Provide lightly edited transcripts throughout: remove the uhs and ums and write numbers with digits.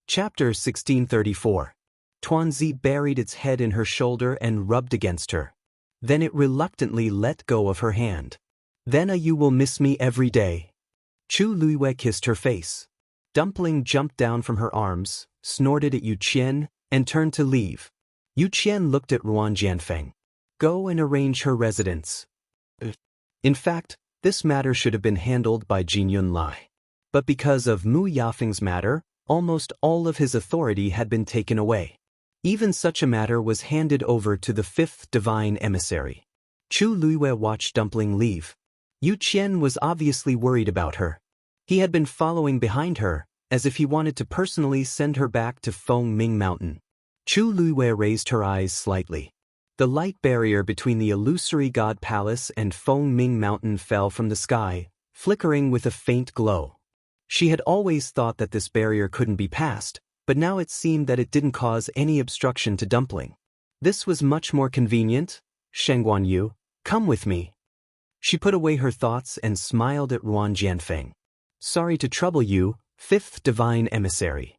Chapter 1634. Tuanzi buried its head in her shoulder and rubbed against her. Then it reluctantly let go of her hand. Then you will miss me every day. Chu Luiyue kissed her face. Dumpling jumped down from her arms, snorted at Yu Qian, and turned to leave. Yu Qian looked at Ruan Jianfeng. Go and arrange her residence. In fact, this matter should have been handled by Jin Yunlai. But because of Mu Yafeng's matter, almost all of his authority had been taken away. Even such a matter was handed over to the fifth divine emissary. Chu Luiyue watched Dumpling leave. Yu Qian was obviously worried about her. He had been following behind her, as if he wanted to personally send her back to Feng Ming Mountain. Chu Luiyue raised her eyes slightly. The light barrier between the illusory god palace and Feng Ming Mountain fell from the sky, flickering with a faint glow. She had always thought that this barrier couldn't be passed, but now it seemed that it didn't cause any obstruction to Dumpling. This was much more convenient. Shengguan Yu, come with me. She put away her thoughts and smiled at Ruan Jianfeng. Sorry to trouble you, fifth divine emissary.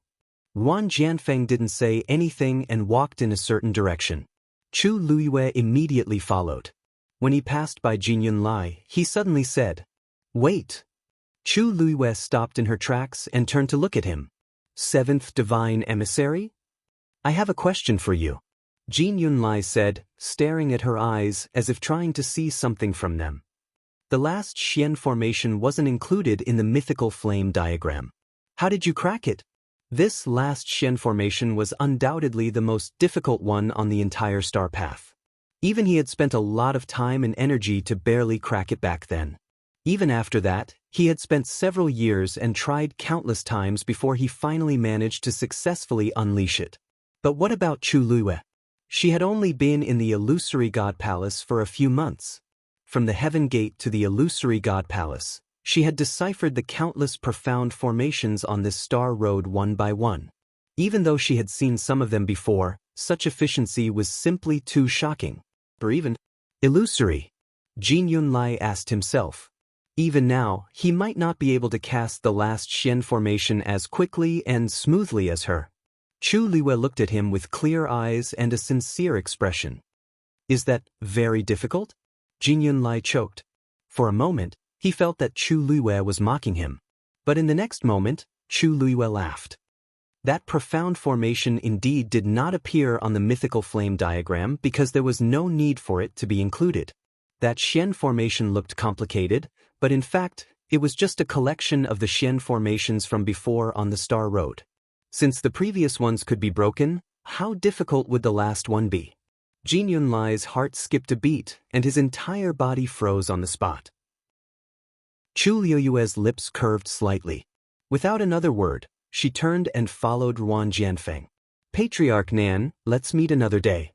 Ruan Jianfeng didn't say anything and walked in a certain direction. Chu Luiyue immediately followed. When he passed by Jin Yunlai, he suddenly said, "Wait." Chu Luiyue stopped in her tracks and turned to look at him. Seventh divine emissary? I have a question for you. Jin Yunlai said, staring at her eyes as if trying to see something from them. The last Xian formation wasn't included in the mythical flame diagram. How did you crack it? This last Xian formation was undoubtedly the most difficult one on the entire star path. Even he had spent a lot of time and energy to barely crack it back then. Even after that, he had spent several years and tried countless times before he finally managed to successfully unleash it. But what about Chu Luiyue? She had only been in the illusory god palace for a few months. From the heaven gate to the illusory god palace, she had deciphered the countless profound formations on this star road one by one. Even though she had seen some of them before, such efficiency was simply too shocking. Or even illusory. Jin Yunlai asked himself. Even now, he might not be able to cast the last Xian formation as quickly and smoothly as her. Chu Luiyue looked at him with clear eyes and a sincere expression. Is that very difficult? Jin Yunlai choked. For a moment, he felt that Chu Luiyue was mocking him. But in the next moment, Chu Luiyue laughed. That profound formation indeed did not appear on the mythical flame diagram because there was no need for it to be included. That Xian formation looked complicated, but in fact, it was just a collection of the Xian formations from before on the star road. Since the previous ones could be broken, how difficult would the last one be? Jin Yunlai's heart skipped a beat, and his entire body froze on the spot. Chu Luiyue's lips curved slightly. Without another word, she turned and followed Ruan Jianfeng. Patriarch Nan, let's meet another day.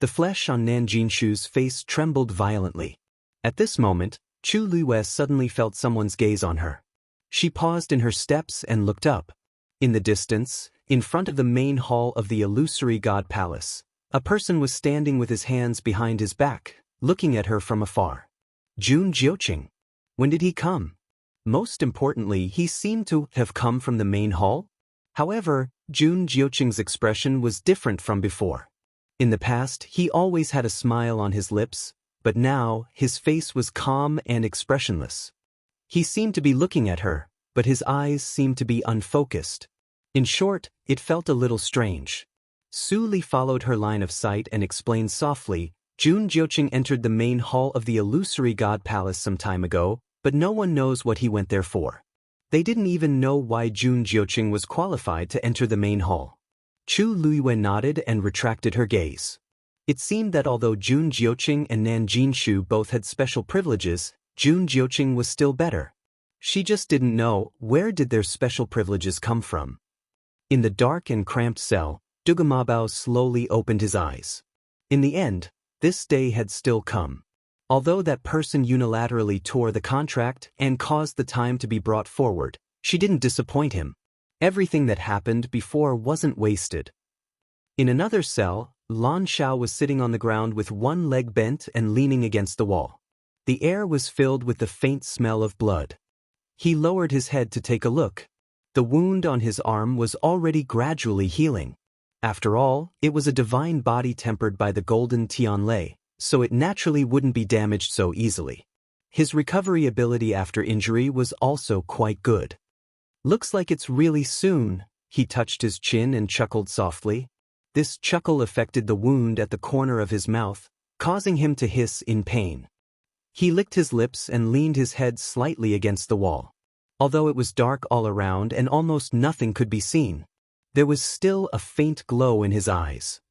The flesh on Nan Jinshu's face trembled violently. At this moment, Chu Luiyue suddenly felt someone's gaze on her. She paused in her steps and looked up. In the distance, in front of the main hall of the illusory god palace, a person was standing with his hands behind his back, looking at her from afar. Jun Jiuqing. When did he come? Most importantly, he seemed to have come from the main hall. However, Jun Jiuqing's expression was different from before. In the past, he always had a smile on his lips, but now his face was calm and expressionless. He seemed to be looking at her, but his eyes seemed to be unfocused. In short, it felt a little strange. Su Li followed her line of sight and explained softly, Jun Jiuqing entered the main hall of the illusory god palace some time ago, but no one knows what he went there for. They didn't even know why Jun Jiuqing was qualified to enter the main hall. Chu Luiyue nodded and retracted her gaze. It seemed that although Jun Jiuqing and Nan Jinshu both had special privileges, Jun Jiuqing was still better. She just didn't know where did their special privileges come from. In the dark and cramped cell, Dugamabao slowly opened his eyes. In the end, this day had still come. Although that person unilaterally tore the contract and caused the time to be brought forward, she didn't disappoint him. Everything that happened before wasn't wasted. In another cell, Lan Xiao was sitting on the ground with one leg bent and leaning against the wall. The air was filled with the faint smell of blood. He lowered his head to take a look. The wound on his arm was already gradually healing. After all, it was a divine body tempered by the golden Tianlei, so it naturally wouldn't be damaged so easily. His recovery ability after injury was also quite good. Looks like it's really soon. He touched his chin and chuckled softly. This chuckle affected the wound at the corner of his mouth, causing him to hiss in pain. He licked his lips and leaned his head slightly against the wall. Although it was dark all around and almost nothing could be seen, there was still a faint glow in his eyes.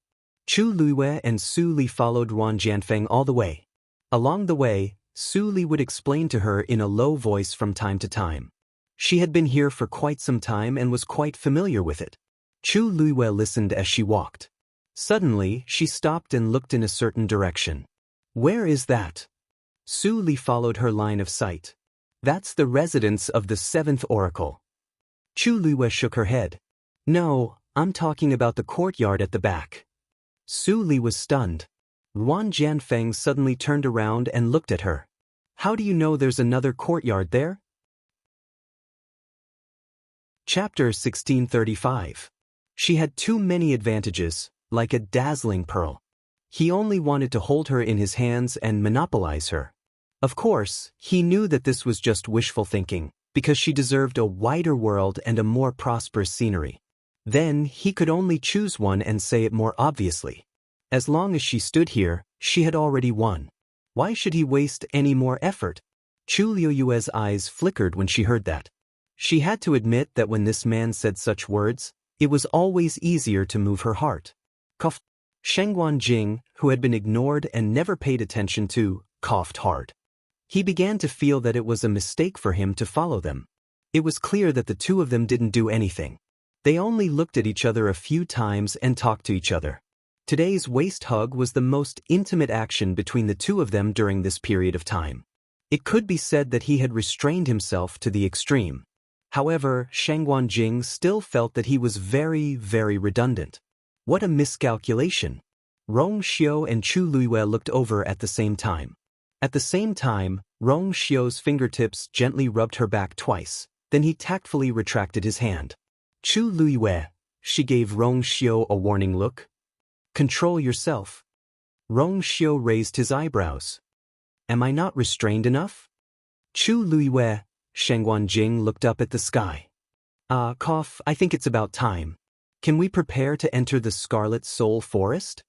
Chu Luiyue and Su Li followed Ruan Jianfeng all the way. Along the way, Su Li would explain to her in a low voice from time to time. She had been here for quite some time and was quite familiar with it. Chu Luiyue listened as she walked. Suddenly, she stopped and looked in a certain direction. Where is that? Su Li followed her line of sight. That's the residence of the seventh oracle. Chu Luiyue shook her head. No, I'm talking about the courtyard at the back. Su Li was stunned. Ruan Jianfeng suddenly turned around and looked at her. How do you know there's another courtyard there? Chapter 1635. She had too many advantages, like a dazzling pearl. He only wanted to hold her in his hands and monopolize her. Of course, he knew that this was just wishful thinking, because she deserved a wider world and a more prosperous scenery. Then, he could only choose one and say it more obviously. As long as she stood here, she had already won. Why should he waste any more effort? Chu Liuyue's eyes flickered when she heard that. She had to admit that when this man said such words, it was always easier to move her heart. Shengguan Jing, who had been ignored and never paid attention to, coughed hard. He began to feel that it was a mistake for him to follow them. It was clear that the two of them didn't do anything. They only looked at each other a few times and talked to each other. Today's waist hug was the most intimate action between the two of them during this period of time. It could be said that he had restrained himself to the extreme. However, Shengguan Jing still felt that he was very, very redundant. What a miscalculation. Rong Xiu and Chu Luiyue looked over at the same time. At the same time, Rong Xiu's fingertips gently rubbed her back twice, then he tactfully retracted his hand. Chu Luiyue, she gave Rong Xiu a warning look. Control yourself. Rong Xiu raised his eyebrows. Am I not restrained enough? Chu Luiyue, Shengguan Jing looked up at the sky. I think it's about time. Can we prepare to enter the Scarlet Soul Forest?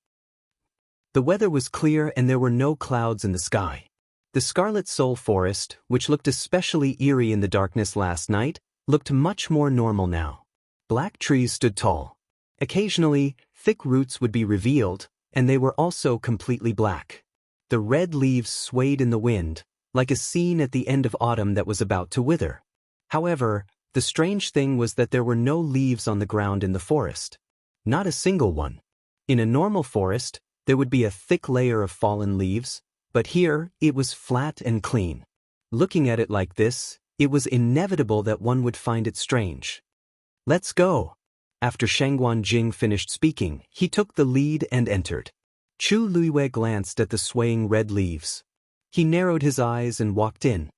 The weather was clear and there were no clouds in the sky. The Scarlet Soul Forest, which looked especially eerie in the darkness last night, looked much more normal now. Black trees stood tall. Occasionally, thick roots would be revealed, and they were also completely black. The red leaves swayed in the wind, like a scene at the end of autumn that was about to wither. However, the strange thing was that there were no leaves on the ground in the forest. Not a single one. In a normal forest, there would be a thick layer of fallen leaves, but here, it was flat and clean. Looking at it like this, it was inevitable that one would find it strange. Let's go. After Shengguan Jing finished speaking, he took the lead and entered. Chu Luiyue glanced at the swaying red leaves. He narrowed his eyes and walked in.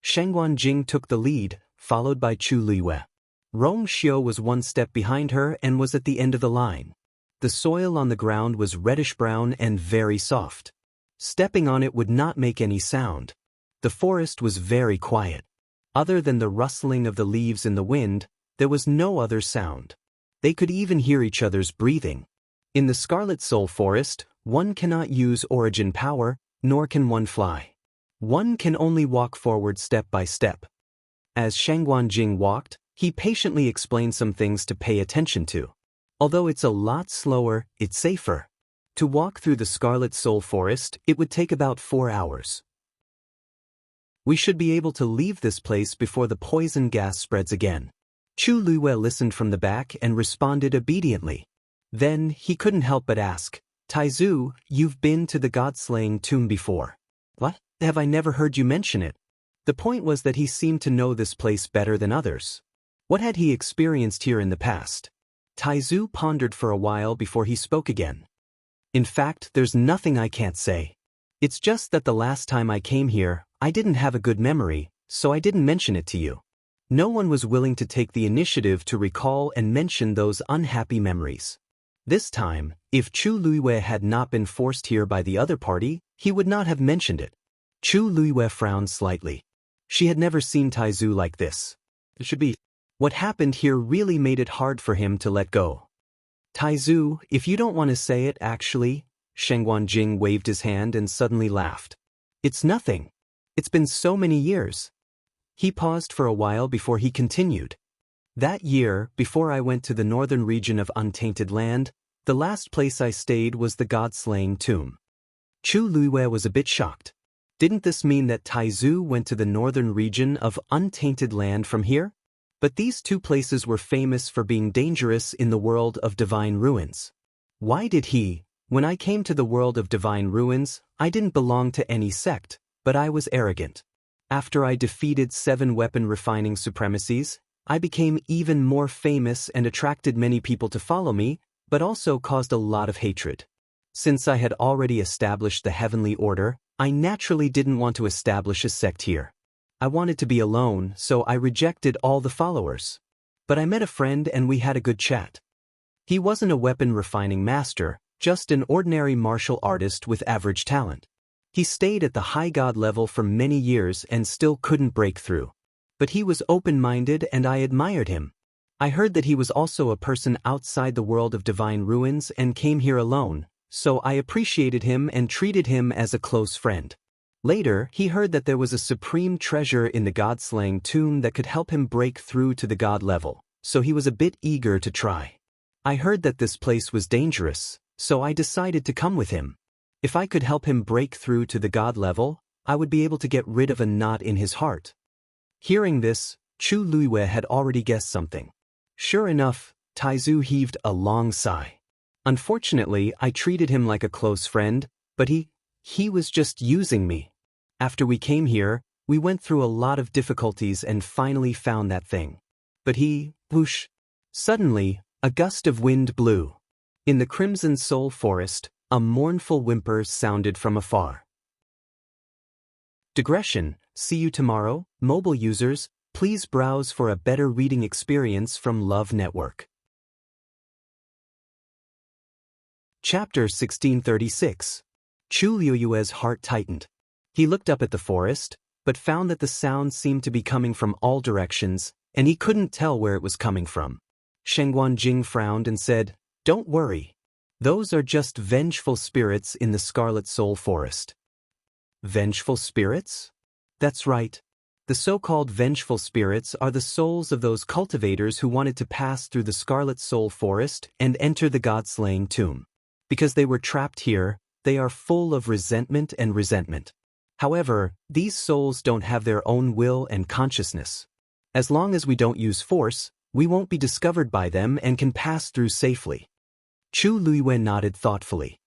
Shengguan Jing took the lead, followed by Chu Luiyue. Rong Xiu was one step behind her and was at the end of the line. The soil on the ground was reddish-brown and very soft. Stepping on it would not make any sound. The forest was very quiet. Other than the rustling of the leaves in the wind, there was no other sound. They could even hear each other's breathing. In the Scarlet Soul Forest, one cannot use origin power, nor can one fly. One can only walk forward step by step. As Shengguan Jing walked, he patiently explained some things to pay attention to. Although it's a lot slower, it's safer. To walk through the Scarlet Soul Forest, it would take about 4 hours. We should be able to leave this place before the poison gas spreads again. Chu Luiyue listened from the back and responded obediently. Then, he couldn't help but ask, Taizu, you've been to the god-slaying tomb before. What? Have I never heard you mention it? The point was that he seemed to know this place better than others. What had he experienced here in the past? Taizu pondered for a while before he spoke again. In fact, there's nothing I can't say. It's just that the last time I came here, I didn't have a good memory, so I didn't mention it to you. No one was willing to take the initiative to recall and mention those unhappy memories. This time, if Chu Luiwei had not been forced here by the other party, he would not have mentioned it. Chu Luiwei frowned slightly. She had never seen Taizu like this. It should be. What happened here really made it hard for him to let go. Taizu, if you don't want to say it actually, Sheng Wanjing waved his hand and suddenly laughed. It's nothing. It's been so many years. He paused for a while before he continued. That year, before I went to the northern region of Untainted Land, the last place I stayed was the God-slaying tomb. Chu Luiwei was a bit shocked. Didn't this mean that Taizu went to the northern region of Untainted Land from here? But these two places were famous for being dangerous in the world of divine ruins. Why did he? When I came to the world of divine ruins, I didn't belong to any sect, but I was arrogant. After I defeated 7 weapon refining supremacies, I became even more famous and attracted many people to follow me, but also caused a lot of hatred. Since I had already established the heavenly order, I naturally didn't want to establish a sect here. I wanted to be alone, so I rejected all the followers. But I met a friend and we had a good chat. He wasn't a weapon refining master, just an ordinary martial artist with average talent. He stayed at the high god level for many years and still couldn't break through. But he was open-minded and I admired him. I heard that he was also a person outside the world of divine ruins and came here alone, so I appreciated him and treated him as a close friend. Later, he heard that there was a supreme treasure in the god-slaying tomb that could help him break through to the god level, so he was a bit eager to try. I heard that this place was dangerous, so I decided to come with him. If I could help him break through to the god level, I would be able to get rid of a knot in his heart. Hearing this, Chu Luiwei had already guessed something. Sure enough, Taizu heaved a long sigh. Unfortunately, I treated him like a close friend, but he was just using me. After we came here, we went through a lot of difficulties and finally found that thing. But whoosh. Suddenly, a gust of wind blew. In the Crimson Soul Forest, a mournful whimper sounded from afar. Digression. See you tomorrow, mobile users. Please browse for a better reading experience from Love Network. Chapter 1636. Chu Luiwei's heart tightened. He looked up at the forest, but found that the sound seemed to be coming from all directions, and he couldn't tell where it was coming from. Sheng Wanjing frowned and said, "Don't worry. Those are just vengeful spirits in the Scarlet Soul Forest." Vengeful spirits? That's right. The so-called vengeful spirits are the souls of those cultivators who wanted to pass through the Scarlet Soul Forest and enter the god-slaying tomb. Because they were trapped here, they are full of resentment and resentment. However, these souls don't have their own will and consciousness. As long as we don't use force, we won't be discovered by them and can pass through safely. Chu Luiwei nodded thoughtfully.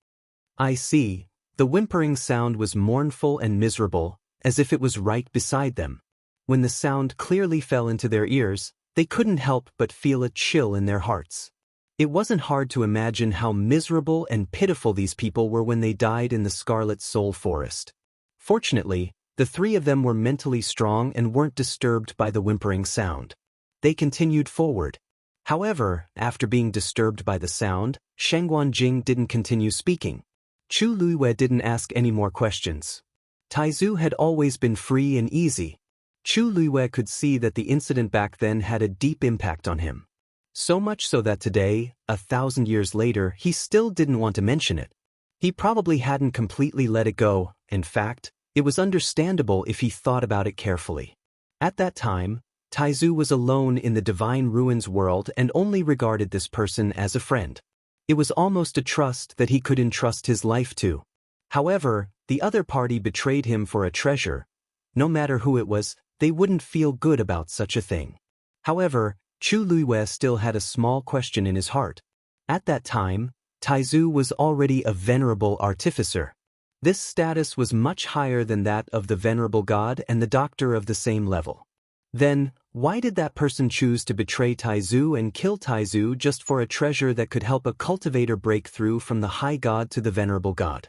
I see. The whimpering sound was mournful and miserable, as if it was right beside them. When the sound clearly fell into their ears, they couldn't help but feel a chill in their hearts. It wasn't hard to imagine how miserable and pitiful these people were when they died in the Scarlet Soul Forest. Fortunately, the 3 of them were mentally strong and weren't disturbed by the whimpering sound. They continued forward. However, after being disturbed by the sound, Sheng Wanjing didn't continue speaking. Chu Luiwei didn't ask any more questions. Taizu had always been free and easy. Chu Luiwei could see that the incident back then had a deep impact on him. So much so that today, 1,000 years later, he still didn't want to mention it. He probably hadn't completely let it go. In fact, it was understandable if he thought about it carefully. At that time, Taizu was alone in the Divine Ruins world and only regarded this person as a friend. It was almost a trust that he could entrust his life to. However, the other party betrayed him for a treasure. No matter who it was, they wouldn't feel good about such a thing. However, Chu Luiwei still had a small question in his heart. At that time, Taizu was already a venerable artificer. This status was much higher than that of the venerable god and the doctor of the same level. Then, why did that person choose to betray Taizu and kill Taizu just for a treasure that could help a cultivator break through from the high god to the venerable god?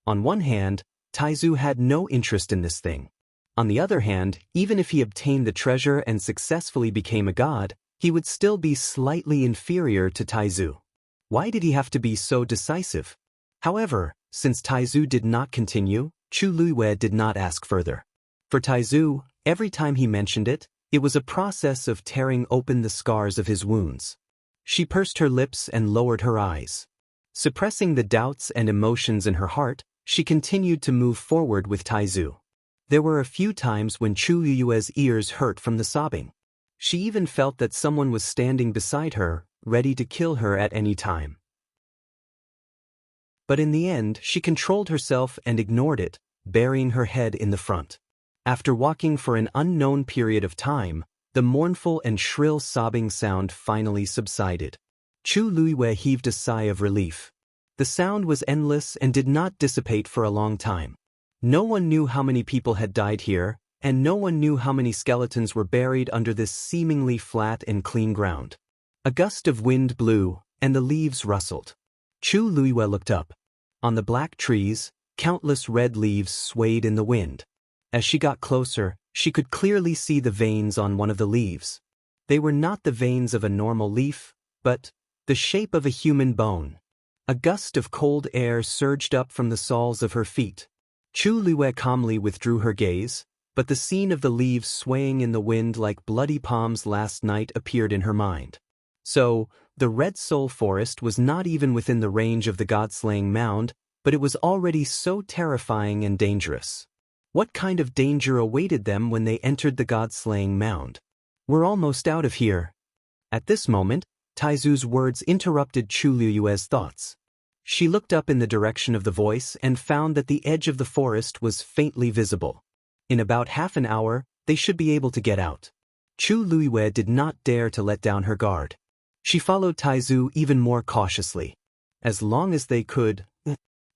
On one hand, Taizu had no interest in this thing. On the other hand, even if he obtained the treasure and successfully became a god, he would still be slightly inferior to Taizu. Why did he have to be so decisive? However, since Taizu did not continue, Chu Luiwei did not ask further. For Taizu, every time he mentioned it, it was a process of tearing open the scars of his wounds. She pursed her lips and lowered her eyes. Suppressing the doubts and emotions in her heart, she continued to move forward with Taizu. There were a few times when Chu Luiwei's ears hurt from the sobbing. She even felt that someone was standing beside her, ready to kill her at any time. But in the end, she controlled herself and ignored it, burying her head in the front. After walking for an unknown period of time, the mournful and shrill sobbing sound finally subsided. Chu Luiwei heaved a sigh of relief. The sound was endless and did not dissipate for a long time. No one knew how many people had died here, and no one knew how many skeletons were buried under this seemingly flat and clean ground. A gust of wind blew, and the leaves rustled. Chu Luiwei looked up. On the black trees, countless red leaves swayed in the wind. As she got closer, she could clearly see the veins on one of the leaves. They were not the veins of a normal leaf, but the shape of a human bone. A gust of cold air surged up from the soles of her feet. Chu Luiwei calmly withdrew her gaze, but the scene of the leaves swaying in the wind like bloody palms last night appeared in her mind. So, the Red Soul Forest was not even within the range of the god-slaying mound, but it was already so terrifying and dangerous. What kind of danger awaited them when they entered the god-slaying mound? We're almost out of here. At this moment, Taizu's words interrupted Chu Luiwei's thoughts. She looked up in the direction of the voice and found that the edge of the forest was faintly visible. In about half an hour, they should be able to get out. Chu Luiwei did not dare to let down her guard. She followed Taizu even more cautiously. As long as they could,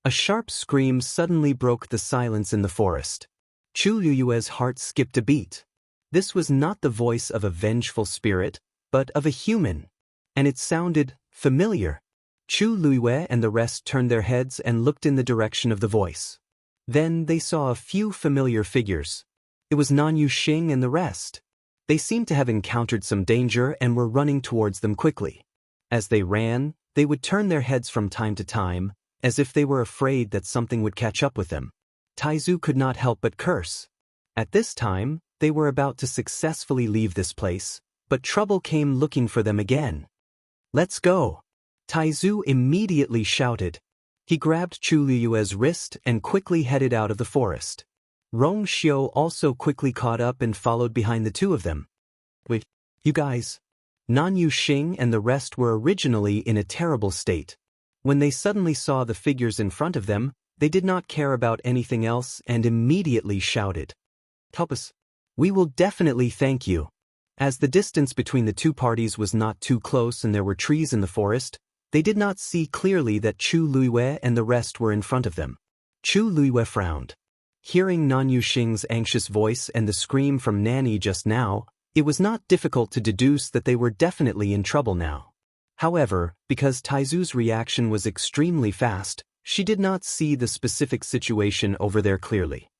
a sharp scream suddenly broke the silence in the forest. Chu Luiwei's heart skipped a beat. This was not the voice of a vengeful spirit, but of a human. And it sounded familiar. Chu Luiwei and the rest turned their heads and looked in the direction of the voice. Then they saw a few familiar figures. It was Nanyu Xing and the rest. They seemed to have encountered some danger and were running towards them quickly. As they ran, they would turn their heads from time to time, as if they were afraid that something would catch up with them. Taizu could not help but curse. At this time, they were about to successfully leave this place, but trouble came looking for them again. "Let's go!" Taizu immediately shouted. He grabbed Chu Luiwei's wrist and quickly headed out of the forest. Rong Xiu also quickly caught up and followed behind the two of them. "Wait, you guys." Nanyu Xing and the rest were originally in a terrible state. When they suddenly saw the figures in front of them, they did not care about anything else and immediately shouted, "Help us. We will definitely thank you." As the distance between the two parties was not too close and there were trees in the forest, they did not see clearly that Chu Luiwei and the rest were in front of them. Chu Luiwei frowned. Hearing Nanyu Xing's anxious voice and the scream from Nanny just now, it was not difficult to deduce that they were definitely in trouble now. However, because Taizu's reaction was extremely fast, she did not see the specific situation over there clearly.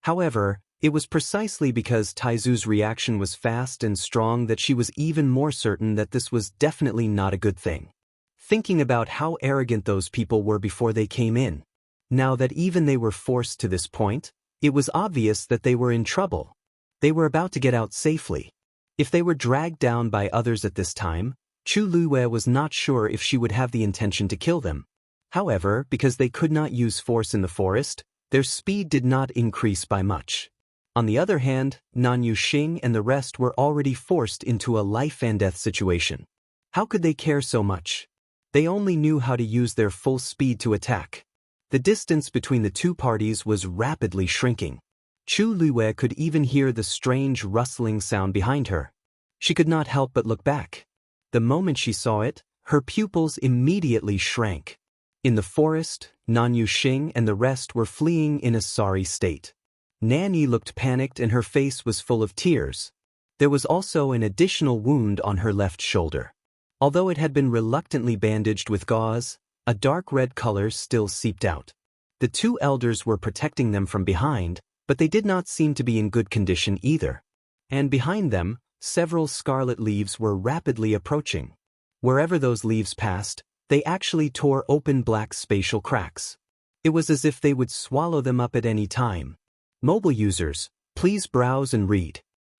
However, it was precisely because Taizu's reaction was fast and strong that she was even more certain that this was definitely not a good thing. Thinking about how arrogant those people were before they came in. Now that even they were forced to this point, it was obvious that they were in trouble. They were about to get out safely. If they were dragged down by others at this time, Chu Luiwei was not sure if she would have the intention to kill them. However, because they could not use force in the forest, their speed did not increase by much. On the other hand, Nanyu Xing and the rest were already forced into a life-and-death situation. How could they care so much? They only knew how to use their full speed to attack. The distance between the two parties was rapidly shrinking. Chu Luiwei could even hear the strange rustling sound behind her. She could not help but look back. The moment she saw it, her pupils immediately shrank. In the forest, Nanyu Xing and the rest were fleeing in a sorry state. Nanny looked panicked and her face was full of tears. There was also an additional wound on her left shoulder. Although it had been reluctantly bandaged with gauze, a dark red color still seeped out. The two elders were protecting them from behind, But they did not seem to be in good condition either. And behind them, several scarlet leaves were rapidly approaching. Wherever those leaves passed, they actually tore open black spatial cracks. It was as if they would swallow them up at any time. Mobile users, please browse and read.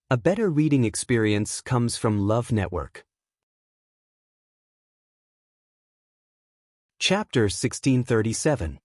A better reading experience comes from Love Network. Chapter 1637.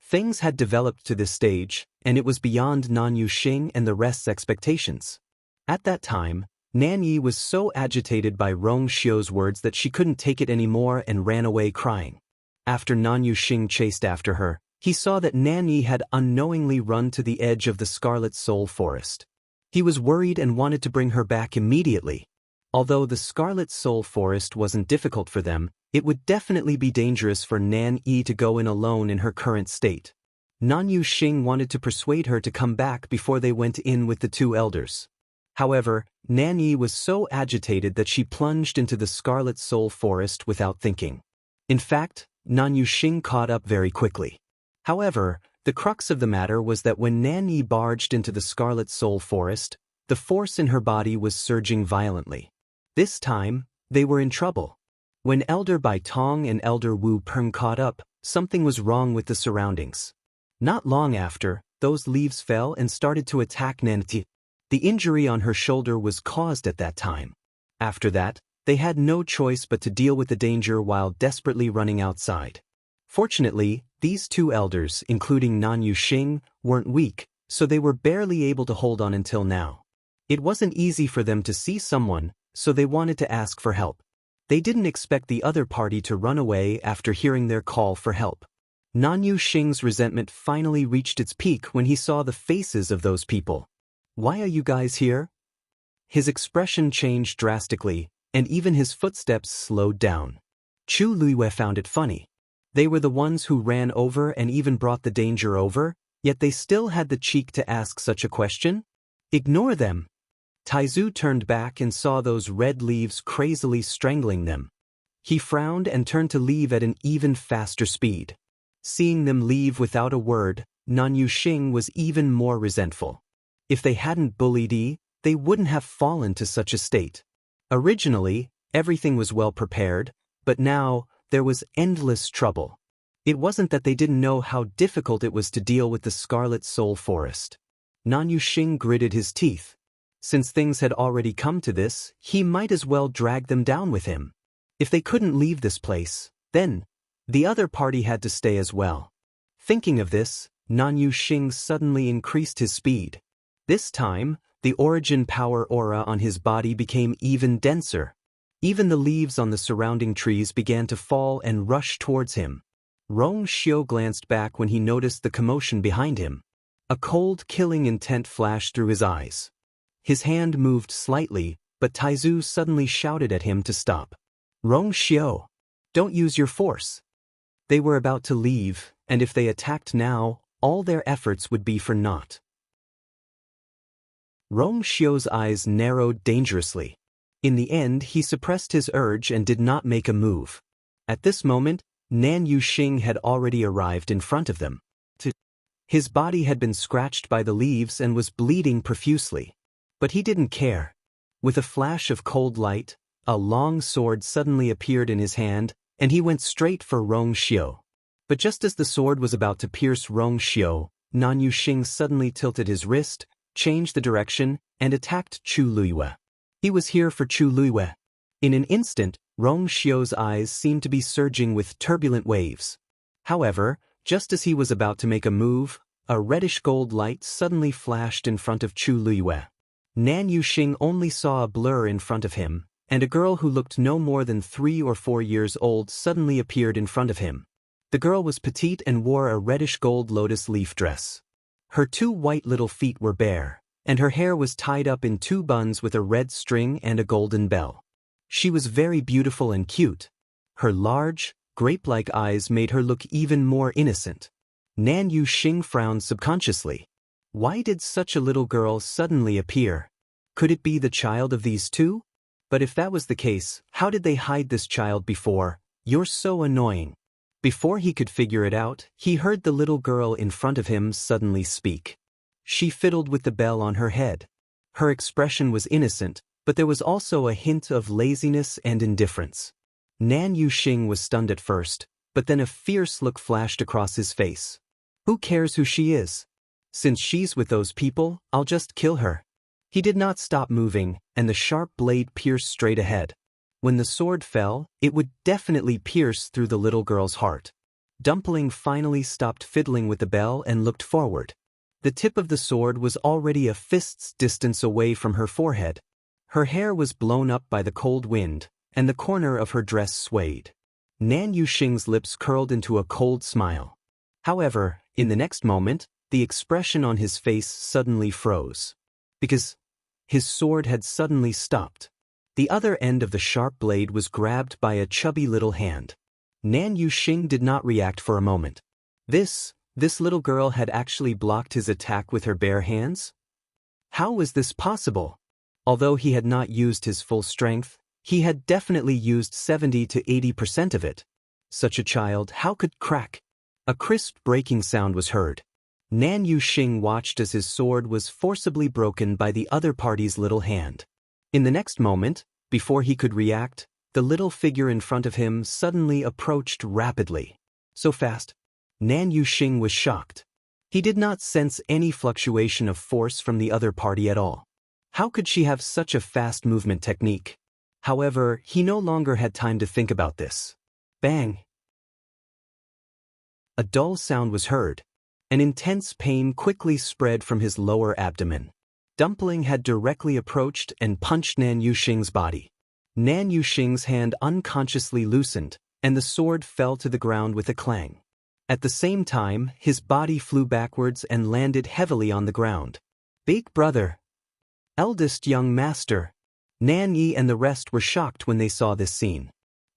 Things had developed to this stage, and it was beyond Nan Yuxing and the rest's expectations. At that time, Nan Yi was so agitated by Rong Xiu's words that she couldn't take it anymore and ran away crying. After Nan Yuxing chased after her, he saw that Nan Yi had unknowingly run to the edge of the Scarlet Soul Forest. He was worried and wanted to bring her back immediately. Although the Scarlet Soul Forest wasn't difficult for them, it would definitely be dangerous for Nan Yi to go in alone in her current state. Nan Yuxing wanted to persuade her to come back before they went in with the two elders. However, Nan Yi was so agitated that she plunged into the Scarlet Soul Forest without thinking. In fact, Nan Yuxing caught up very quickly. However, the crux of the matter was that when Nan Yi barged into the Scarlet Soul Forest, the force in her body was surging violently. This time, they were in trouble. When Elder Bai Tong and Elder Wu Peng caught up, something was wrong with the surroundings. Not long after, those leaves fell and started to attack Nan Ti. The injury on her shoulder was caused at that time. After that, they had no choice but to deal with the danger while desperately running outside. Fortunately, these two elders, including Nan Yuxing, weren't weak, so they were barely able to hold on until now. It wasn't easy for them to see someone, so they wanted to ask for help. They didn't expect the other party to run away after hearing their call for help. Nan Yuxing's resentment finally reached its peak when he saw the faces of those people. "Why are you guys here?" His expression changed drastically, and even his footsteps slowed down. Chu Luiyue found it funny. They were the ones who ran over and even brought the danger over, yet they still had the cheek to ask such a question? Ignore them. Taizu turned back and saw those red leaves crazily strangling them. He frowned and turned to leave at an even faster speed. Seeing them leave without a word, Nan Yuxing was even more resentful. If they hadn't bullied Yi, they wouldn't have fallen to such a state. Originally, everything was well prepared, but now, there was endless trouble. It wasn't that they didn't know how difficult it was to deal with the Scarlet Soul Forest. Nan Yuxing gritted his teeth. Since things had already come to this, he might as well drag them down with him. If they couldn't leave this place, then the other party had to stay as well. Thinking of this, Nan Yuxing suddenly increased his speed. This time, the origin power aura on his body became even denser. Even the leaves on the surrounding trees began to fall and rush towards him. Rong Xiu glanced back when he noticed the commotion behind him. A cold, killing intent flashed through his eyes. His hand moved slightly, but Taizu suddenly shouted at him to stop. "Rong Xiu, don't use your force." They were about to leave, and if they attacked now, all their efforts would be for naught. Rong Xiu's eyes narrowed dangerously. In the end, he suppressed his urge and did not make a move. At this moment, Nan Yuxing had already arrived in front of them. His body had been scratched by the leaves and was bleeding profusely. But he didn't care. With a flash of cold light, a long sword suddenly appeared in his hand, and he went straight for Rong Xiu. But just as the sword was about to pierce Rong Xiu, Nan Yuxing suddenly tilted his wrist, changed the direction, and attacked Chu Luiyue. He was here for Chu Luiyue. In an instant, Rong Xiu's eyes seemed to be surging with turbulent waves. However, just as he was about to make a move, a reddish-gold light suddenly flashed in front of Chu Luiyue. Nan Yuxing only saw a blur in front of him, and a girl who looked no more than 3 or 4 years old suddenly appeared in front of him. The girl was petite and wore a reddish-gold lotus leaf dress. Her 2 white little feet were bare, and her hair was tied up in 2 buns with a red string and a golden bell. She was very beautiful and cute. Her large, grape-like eyes made her look even more innocent. Nan Yuxing frowned subconsciously. Why did such a little girl suddenly appear? Could it be the child of these two? But if that was the case, how did they hide this child before? "You're so annoying." Before he could figure it out, he heard the little girl in front of him suddenly speak. She fiddled with the bell on her head. Her expression was innocent, but there was also a hint of laziness and indifference. Nan Yuxing was stunned at first, but then a fierce look flashed across his face. Who cares who she is? Since she's with those people, I'll just kill her. He did not stop moving, and the sharp blade pierced straight ahead. When the sword fell, it would definitely pierce through the little girl's heart. Dumpling finally stopped fiddling with the bell and looked forward. The tip of the sword was already a fist's distance away from her forehead. Her hair was blown up by the cold wind, and the corner of her dress swayed. Nan Yuxing's lips curled into a cold smile. However, in the next moment, the expression on his face suddenly froze. Because his sword had suddenly stopped. The other end of the sharp blade was grabbed by a chubby little hand. Nan Yuxing did not react for a moment. This little girl had actually blocked his attack with her bare hands? How was this possible? Although he had not used his full strength, he had definitely used 70 to 80% of it. Such a child, how could crack? A crisp breaking sound was heard. Nan Yuxing watched as his sword was forcibly broken by the other party's little hand. In the next moment, before he could react, the little figure in front of him suddenly approached rapidly. So fast. Nan Yuxing was shocked. He did not sense any fluctuation of force from the other party at all. How could she have such a fast movement technique? However, he no longer had time to think about this. Bang! A dull sound was heard. An intense pain quickly spread from his lower abdomen. Dumpling had directly approached and punched Nan Yuxing's body. Nan Yuxing's hand unconsciously loosened, and the sword fell to the ground with a clang. At the same time, his body flew backwards and landed heavily on the ground. Big brother! Eldest young master! Nan Yi and the rest were shocked when they saw this scene.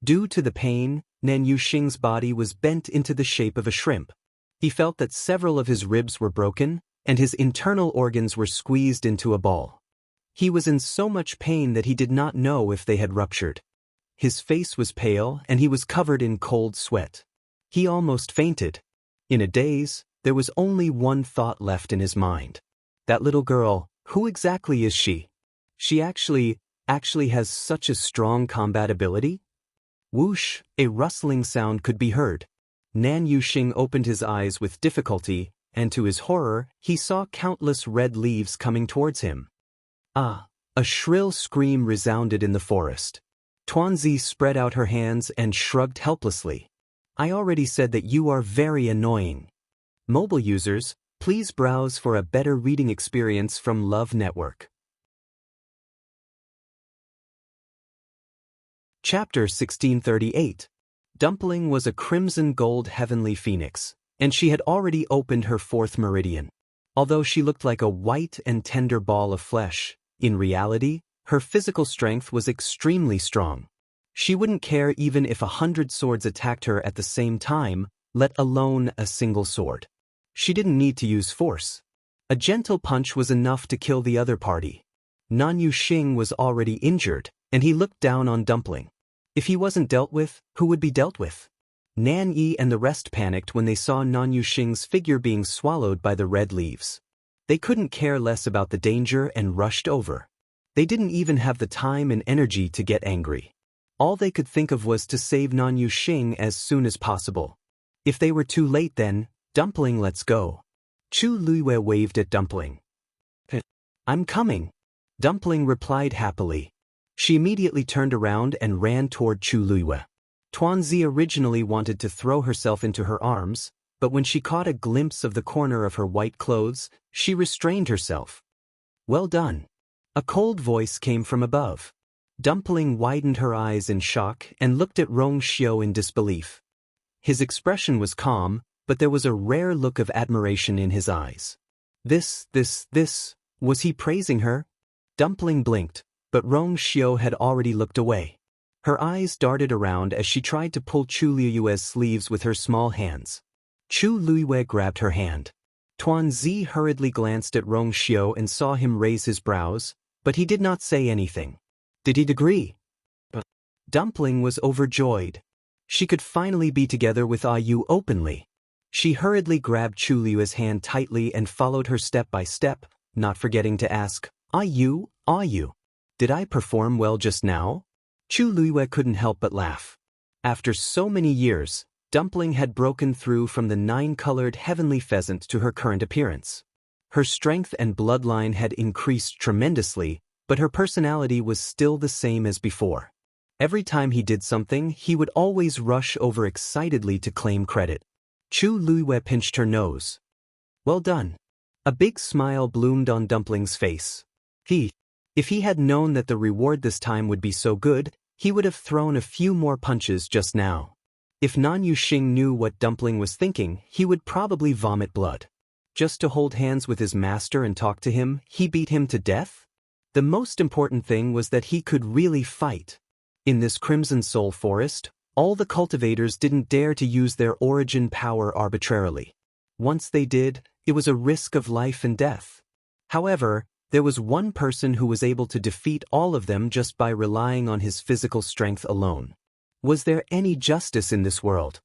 Due to the pain, Nan Yuxing's body was bent into the shape of a shrimp. He felt that several of his ribs were broken, and his internal organs were squeezed into a ball. He was in so much pain that he did not know if they had ruptured. His face was pale and he was covered in cold sweat. He almost fainted. In a daze, there was only one thought left in his mind. That little girl, who exactly is she? She actually has such a strong combat ability? Whoosh, a rustling sound could be heard. Nan Yuxing opened his eyes with difficulty, and to his horror, he saw countless red leaves coming towards him. Ah! A shrill scream resounded in the forest. Tuanzi spread out her hands and shrugged helplessly. I already said that you are very annoying. Mobile users, please browse for a better reading experience from Love Network. Chapter 1638. Dumpling was a crimson gold heavenly phoenix, and she had already opened her fourth meridian. Although she looked like a white and tender ball of flesh, in reality, her physical strength was extremely strong. She wouldn't care even if 100 swords attacked her at the same time, let alone a single sword. She didn't need to use force. A gentle punch was enough to kill the other party. Nan Yuxing was already injured, and he looked down on Dumpling. If he wasn't dealt with, who would be dealt with? Nan Yi and the rest panicked when they saw Nan Yuxing's figure being swallowed by the red leaves. They couldn't care less about the danger and rushed over. They didn't even have the time and energy to get angry. All they could think of was to save Nan Yuxing as soon as possible. If they were too late then, Dumpling, let's go. Chu Luiwei waved at Dumpling. I'm coming. Dumpling replied happily. She immediately turned around and ran toward Chu Luiwei. Tuanzi originally wanted to throw herself into her arms, but when she caught a glimpse of the corner of her white clothes, she restrained herself. Well done. A cold voice came from above. Dumpling widened her eyes in shock and looked at Rong Xiao in disbelief. His expression was calm, but there was a rare look of admiration in his eyes. Was he praising her? Dumpling blinked, but Rong Xiao had already looked away. Her eyes darted around as she tried to pull Chu Luiwei's sleeves with her small hands. Chu Luiwei grabbed her hand. Tuanzi hurriedly glanced at Rong Xiao and saw him raise his brows, but he did not say anything. Did he agree? Dumpling was overjoyed. She could finally be together with Yu openly. She hurriedly grabbed Chu Lui's hand tightly and followed her step by step, not forgetting to ask, "Are you? Are you? Did I perform well just now?" Chu Lui couldn't help but laugh. After so many years, Dumpling had broken through from the 9-colored heavenly pheasant to her current appearance. Her strength and bloodline had increased tremendously, but her personality was still the same as before. Every time he did something, he would always rush over excitedly to claim credit. Chu Lui pinched her nose. "Well done." A big smile bloomed on Dumpling's face. If he had known that the reward this time would be so good, he would have thrown a few more punches just now. If Nan Yuxing knew what Dumpling was thinking, he would probably vomit blood. Just to hold hands with his master and talk to him, he beat him to death? The most important thing was that he could really fight. In this Crimson Soul Forest, all the cultivators didn't dare to use their origin power arbitrarily. Once they did, it was a risk of life and death. However, there was one person who was able to defeat all of them just by relying on his physical strength alone. Was there any justice in this world?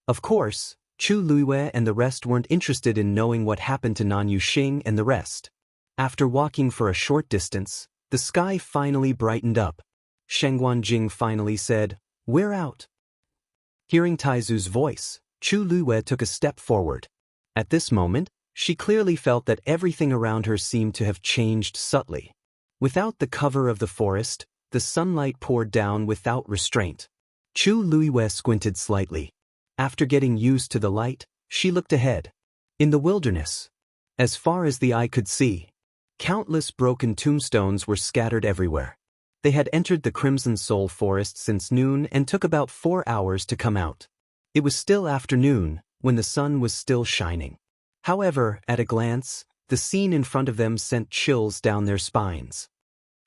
Of course, Chu Lui and the rest weren't interested in knowing what happened to Nan Yuxing and the rest. After walking for a short distance, the sky finally brightened up. Shengguan Jing finally said, "We're out." Hearing Taizu's voice, Chu Lui took a step forward. At this moment, she clearly felt that everything around her seemed to have changed subtly. Without the cover of the forest, the sunlight poured down without restraint. Chu Lui squinted slightly. After getting used to the light, she looked ahead. In the wilderness, as far as the eye could see, countless broken tombstones were scattered everywhere. They had entered the Crimson Soul Forest since noon and took about 4 hours to come out. It was still afternoon, when the sun was still shining. However, at a glance, the scene in front of them sent chills down their spines.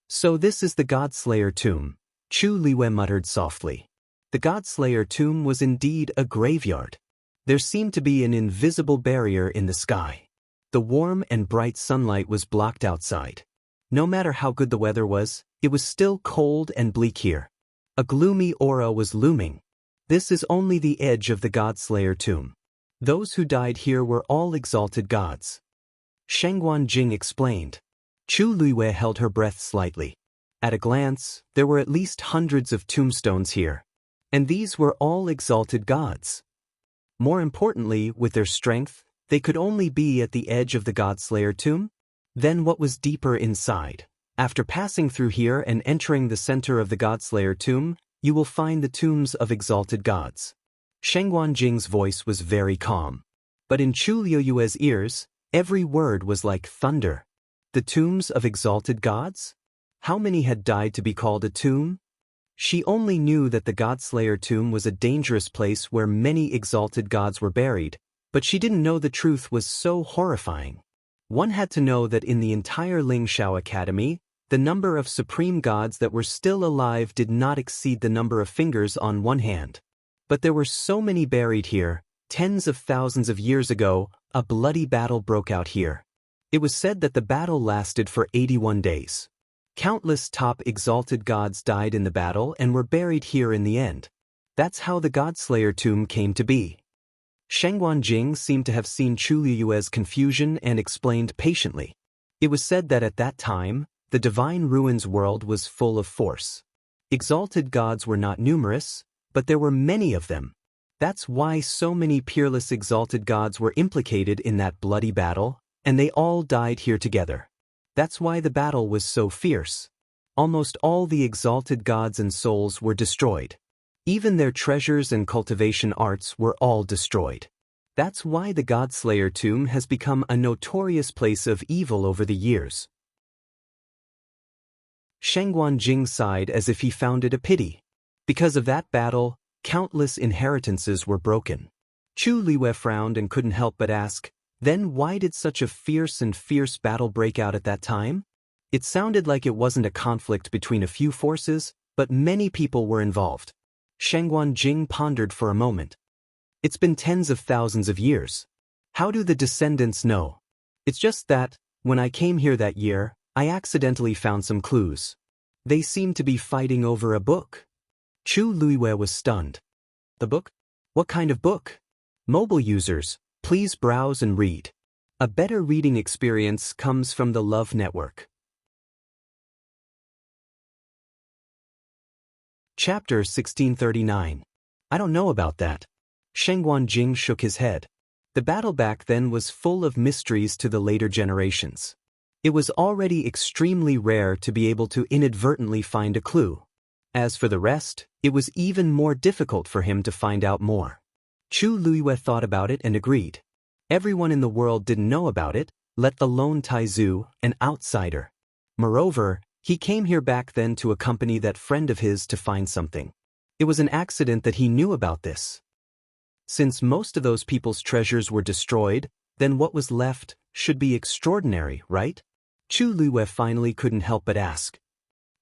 "So this is the Godslayer tomb," Chu Lui muttered softly. The Godslayer tomb was indeed a graveyard. There seemed to be an invisible barrier in the sky. The warm and bright sunlight was blocked outside. No matter how good the weather was, it was still cold and bleak here. A gloomy aura was looming. This is only the edge of the Godslayer tomb. Those who died here were all exalted gods. Shengguan Jing explained. Chu Lui held her breath slightly. At a glance, there were at least hundreds of tombstones here. And these were all exalted gods. More importantly, with their strength, they could only be at the edge of the Godslayer tomb. Then what was deeper inside? After passing through here and entering the center of the Godslayer tomb, you will find the tombs of exalted gods. Shengguan Jing's voice was very calm. But in Chu Liuyue's ears, every word was like thunder. The tombs of exalted gods? How many had died to be called a tomb? She only knew that the Godslayer tomb was a dangerous place where many exalted gods were buried, but she didn't know the truth was so horrifying. One had to know that in the entire Lingshao Academy, the number of supreme gods that were still alive did not exceed the number of fingers on one hand. But there were so many buried here. Tens of thousands of years ago, a bloody battle broke out here. It was said that the battle lasted for 81 days. Countless top exalted gods died in the battle and were buried here in the end. That's how the Godslayer tomb came to be. Shengguan Jing seemed to have seen Chu Liuyue's confusion and explained patiently. It was said that at that time, the Divine Ruins world was full of force. Exalted gods were not numerous, but there were many of them. That's why so many peerless exalted gods were implicated in that bloody battle, and they all died here together. That's why the battle was so fierce. Almost all the exalted gods and souls were destroyed. Even their treasures and cultivation arts were all destroyed. That's why the Godslayer tomb has become a notorious place of evil over the years. Shengguan Jing sighed as if he found it a pity. Because of that battle, countless inheritances were broken. Chu Liue frowned and couldn't help but ask, "Then why did such a fierce battle break out at that time?" It sounded like it wasn't a conflict between a few forces, but many people were involved. Shengguan Jing pondered for a moment. It's been tens of thousands of years. How do the descendants know? It's just that, when I came here that year, I accidentally found some clues. They seemed to be fighting over a book. Chu Lui was stunned. The book? What kind of book? Mobile users, please browse and read. A better reading experience comes from the Love Network. Chapter 1639. I don't know about that. Shengguan Jing shook his head. The battle back then was full of mysteries to the later generations. It was already extremely rare to be able to inadvertently find a clue. As for the rest, it was even more difficult for him to find out more. Chu Luiyue thought about it and agreed. Everyone in the world didn't know about it, let alone Taizu, an outsider. Moreover, he came here back then to accompany that friend of his to find something. It was an accident that he knew about this. Since most of those people's treasures were destroyed, then what was left should be extraordinary, right? Chu Luiyue finally couldn't help but ask.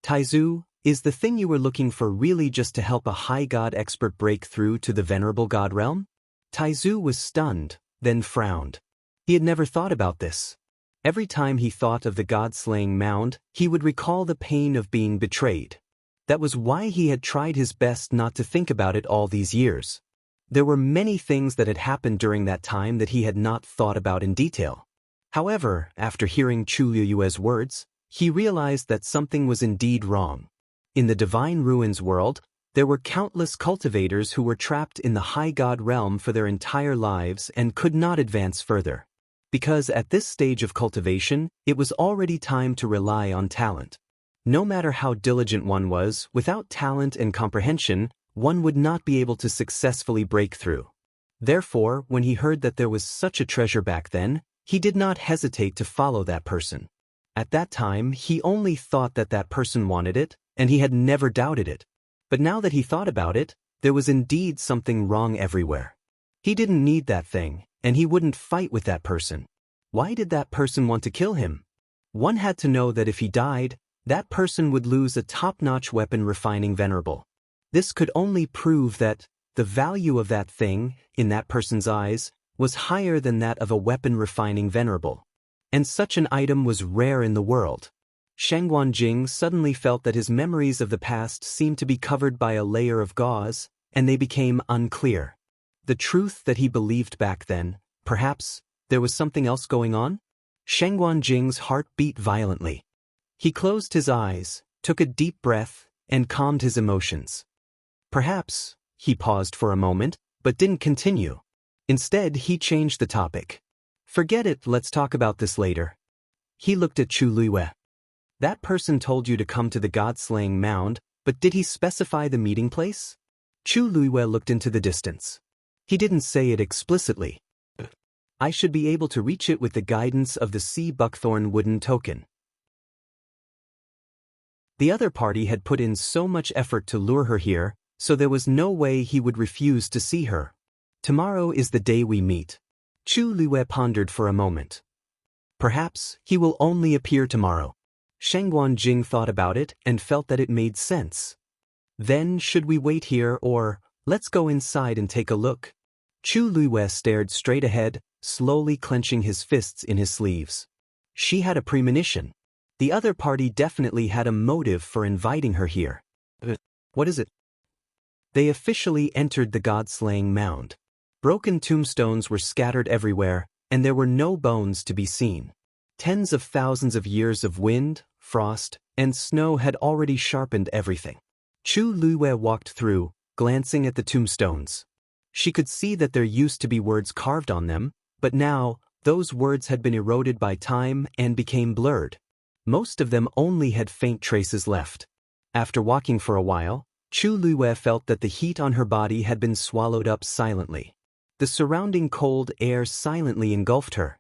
Taizu, is the thing you were looking for really just to help a high god expert break through to the venerable god realm? Taizu was stunned, then frowned. He had never thought about this. Every time he thought of the god-slaying mound, he would recall the pain of being betrayed. That was why he had tried his best not to think about it all these years. There were many things that had happened during that time that he had not thought about in detail. However, after hearing Chu Luiyue's words, he realized that something was indeed wrong. In the Divine Ruins world, there were countless cultivators who were trapped in the high god realm for their entire lives and could not advance further. Because at this stage of cultivation, it was already time to rely on talent. No matter how diligent one was, without talent and comprehension, one would not be able to successfully break through. Therefore, when he heard that there was such a treasure back then, he did not hesitate to follow that person. At that time, he only thought that that person wanted it, and he had never doubted it. But now that he thought about it, there was indeed something wrong everywhere. He didn't need that thing, and he wouldn't fight with that person. Why did that person want to kill him? One had to know that if he died, that person would lose a top-notch weapon refining venerable. This could only prove that the value of that thing, in that person's eyes, was higher than that of a weapon refining venerable. And such an item was rare in the world. Shengguan Jing suddenly felt that his memories of the past seemed to be covered by a layer of gauze, and they became unclear. The truth that he believed back then, perhaps, there was something else going on? Shengguan Jing's heart beat violently. He closed his eyes, took a deep breath, and calmed his emotions. Perhaps, he paused for a moment, but didn't continue. Instead, he changed the topic. Forget it, let's talk about this later. He looked at Chu Luiyue. That person told you to come to the god-slaying mound, but did he specify the meeting place? Chu Luiyue looked into the distance. He didn't say it explicitly. I should be able to reach it with the guidance of the sea buckthorn wooden token. The other party had put in so much effort to lure her here, so there was no way he would refuse to see her. Tomorrow is the day we meet. Chu Luiyue pondered for a moment. Perhaps he will only appear tomorrow. Shengguan Jing thought about it and felt that it made sense. Then, should we wait here or, let's go inside and take a look? Chu Luiyue stared straight ahead, slowly clenching his fists in his sleeves. She had a premonition. The other party definitely had a motive for inviting her here. What is it? They officially entered the god-slaying mound. Broken tombstones were scattered everywhere, and there were no bones to be seen. Tens of thousands of years of wind, frost, and snow had already sharpened everything. Chu Luiyue walked through, glancing at the tombstones. She could see that there used to be words carved on them, but now, those words had been eroded by time and became blurred. Most of them only had faint traces left. After walking for a while, Chu Luiyue felt that the heat on her body had been swallowed up silently. The surrounding cold air silently engulfed her.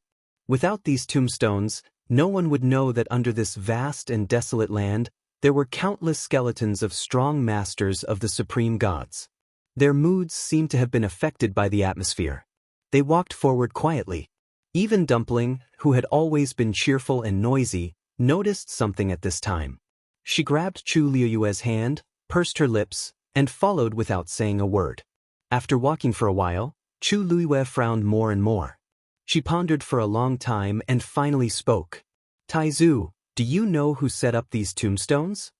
Without these tombstones, no one would know that under this vast and desolate land, there were countless skeletons of strong masters of the supreme gods. Their moods seemed to have been affected by the atmosphere. They walked forward quietly. Even Dumpling, who had always been cheerful and noisy, noticed something at this time. She grabbed Chu Luiyue's hand, pursed her lips, and followed without saying a word. After walking for a while, Chu Luiyue frowned more and more. She pondered for a long time and finally spoke. Taizu, do you know who set up these tombstones?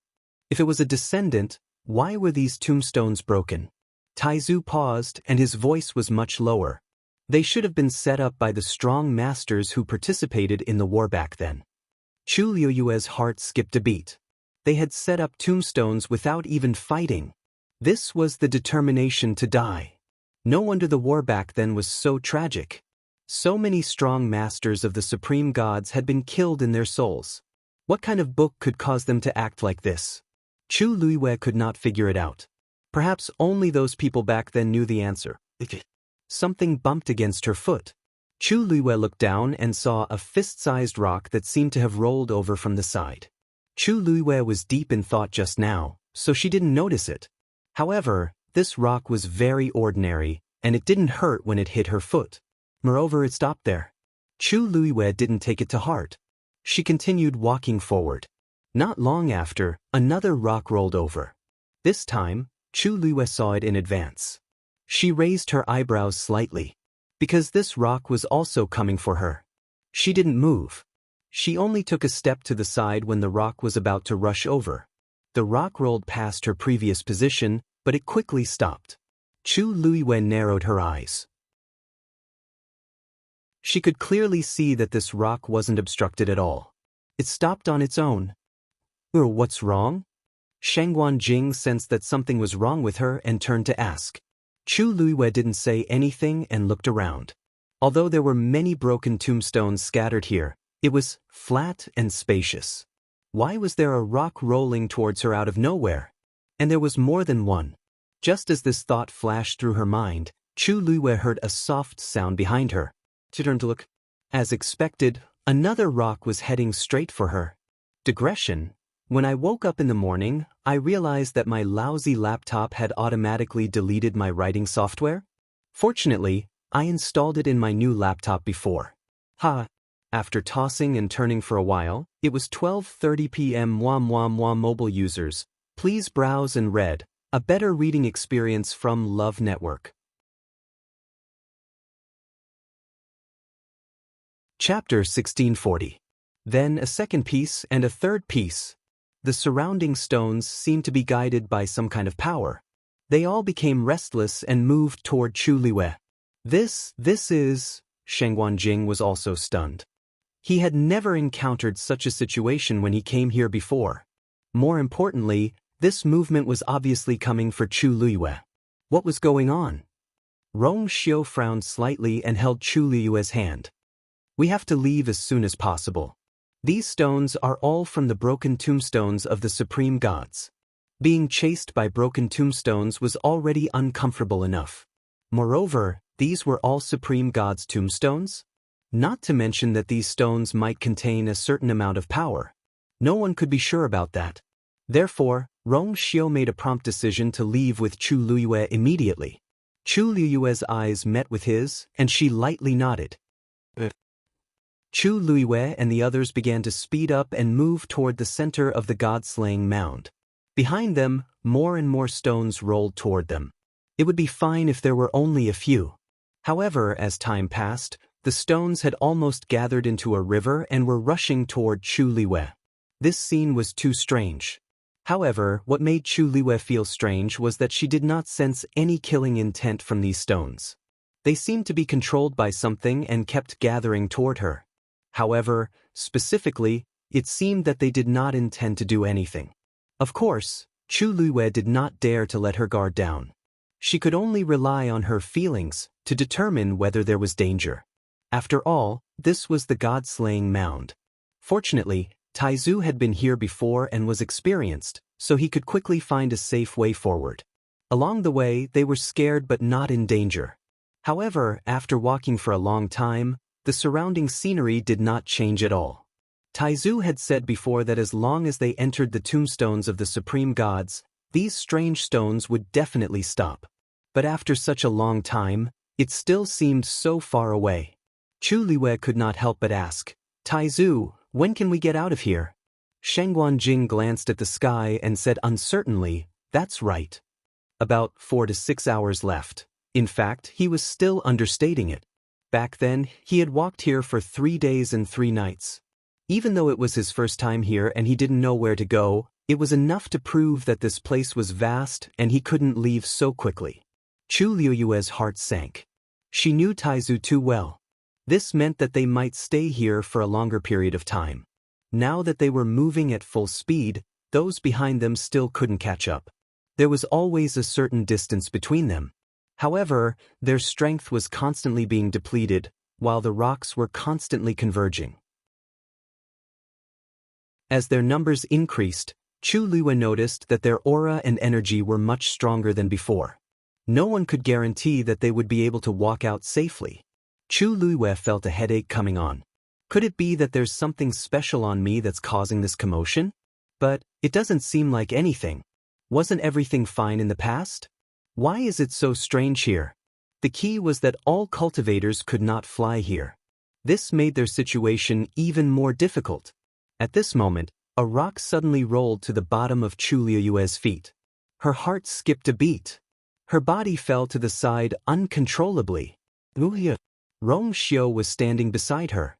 If it was a descendant, why were these tombstones broken? Taizu paused, and his voice was much lower. They should have been set up by the strong masters who participated in the war back then. Chu Liuyue's heart skipped a beat. They had set up tombstones without even fighting. This was the determination to die. No wonder the war back then was so tragic. So many strong masters of the supreme gods had been killed in their souls. What kind of book could cause them to act like this? Chu Luiyue could not figure it out. Perhaps only those people back then knew the answer. Something bumped against her foot. Chu Luiyue looked down and saw a fist-sized rock that seemed to have rolled over from the side. Chu Luiyue was deep in thought just now, so she didn't notice it. However, this rock was very ordinary, and it didn't hurt when it hit her foot. Moreover, it stopped there. Chu Luiyue didn't take it to heart. She continued walking forward. Not long after, another rock rolled over. This time, Chu Luiyue saw it in advance. She raised her eyebrows slightly, because this rock was also coming for her. She didn't move. She only took a step to the side when the rock was about to rush over. The rock rolled past her previous position, but it quickly stopped. Chu Luiyue narrowed her eyes. She could clearly see that this rock wasn't obstructed at all. It stopped on its own. What's wrong? Shengguan Jing sensed that something was wrong with her and turned to ask. Chu Luiyue didn't say anything and looked around. Although there were many broken tombstones scattered here, it was flat and spacious. Why was there a rock rolling towards her out of nowhere? And there was more than one. Just as this thought flashed through her mind, Chu Luiyue heard a soft sound behind her. She turned to look. As expected, another rock was heading straight for her. Digression. When I woke up in the morning, I realized that my lousy laptop had automatically deleted my writing software. Fortunately, I installed it in my new laptop before. After tossing and turning for a while, it was 12:30 p.m. Mobile users, please browse and read, a better reading experience from Love Network. Chapter 1640. Then a second piece and a third piece. The surrounding stones seemed to be guided by some kind of power. They all became restless and moved toward Chu Luiyue. This is... Shengguan Jing was also stunned. He had never encountered such a situation when he came here before. More importantly, this movement was obviously coming for Chu Luiyue. What was going on? Rong Xiu frowned slightly and held Chu Luiyue's hand. We have to leave as soon as possible. These stones are all from the broken tombstones of the supreme gods. Being chased by broken tombstones was already uncomfortable enough. Moreover, these were all supreme gods' tombstones? Not to mention that these stones might contain a certain amount of power. No one could be sure about that. Therefore, Rong Xiu made a prompt decision to leave with Chu Luiyue immediately. Chu Luiyue's eyes met with his, and she lightly nodded. Chu Luiyue and the others began to speed up and move toward the center of the god-slaying mound. Behind them, more and more stones rolled toward them. It would be fine if there were only a few. However, as time passed, the stones had almost gathered into a river and were rushing toward Chu Luiyue. This scene was too strange. However, what made Chu Luiyue feel strange was that she did not sense any killing intent from these stones. They seemed to be controlled by something and kept gathering toward her. However, specifically, it seemed that they did not intend to do anything. Of course, Chu Luiyue did not dare to let her guard down. She could only rely on her feelings to determine whether there was danger. After all, this was the god-slaying mound. Fortunately, Taizu had been here before and was experienced, so he could quickly find a safe way forward. Along the way, they were scared but not in danger. However, after walking for a long time, the surrounding scenery did not change at all. Taizu had said before that as long as they entered the tombstones of the supreme gods, these strange stones would definitely stop. But after such a long time, it still seemed so far away. Chu Luiyue could not help but ask, Taizu, when can we get out of here? Shengguan Jing glanced at the sky and said uncertainly, that's right. About 4 to 6 hours left. In fact, he was still understating it. Back then, he had walked here for 3 days and 3 nights. Even though it was his first time here and he didn't know where to go, it was enough to prove that this place was vast and he couldn't leave so quickly. Chu Liuyue's heart sank. She knew Taizu too well. This meant that they might stay here for a longer period of time. Now that they were moving at full speed, those behind them still couldn't catch up. There was always a certain distance between them. However, their strength was constantly being depleted, while the rocks were constantly converging. As their numbers increased, Chu Liyue noticed that their aura and energy were much stronger than before. No one could guarantee that they would be able to walk out safely. Chu Liyue felt a headache coming on. Could it be that there's something special on me that's causing this commotion? But it doesn't seem like anything. Wasn't everything fine in the past? Why is it so strange here? The key was that all cultivators could not fly here. This made their situation even more difficult. At this moment, a rock suddenly rolled to the bottom of Chu Liuyue's feet. Her heart skipped a beat. Her body fell to the side uncontrollably. Rong Xiu was standing beside her.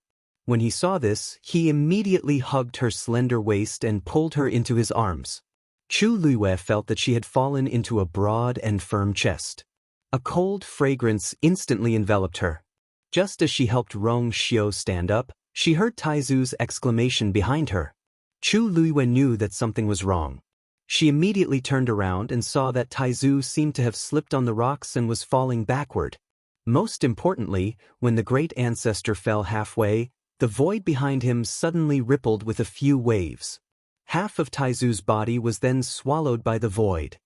When he saw this, he immediately hugged her slender waist and pulled her into his arms. Chu Liyue felt that she had fallen into a broad and firm chest. A cold fragrance instantly enveloped her. Just as she helped Rong Xiu stand up, she heard Taizu's exclamation behind her. Chu Liyue knew that something was wrong. She immediately turned around and saw that Taizu seemed to have slipped on the rocks and was falling backward. Most importantly, when the great ancestor fell halfway, the void behind him suddenly rippled with a few waves. Half of Taizu's body was then swallowed by the void.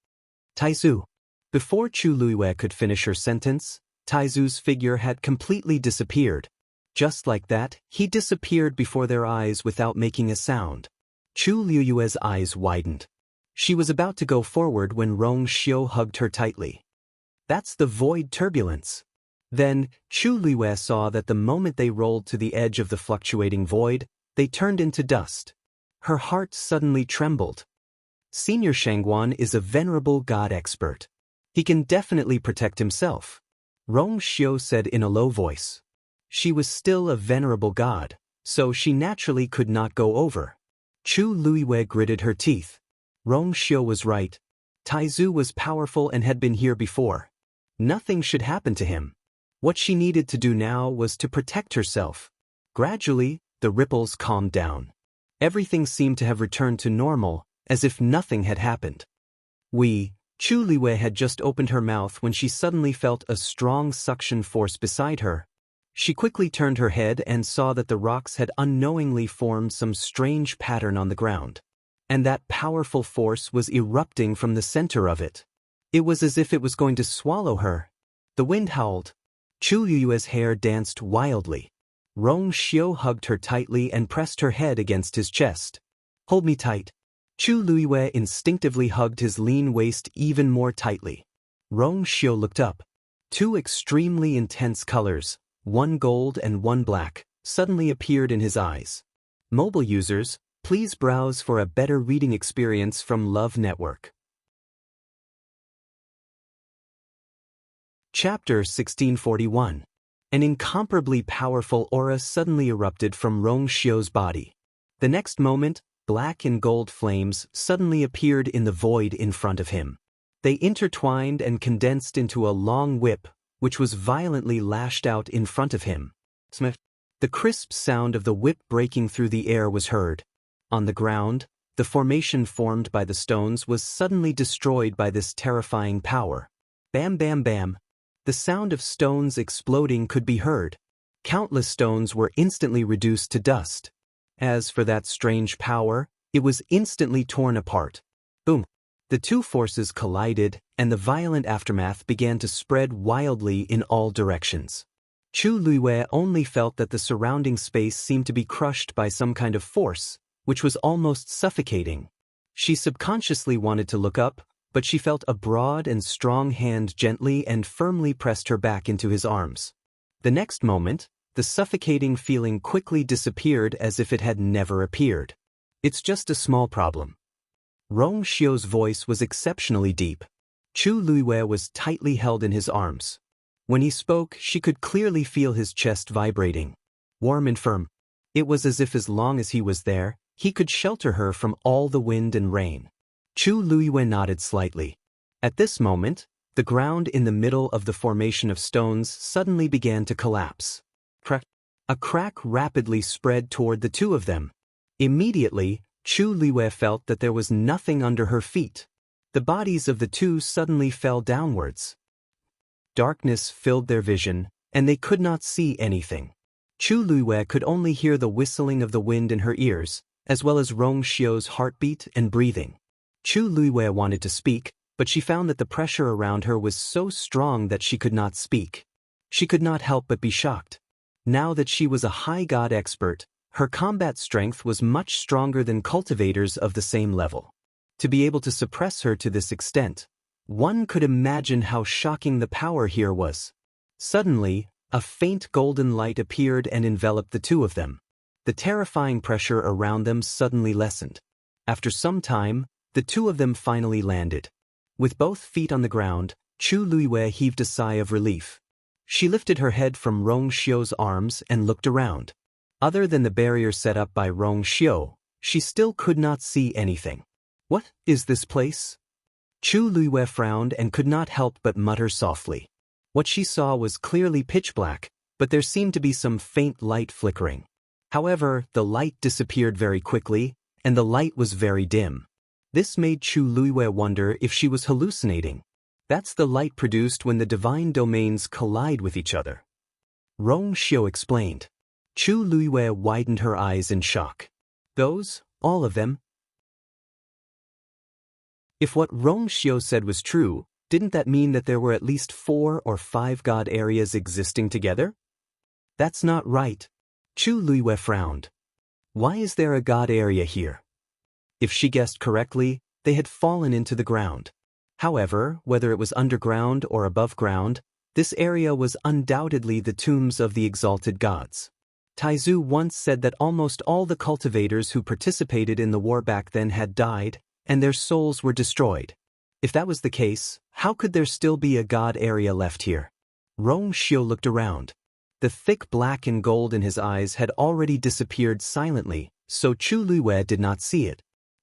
Taizu. Before Chu Liyue could finish her sentence, Taizu's figure had completely disappeared. Just like that, he disappeared before their eyes without making a sound. Chu Liyue's eyes widened. She was about to go forward when Rong Xiu hugged her tightly. That's the void turbulence. Then, Chu Liyue saw that the moment they rolled to the edge of the fluctuating void, they turned into dust. Her heart suddenly trembled. Senior Shangguan is a venerable god expert. He can definitely protect himself. Rong Xiu said in a low voice. She was still a venerable god, so she naturally could not go over. Chu Liyue gritted her teeth. Rong Xiu was right. Taizu was powerful and had been here before. Nothing should happen to him. What she needed to do now was to protect herself. Gradually, the ripples calmed down. Everything seemed to have returned to normal, as if nothing had happened. Chu Liyue had just opened her mouth when she suddenly felt a strong suction force beside her. She quickly turned her head and saw that the rocks had unknowingly formed some strange pattern on the ground. And that powerful force was erupting from the center of it. It was as if it was going to swallow her. The wind howled. Chu Liyue's hair danced wildly. Rong Xiu hugged her tightly and pressed her head against his chest. Hold me tight. Chu Liyue instinctively hugged his lean waist even more tightly. Rong Xiu looked up. Two extremely intense colors, one gold and one black, suddenly appeared in his eyes. Mobile users, please browse for a better reading experience from Love Network. Chapter 1641. An incomparably powerful aura suddenly erupted from Rong Xiu's body. The next moment, black and gold flames suddenly appeared in the void in front of him. They intertwined and condensed into a long whip, which was violently lashed out in front of him. The crisp sound of the whip breaking through the air was heard. On the ground, the formation formed by the stones was suddenly destroyed by this terrifying power. Bam bam bam. The sound of stones exploding could be heard. Countless stones were instantly reduced to dust. As for that strange power, it was instantly torn apart. Boom. The two forces collided, and the violent aftermath began to spread wildly in all directions. Chu Liyue only felt that the surrounding space seemed to be crushed by some kind of force, which was almost suffocating. She subconsciously wanted to look up, but she felt a broad and strong hand gently and firmly pressed her back into his arms. The next moment, the suffocating feeling quickly disappeared as if it had never appeared. It's just a small problem. Rong Xiu's voice was exceptionally deep. Chu Liyue was tightly held in his arms. When he spoke, she could clearly feel his chest vibrating. Warm and firm. It was as if as long as he was there, he could shelter her from all the wind and rain. Chu Liyue nodded slightly. At this moment, The ground in the middle of the formation of stones suddenly began to collapse. Crack. A crack rapidly spread toward the two of them. Immediately, Chu Liwei felt that there was nothing under her feet. The bodies of the two suddenly fell downwards. Darkness filled their vision, and they could not see anything. Chu Liwei could only hear the whistling of the wind in her ears, as well as Rong Xiu's heartbeat and breathing. Chu Liwei wanted to speak, but she found that the pressure around her was so strong that she could not speak. She could not help but be shocked. Now that she was a high god expert, her combat strength was much stronger than cultivators of the same level. To be able to suppress her to this extent, one could imagine how shocking the power here was. Suddenly, a faint golden light appeared and enveloped the two of them. The terrifying pressure around them suddenly lessened. After some time, the two of them finally landed. With both feet on the ground, Chu Liwei heaved a sigh of relief. She lifted her head from Rong Xiu's arms and looked around. Other than the barrier set up by Rong Xiu, she still could not see anything. What is this place? Chu Liwei frowned and could not help but mutter softly. What she saw was clearly pitch black, but there seemed to be some faint light flickering. However, the light disappeared very quickly, and the light was very dim. This made Chu Liwei wonder if she was hallucinating. That's the light produced when the divine domains collide with each other. Rong Xiu explained. Chu Liwei widened her eyes in shock. Those, all of them? If what Rong Xiu said was true, didn't that mean that there were at least 4 or 5 god areas existing together? That's not right. Chu Liwei frowned. Why is there a god area here? If she guessed correctly, they had fallen into the ground. However, whether it was underground or above ground, this area was undoubtedly the tombs of the exalted gods. Taizu once said that almost all the cultivators who participated in the war back then had died, and their souls were destroyed. If that was the case, how could there still be a god area left here? Rong Xiu looked around. The thick black and gold in his eyes had already disappeared silently, so Chu Liwei did not see it.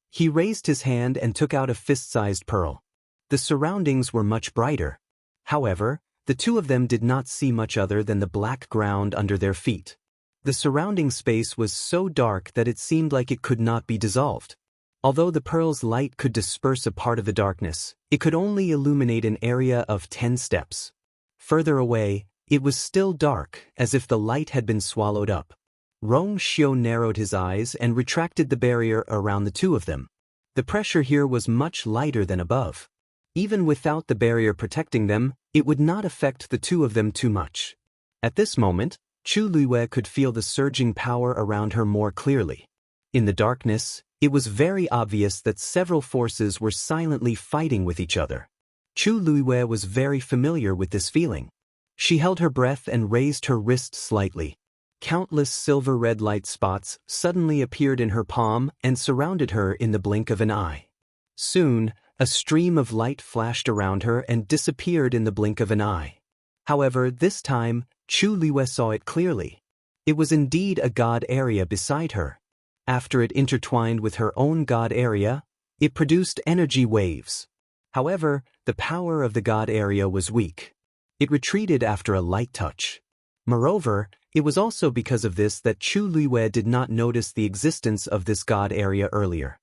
He raised his hand and took out a fist-sized pearl. The surroundings were much brighter. However, the two of them did not see much other than the black ground under their feet. The surrounding space was so dark that it seemed like it could not be dissolved. Although the pearl's light could disperse a part of the darkness, it could only illuminate an area of 10 steps. Further away, it was still dark, as if the light had been swallowed up. Rong Xiu narrowed his eyes and retracted the barrier around the two of them. The pressure here was much lighter than above. Even without the barrier protecting them, it would not affect the two of them too much. At this moment, Chu Liwei could feel the surging power around her more clearly. In the darkness, it was very obvious that several forces were silently fighting with each other. Chu Liwei was very familiar with this feeling. She held her breath and raised her wrist slightly. Countless silver red light spots suddenly appeared in her palm and surrounded her in the blink of an eye. Soon, a stream of light flashed around her and disappeared in the blink of an eye. However, this time, Chu Liwei saw it clearly. It was indeed a god area beside her. After it intertwined with her own god area, it produced energy waves. However, the power of the god area was weak. It retreated after a light touch. Moreover, it was also because of this that Chu Liwei did not notice the existence of this god area earlier.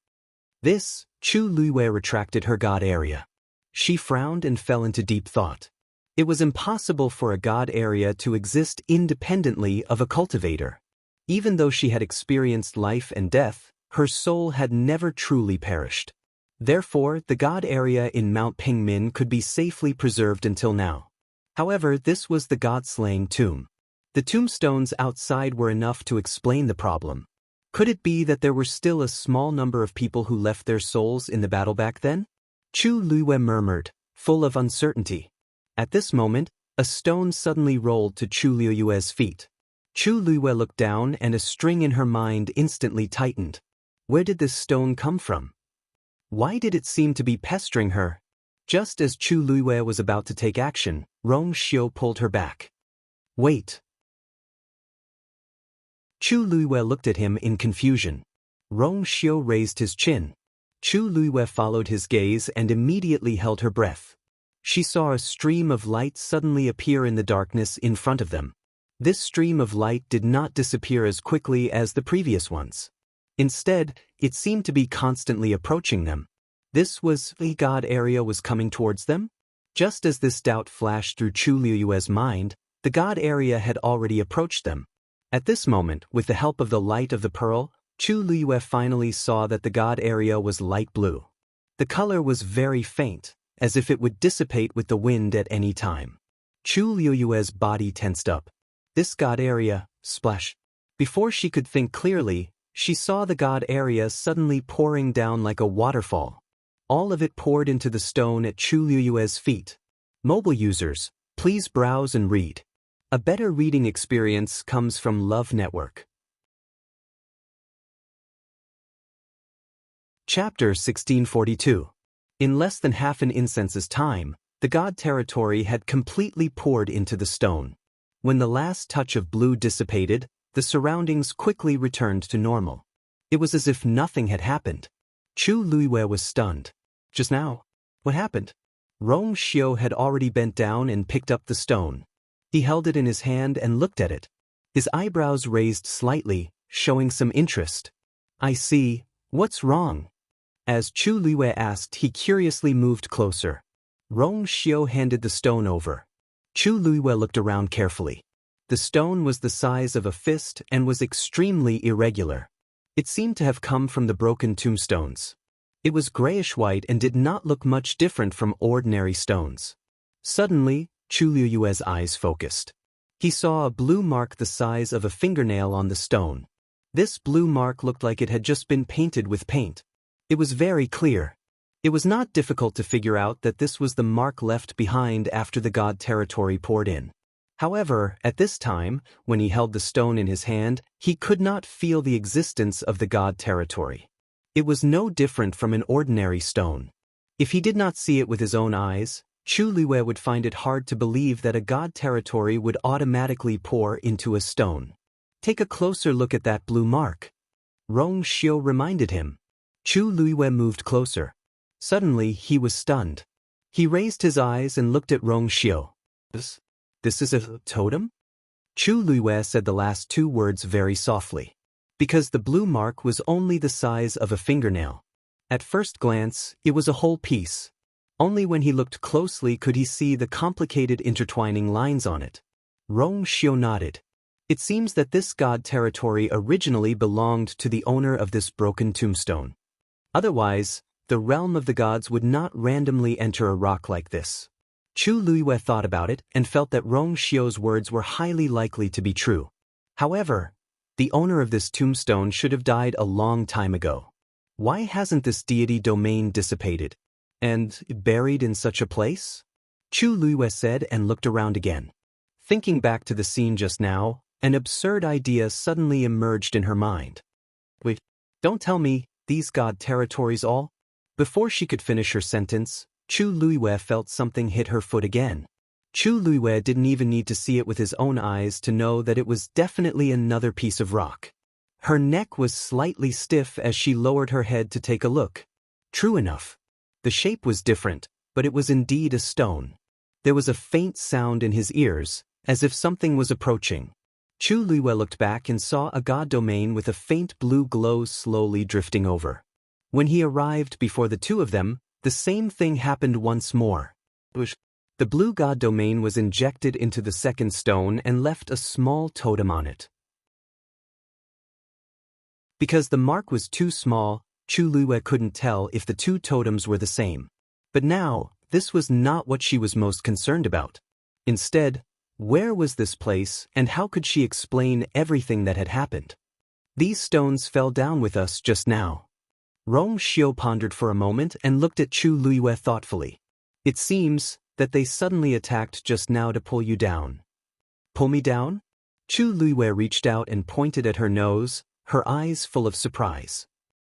This, Chu Liwei retracted her god area. She frowned and fell into deep thought. It was impossible for a god area to exist independently of a cultivator. Even though she had experienced life and death, her soul had never truly perished. Therefore, the god area in Mount Pingmin could be safely preserved until now. However, this was the god-slaying tomb. The tombstones outside were enough to explain the problem. Could it be that there were still a small number of people who left their souls in the battle back then? Chu Liwei murmured, full of uncertainty. At this moment, a stone suddenly rolled to Chu Liu's feet. Chu Liwei looked down and a string in her mind instantly tightened. Where did this stone come from? Why did it seem to be pestering her? Just as Chu Liwei was about to take action, Rong Xiu pulled her back. Wait. Chu Liwei looked at him in confusion. Rong Xiu raised his chin. Chu Liwei followed his gaze and immediately held her breath. She saw a stream of light suddenly appear in the darkness in front of them. This stream of light did not disappear as quickly as the previous ones. Instead, it seemed to be constantly approaching them. This was the god area was coming towards them? Just as this doubt flashed through Chu Liyue's mind, the god area had already approached them. At this moment, with the help of the light of the pearl, Chu Liyue finally saw that the god area was light blue. The color was very faint, as if it would dissipate with the wind at any time. Chu Liyue's body tensed up. This god area, splash. Before she could think clearly, she saw the god area suddenly pouring down like a waterfall. All of it poured into the stone at Chu Liyue's feet. Mobile users, please browse and read. A better reading experience comes from Love Network. Chapter 1642. In less than half an incense's time, the god territory had completely poured into the stone. When the last touch of blue dissipated, the surroundings quickly returned to normal. It was as if nothing had happened. Chu Liyue was stunned. Just now? What happened? Rong Xiu had already bent down and picked up the stone. He held it in his hand and looked at it. His eyebrows raised slightly, showing some interest. I see. What's wrong? As Chu Liyue asked, he curiously moved closer. Rong Xiu handed the stone over. Chu Liyue looked around carefully. The stone was the size of a fist and was extremely irregular. It seemed to have come from the broken tombstones. It was grayish-white and did not look much different from ordinary stones. Suddenly, Chu Liyue's eyes focused. He saw a blue mark the size of a fingernail on the stone. This blue mark looked like it had just been painted with paint. It was very clear. It was not difficult to figure out that this was the mark left behind after the god territory poured in. However, at this time, when he held the stone in his hand, he could not feel the existence of the god territory. It was no different from an ordinary stone. If he did not see it with his own eyes, Chu Liyue would find it hard to believe that a god territory would automatically pour into a stone. Take a closer look at that blue mark. Rong Xiu reminded him. Chu Liyue moved closer. Suddenly, he was stunned. He raised his eyes and looked at Rong Xiu. This is a totem? Chu Liyue said the last two words very softly. Because the blue mark was only the size of a fingernail. At first glance, it was a whole piece. Only when he looked closely could he see the complicated intertwining lines on it. Rong Xiu nodded. It seems that this god territory originally belonged to the owner of this broken tombstone. Otherwise, the realm of the gods would not randomly enter a rock like this. Chu Liyue thought about it and felt that Rong Xiu's words were highly likely to be true. However, the owner of this tombstone should have died a long time ago. Why hasn't this deity domain dissipated? And buried in such a place? Chu Liyue said and looked around again. Thinking back to the scene just now, an absurd idea suddenly emerged in her mind. Wait, don't tell me, these god territories all? Before she could finish her sentence, Chu Liyue felt something hit her foot again. Chu Liyue didn't even need to see it with his own eyes to know that it was definitely another piece of rock. Her neck was slightly stiff as she lowered her head to take a look. True enough. The shape was different, but it was indeed a stone. There was a faint sound in his ears, as if something was approaching. Chu Liyue looked back and saw a god domain with a faint blue glow slowly drifting over. When he arrived before the two of them, the same thing happened once more. The blue god domain was injected into the second stone and left a small totem on it. Because the mark was too small, Chu Liyue couldn't tell if the two totems were the same. But now, this was not what she was most concerned about. Instead, where was this place and how could she explain everything that had happened? These stones fell down with us just now. Rong Xiu pondered for a moment and looked at Chu Liyue thoughtfully. It seems that they suddenly attacked just now to pull you down. Pull me down? Chu Liyue reached out and pointed at her nose, her eyes full of surprise.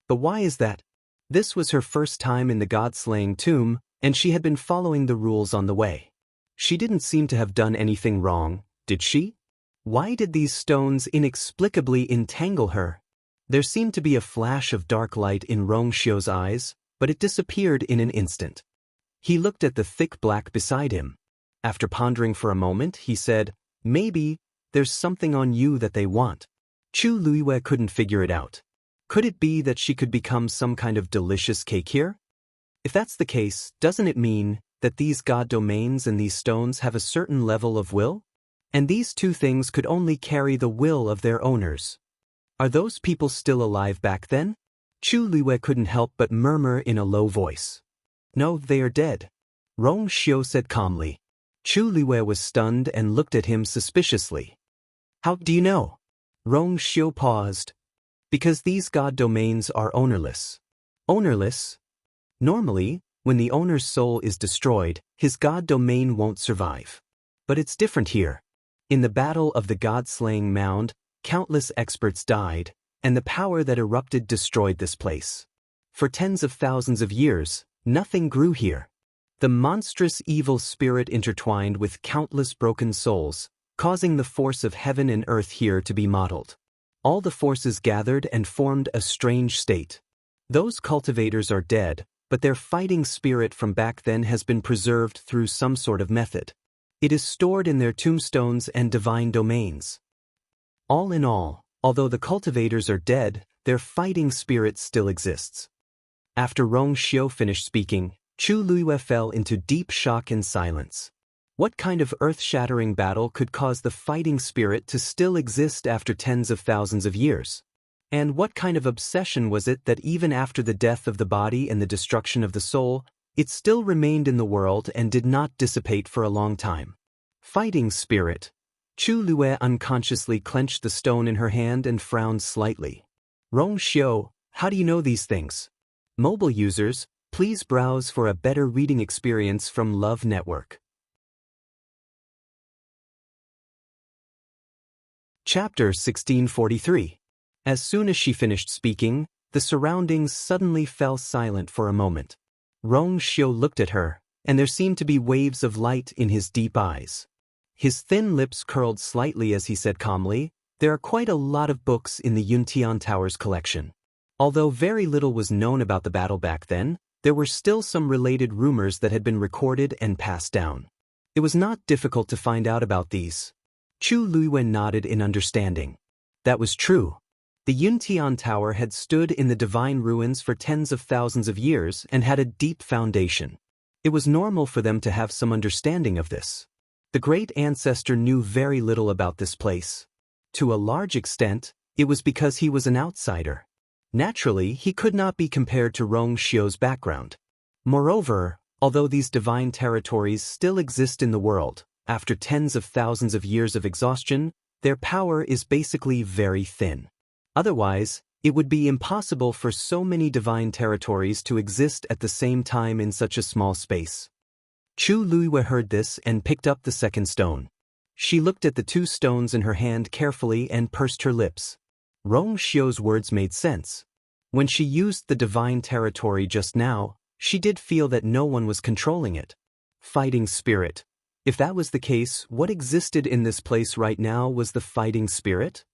But why is that? This was her first time in the god-slaying tomb, and she had been following the rules on the way. She didn't seem to have done anything wrong, did she? Why did these stones inexplicably entangle her? There seemed to be a flash of dark light in Rong Xiu's eyes, but it disappeared in an instant. He looked at the thick black beside him. After pondering for a moment, he said, "Maybe there's something on you that they want." Chu Luiwei couldn't figure it out. Could it be that she could become some kind of delicious cake here? If that's the case, doesn't it mean that these god domains and these stones have a certain level of will? And these two things could only carry the will of their owners. Are those people still alive back then? Chu Luiwei couldn't help but murmur in a low voice. "No, they are dead," Rong Xiu said calmly. Chu Luiwei was stunned and looked at him suspiciously. "How do you know?" Rong Xiu paused. "Because these god domains are ownerless." Ownerless? Normally, when the owner's soul is destroyed, his god domain won't survive. But it's different here. In the battle of the god-slaying mound, countless experts died, and the power that erupted destroyed this place. For tens of thousands of years, nothing grew here. The monstrous evil spirit intertwined with countless broken souls, causing the force of heaven and earth here to be modeled. All the forces gathered and formed a strange state. Those cultivators are dead, but their fighting spirit from back then has been preserved through some sort of method. It is stored in their tombstones and divine domains. All in all, although the cultivators are dead, their fighting spirit still exists. After Rong Xiu finished speaking, Chu Luiwei fell into deep shock and silence. What kind of earth-shattering battle could cause the fighting spirit to still exist after tens of thousands of years? And what kind of obsession was it that even after the death of the body and the destruction of the soul, it still remained in the world and did not dissipate for a long time? Fighting spirit. Chu Luiwei unconsciously clenched the stone in her hand and frowned slightly. Rong Xiu, how do you know these things? Mobile users, please browse for a better reading experience from Love Network. Chapter 1643. As soon as she finished speaking, the surroundings suddenly fell silent for a moment. Rong Xiu looked at her, and there seemed to be waves of light in his deep eyes. His thin lips curled slightly as he said calmly, "There are quite a lot of books in the Yuntian Tower's collection. Although very little was known about the battle back then, there were still some related rumors that had been recorded and passed down. It was not difficult to find out about these." Chu Luiwei nodded in understanding. That was true. The Yuntian Tower had stood in the divine ruins for tens of thousands of years and had a deep foundation. It was normal for them to have some understanding of this. The great ancestor knew very little about this place. To a large extent, it was because he was an outsider. Naturally, he could not be compared to Rong Xiu's background. Moreover, although these divine territories still exist in the world, after tens of thousands of years of exhaustion, their power is basically very thin. Otherwise, it would be impossible for so many divine territories to exist at the same time in such a small space. Chu Luiwei heard this and picked up the second stone. She looked at the two stones in her hand carefully and pursed her lips. Rong Xiu's words made sense. When she used the divine territory just now, she did feel that no one was controlling it. Fighting spirit. If that was the case, what existed in this place right now was the fighting spirit?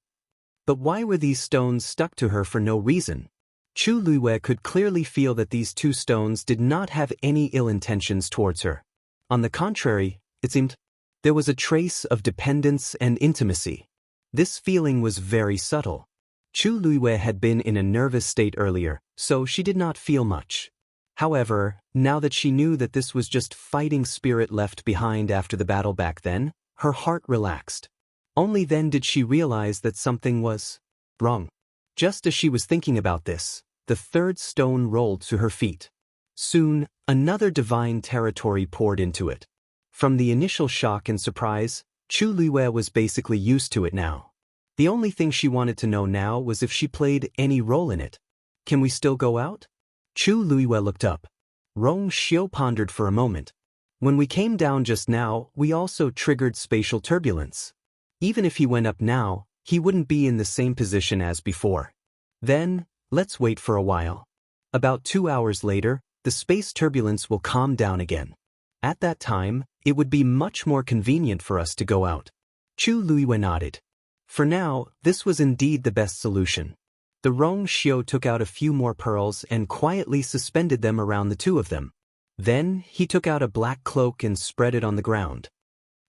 But why were these stones stuck to her for no reason? Chu Luiwei could clearly feel that these two stones did not have any ill intentions towards her. On the contrary, it seemed there was a trace of dependence and intimacy. This feeling was very subtle. Chu Luiwei had been in a nervous state earlier, so she did not feel much. However, now that she knew that this was just fighting spirit left behind after the battle back then, her heart relaxed. Only then did she realize that something was wrong. Just as she was thinking about this, the third stone rolled to her feet. Soon, another divine territory poured into it. From the initial shock and surprise, Chu Luiwei was basically used to it now. The only thing she wanted to know now was if she played any role in it. Can we still go out? Chu Luiwei looked up. Rong Xiu pondered for a moment. When we came down just now, we also triggered spatial turbulence. Even if he went up now, he wouldn't be in the same position as before. Then, let's wait for a while. About 2 hours later, the space turbulence will calm down again. At that time, it would be much more convenient for us to go out. Chu Luiwei nodded. For now, this was indeed the best solution. The Rong Xiu took out a few more pearls and quietly suspended them around the two of them. Then, he took out a black cloak and spread it on the ground.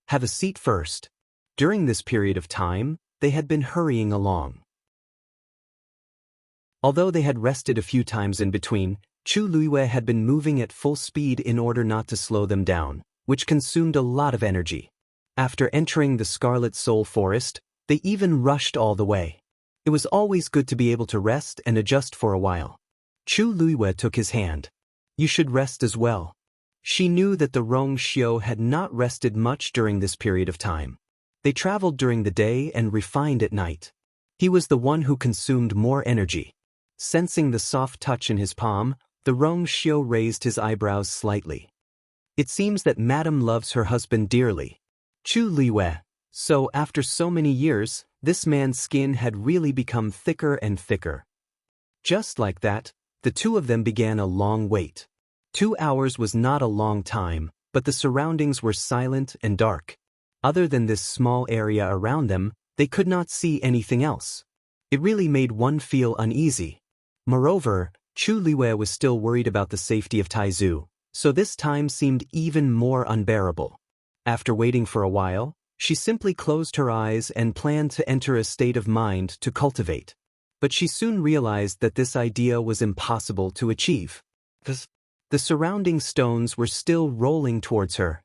Have a seat first. During this period of time, they had been hurrying along. Although they had rested a few times in between, Chu Luiwei had been moving at full speed in order not to slow them down, which consumed a lot of energy. After entering the Scarlet Soul Forest, they even rushed all the way. It was always good to be able to rest and adjust for a while. Chu Luiwei took his hand. You should rest as well. She knew that the Rong Xiu had not rested much during this period of time. They traveled during the day and refined at night. He was the one who consumed more energy. Sensing the soft touch in his palm, the Rong Xiu raised his eyebrows slightly. It seems that Madame loves her husband dearly. Chu Luiwei. So after so many years, this man's skin had really become thicker and thicker. Just like that, the two of them began a long wait. 2 hours was not a long time, but the surroundings were silent and dark. Other than this small area around them, they could not see anything else. It really made one feel uneasy. Moreover, Chu Luiwei was still worried about the safety of Taizu, so this time seemed even more unbearable. After waiting for a while, she simply closed her eyes and planned to enter a state of mind to cultivate. But she soon realized that this idea was impossible to achieve. The surrounding stones were still rolling towards her.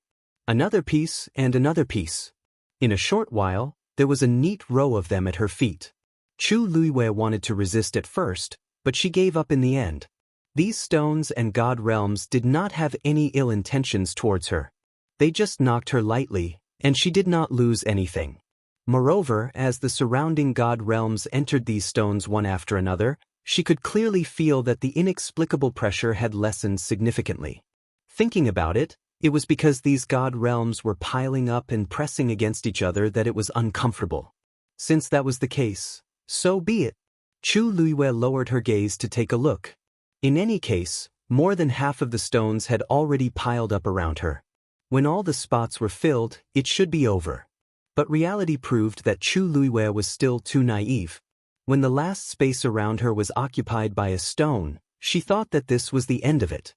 Another piece and another piece. In a short while, there was a neat row of them at her feet. Chu Luiwei wanted to resist at first, but she gave up in the end. These stones and god realms did not have any ill intentions towards her. They just knocked her lightly, and she did not lose anything. Moreover, as the surrounding god realms entered these stones one after another, she could clearly feel that the inexplicable pressure had lessened significantly. Thinking about it, it was because these god realms were piling up and pressing against each other that it was uncomfortable. Since that was the case, so be it. Chu Luiwei lowered her gaze to take a look. In any case, more than half of the stones had already piled up around her. When all the spots were filled, it should be over. But reality proved that Chu Luiwei was still too naive. When the last space around her was occupied by a stone, she thought that this was the end of it.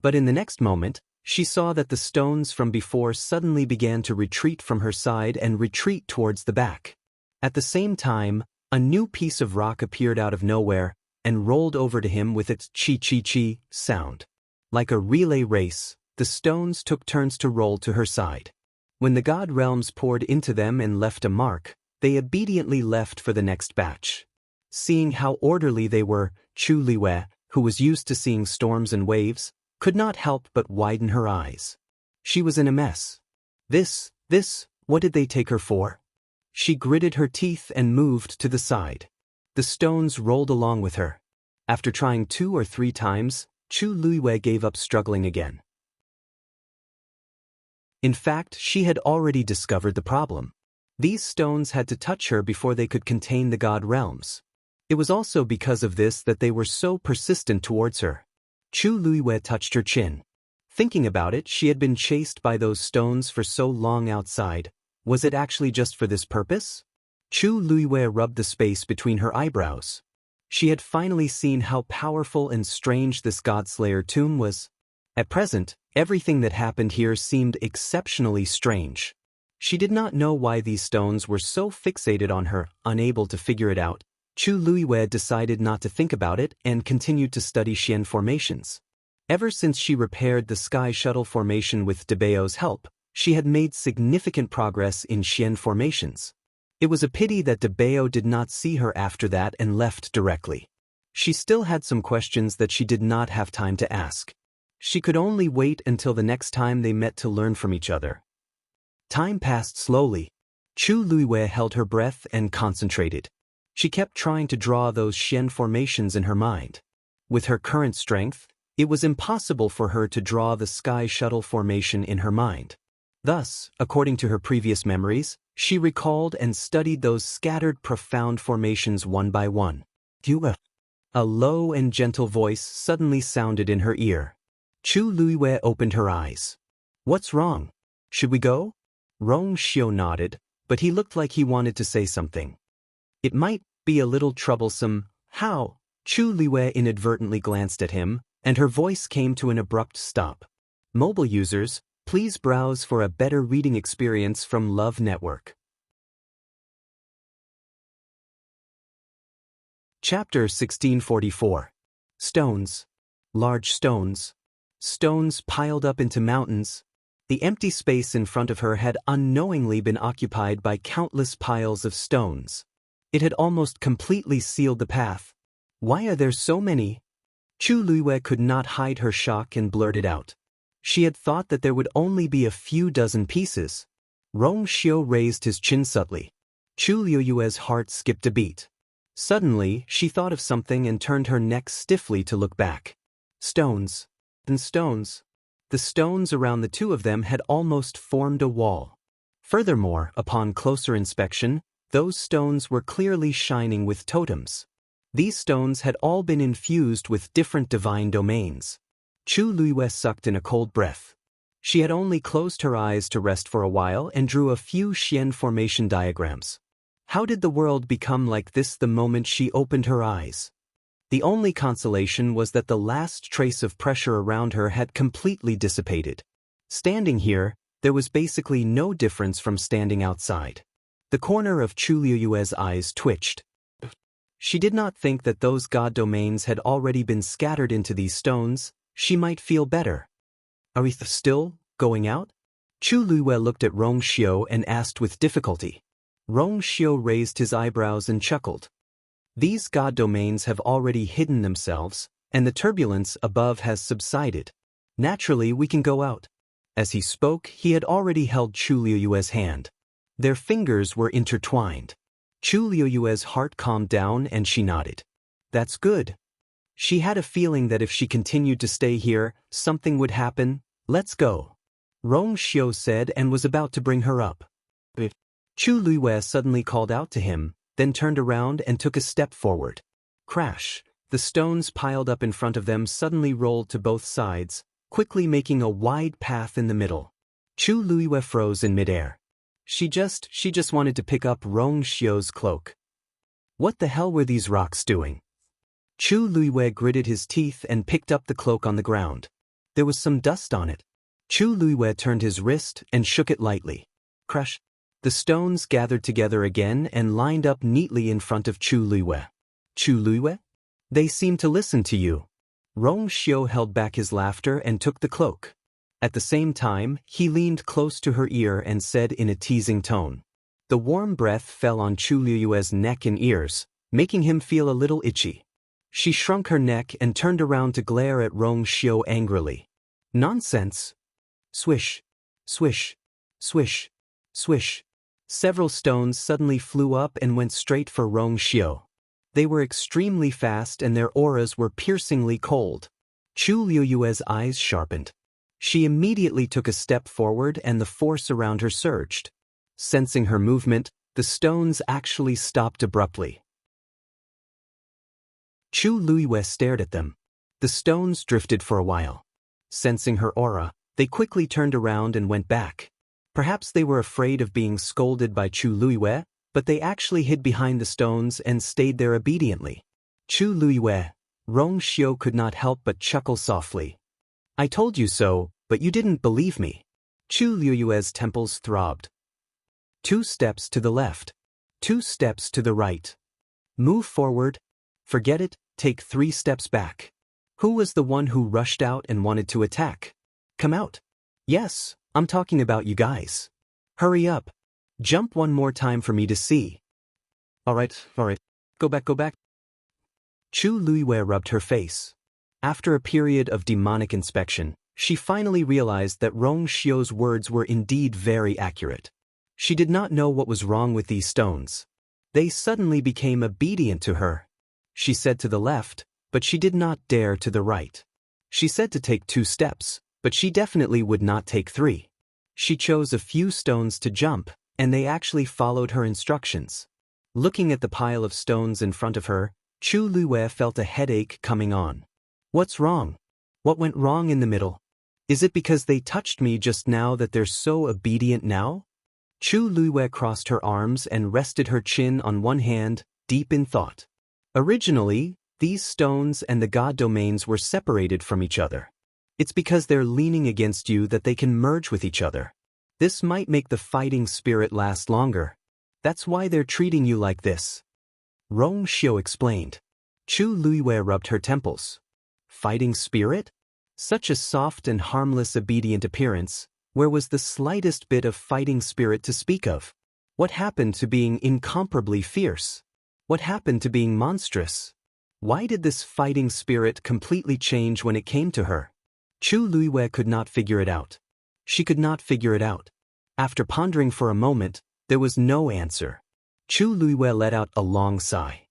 But in the next moment, she saw that the stones from before suddenly began to retreat from her side and retreat towards the back. At the same time, a new piece of rock appeared out of nowhere and rolled over to him with its chi-chi-chi sound. Like a relay race, the stones took turns to roll to her side. When the god realms poured into them and left a mark, they obediently left for the next batch. Seeing how orderly they were, Chu Luiwei, who was used to seeing storms and waves, could not help but widen her eyes. She was in a mess. What did they take her for? She gritted her teeth and moved to the side. The stones rolled along with her. After trying 2 or 3 times, Chu Luiwei gave up struggling again. In fact, she had already discovered the problem. These stones had to touch her before they could contain the god realms. It was also because of this that they were so persistent towards her. Chu Luiwei touched her chin. Thinking about it, she had been chased by those stones for so long outside. Was it actually just for this purpose? Chu Luiwei rubbed the space between her eyebrows. She had finally seen how powerful and strange this God-Slayer tomb was. At present, everything that happened here seemed exceptionally strange. She did not know why these stones were so fixated on her. Unable to figure it out, Chu Luiwei decided not to think about it and continued to study Xian formations. Ever since she repaired the Sky Shuttle formation with Daoist's help, she had made significant progress in Xian formations. It was a pity that Daoist did not see her after that and left directly. She still had some questions that she did not have time to ask. She could only wait until the next time they met to learn from each other. Time passed slowly. Chu Luiwei held her breath and concentrated. She kept trying to draw those Xian formations in her mind. With her current strength, it was impossible for her to draw the Sky Shuttle formation in her mind. Thus, according to her previous memories, she recalled and studied those scattered profound formations one by one. A low and gentle voice suddenly sounded in her ear. Chu Luiwei opened her eyes. What's wrong? Should we go? Rong Xiu nodded, but he looked like he wanted to say something. It might be a little troublesome. How? Chu Luiwei inadvertently glanced at him, and her voice came to an abrupt stop. Mobile users, please browse for a better reading experience from Love Network. Chapter 1644. Stones. Large stones. Stones piled up into mountains. The empty space in front of her had unknowingly been occupied by countless piles of stones. It had almost completely sealed the path. Why are there so many? Chu Luiyue could not hide her shock and blurted out. She had thought that there would only be a few dozen pieces. Rong Xiu raised his chin subtly. Chu Luiyue's heart skipped a beat. Suddenly, she thought of something and turned her neck stiffly to look back. Stones. And stones. The stones around the two of them had almost formed a wall. Furthermore, upon closer inspection, those stones were clearly shining with totems. These stones had all been infused with different divine domains. Chu Luiyue sucked in a cold breath. She had only closed her eyes to rest for a while and drew a few Xian formation diagrams. How did the world become like this the moment she opened her eyes? The only consolation was that the last trace of pressure around her had completely dissipated. Standing here, there was basically no difference from standing outside. The corner of Chu Luiyue's eyes twitched. She did not think that those god domains had already been scattered into these stones. She might feel better. Are we still going out? Chu Luiyue looked at Rong Xiu and asked with difficulty. Rong Xiu raised his eyebrows and chuckled. These god domains have already hidden themselves, and the turbulence above has subsided. Naturally, we can go out. As he spoke, he had already held Chu Luiyue's hand. Their fingers were intertwined. Chu Luiyue's heart calmed down and she nodded. That's good. She had a feeling that if she continued to stay here, something would happen. Let's go. Rong Xiu said and was about to bring her up. Chu Luiyue suddenly called out to him, then turned around and took a step forward. Crash! The stones piled up in front of them suddenly rolled to both sides, quickly making a wide path in the middle. Chu Luiyue froze in midair. She just wanted to pick up Rong Xiu's cloak. What the hell were these rocks doing? Chu Luiyue gritted his teeth and picked up the cloak on the ground. There was some dust on it. Chu Luiyue turned his wrist and shook it lightly. Crash! The stones gathered together again and lined up neatly in front of Chu Luiyue. Chu Luiyue? They seem to listen to you. Rong Xiu held back his laughter and took the cloak. At the same time, he leaned close to her ear and said in a teasing tone. The warm breath fell on Chu Luiyue's neck and ears, making him feel a little itchy. She shrunk her neck and turned around to glare at Rong Xiu angrily. Nonsense! Swish! Swish! Swish! Swish! Several stones suddenly flew up and went straight for Rong Xiu. They were extremely fast and their auras were piercingly cold. Chu Luiyue's eyes sharpened. She immediately took a step forward and the force around her surged. Sensing her movement, the stones actually stopped abruptly. Chu Luiyue stared at them. The stones drifted for a while. Sensing her aura, they quickly turned around and went back. Perhaps they were afraid of being scolded by Chu Luiyue, but they actually hid behind the stones and stayed there obediently. Chu Luiyue, Rong Xiu could not help but chuckle softly. I told you so, but you didn't believe me. Chu Luiyue's temples throbbed. 2 steps to the left. 2 steps to the right. Move forward. Forget it, take 3 steps back. Who was the one who rushed out and wanted to attack? Come out. Yes, I'm talking about you guys. Hurry up. Jump one more time for me to see. All right. Go back. Chu Luiyue rubbed her face. After a period of demonic inspection, she finally realized that Rong Xiu's words were indeed very accurate. She did not know what was wrong with these stones. They suddenly became obedient to her. She said to the left, but she did not dare to the right. She said to take 2 steps, but she definitely would not take 3. She chose a few stones to jump, and they actually followed her instructions. Looking at the pile of stones in front of her, Chu Luiyue felt a headache coming on. What's wrong? What went wrong in the middle? Is it because they touched me just now that they're so obedient now? Chu Luiyue crossed her arms and rested her chin on one hand, deep in thought. Originally, these stones and the god domains were separated from each other. It's because they're leaning against you that they can merge with each other. This might make the fighting spirit last longer. That's why they're treating you like this. Rong Xiu explained. Chu Luiwei rubbed her temples. Fighting spirit? Such a soft and harmless obedient appearance, where was the slightest bit of fighting spirit to speak of? What happened to being incomparably fierce? What happened to being monstrous? Why did this fighting spirit completely change when it came to her? Chu Luiwei could not figure it out. She could not figure it out. After pondering for a moment, there was no answer. Chu Luiwei let out a long sigh.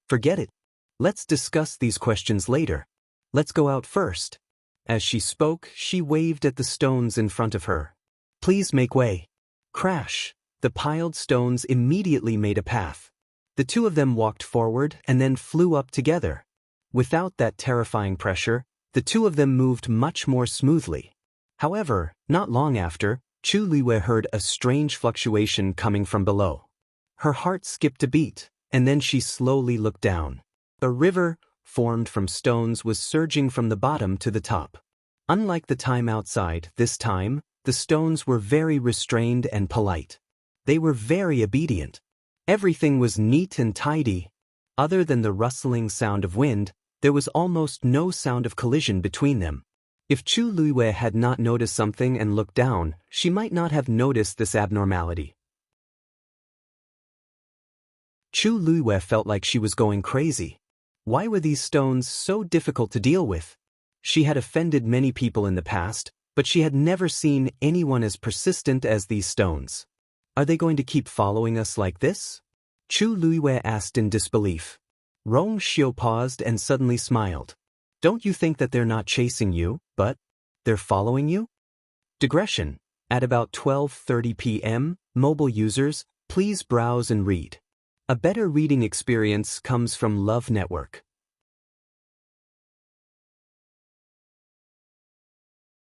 Forget it. Let's discuss these questions later. Let's go out first. As she spoke, she waved at the stones in front of her. Please make way. Crash. The piled stones immediately made a path. The two of them walked forward and then flew up together. Without that terrifying pressure, the two of them moved much more smoothly. However, not long after, Chu Luiwei heard a strange fluctuation coming from below. Her heart skipped a beat, and then she slowly looked down. A river, formed from stones, was surging from the bottom to the top. Unlike the time outside, this time, the stones were very restrained and polite. They were very obedient. Everything was neat and tidy. Other than the rustling sound of wind, there was almost no sound of collision between them. If Chu Luiwei had not noticed something and looked down, she might not have noticed this abnormality. Chu Luiwei felt like she was going crazy. Why were these stones so difficult to deal with? She had offended many people in the past, but she had never seen anyone as persistent as these stones. Are they going to keep following us like this? Chu Luiwei asked in disbelief. Rong Xiu paused and suddenly smiled. Don't you think that they're not chasing you, but they're following you? Digression. At about 12:30 p.m., mobile users, please browse and read. A better reading experience comes from Love Network.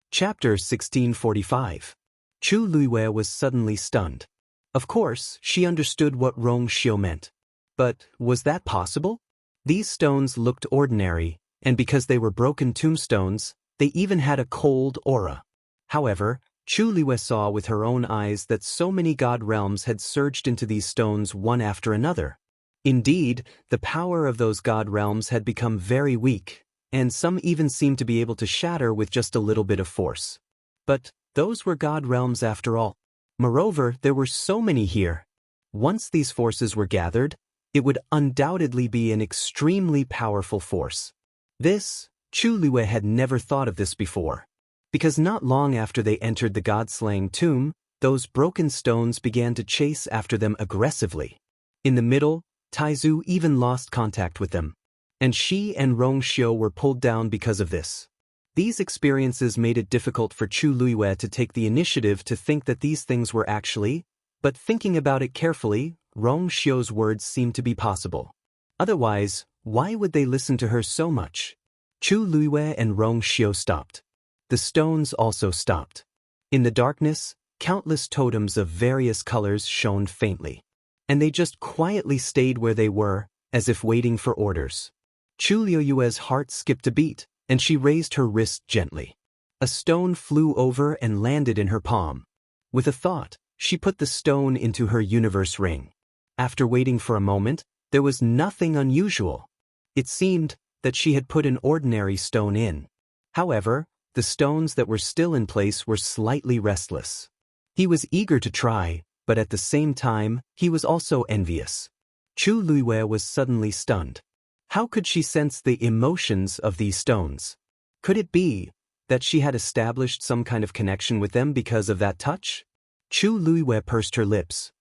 Chapter 1645. Chu Luiwei was suddenly stunned. Of course, she understood what Rong Xiu meant. But was that possible? These stones looked ordinary, and because they were broken tombstones, they even had a cold aura. However, Chu Luiwei saw with her own eyes that so many god realms had surged into these stones one after another. Indeed, the power of those god realms had become very weak, and some even seemed to be able to shatter with just a little bit of force. But those were god realms after all. Moreover, there were so many here. Once these forces were gathered, it would undoubtedly be an extremely powerful force. This, Chu Luiwei had never thought of this before. Because not long after they entered the god-slaying tomb, those broken stones began to chase after them aggressively. In the middle, Taizu even lost contact with them. And she and Rong Xiu were pulled down because of this. These experiences made it difficult for Chu Luiwei to take the initiative to think that these things were actually, but thinking about it carefully, Rong Xiu's words seemed to be possible. Otherwise, why would they listen to her so much? Chu Luiwei and Rong Xiu stopped. The stones also stopped. In the darkness, countless totems of various colors shone faintly. And they just quietly stayed where they were, as if waiting for orders. Chu Luiwei's heart skipped a beat, and she raised her wrist gently. A stone flew over and landed in her palm. With a thought, she put the stone into her universe ring. After waiting for a moment, there was nothing unusual. It seemed that she had put an ordinary stone in. However, the stones that were still in place were slightly restless. He was eager to try, but at the same time, he was also envious. Chu Luiwei was suddenly stunned. How could she sense the emotions of these stones? Could it be that she had established some kind of connection with them because of that touch? Chu Luiwei pursed her lips.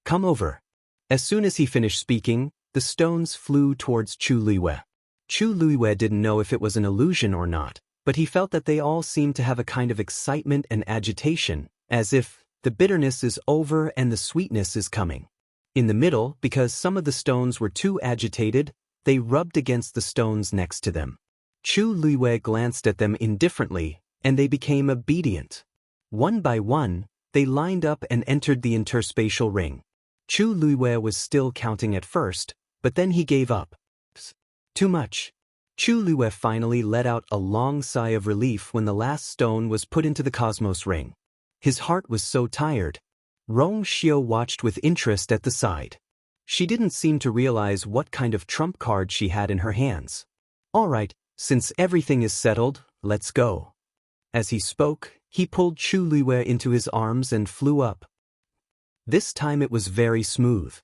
Come over. As soon as he finished speaking, the stones flew towards Chu Luiwei. Chu Luiwei didn't know if it was an illusion or not, but he felt that they all seemed to have a kind of excitement and agitation, as if the bitterness is over and the sweetness is coming. In the middle, because some of the stones were too agitated, they rubbed against the stones next to them. Chu Luiwei glanced at them indifferently, and they became obedient. One by one, they lined up and entered the interspatial ring. Chu Luiwei was still counting at first, but then he gave up. Too much. Chu Lue finally let out a long sigh of relief when the last stone was put into the cosmos ring. His heart was so tired. Rong Xiao watched with interest at the side. She didn't seem to realize what kind of trump card she had in her hands. All right, since everything is settled, let's go. As he spoke, he pulled Chu Lue into his arms and flew up. This time it was very smooth.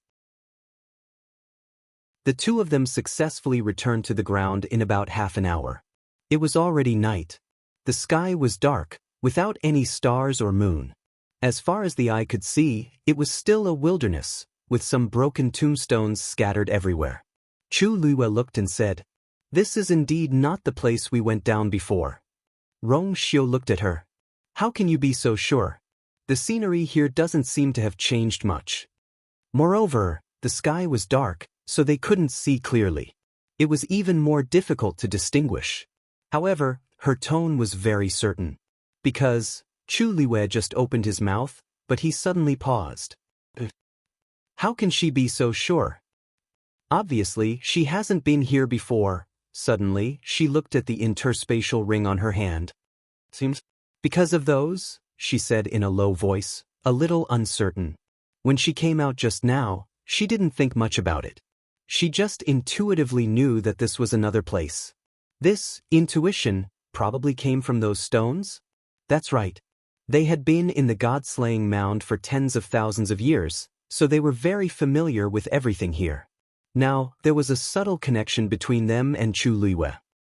The two of them successfully returned to the ground in about half an hour. It was already night. The sky was dark, without any stars or moon. As far as the eye could see, it was still a wilderness, with some broken tombstones scattered everywhere. Chu Lue looked and said, "This is indeed not the place we went down before." Rong Xiao looked at her. "How can you be so sure? The scenery here doesn't seem to have changed much." Moreover, the sky was dark, so they couldn't see clearly. It was even more difficult to distinguish. However, her tone was very certain. Because Chu Lue just opened his mouth, but he suddenly paused. How can she be so sure? Obviously, she hasn't been here before. Suddenly, she looked at the interspatial ring on her hand. Seems because of those, she said in a low voice, a little uncertain. When she came out just now, she didn't think much about it. She just intuitively knew that this was another place. This intuition probably came from those stones? That's right. They had been in the god-slaying mound for tens of thousands of years, so they were very familiar with everything here. Now, there was a subtle connection between them and Chu Lue.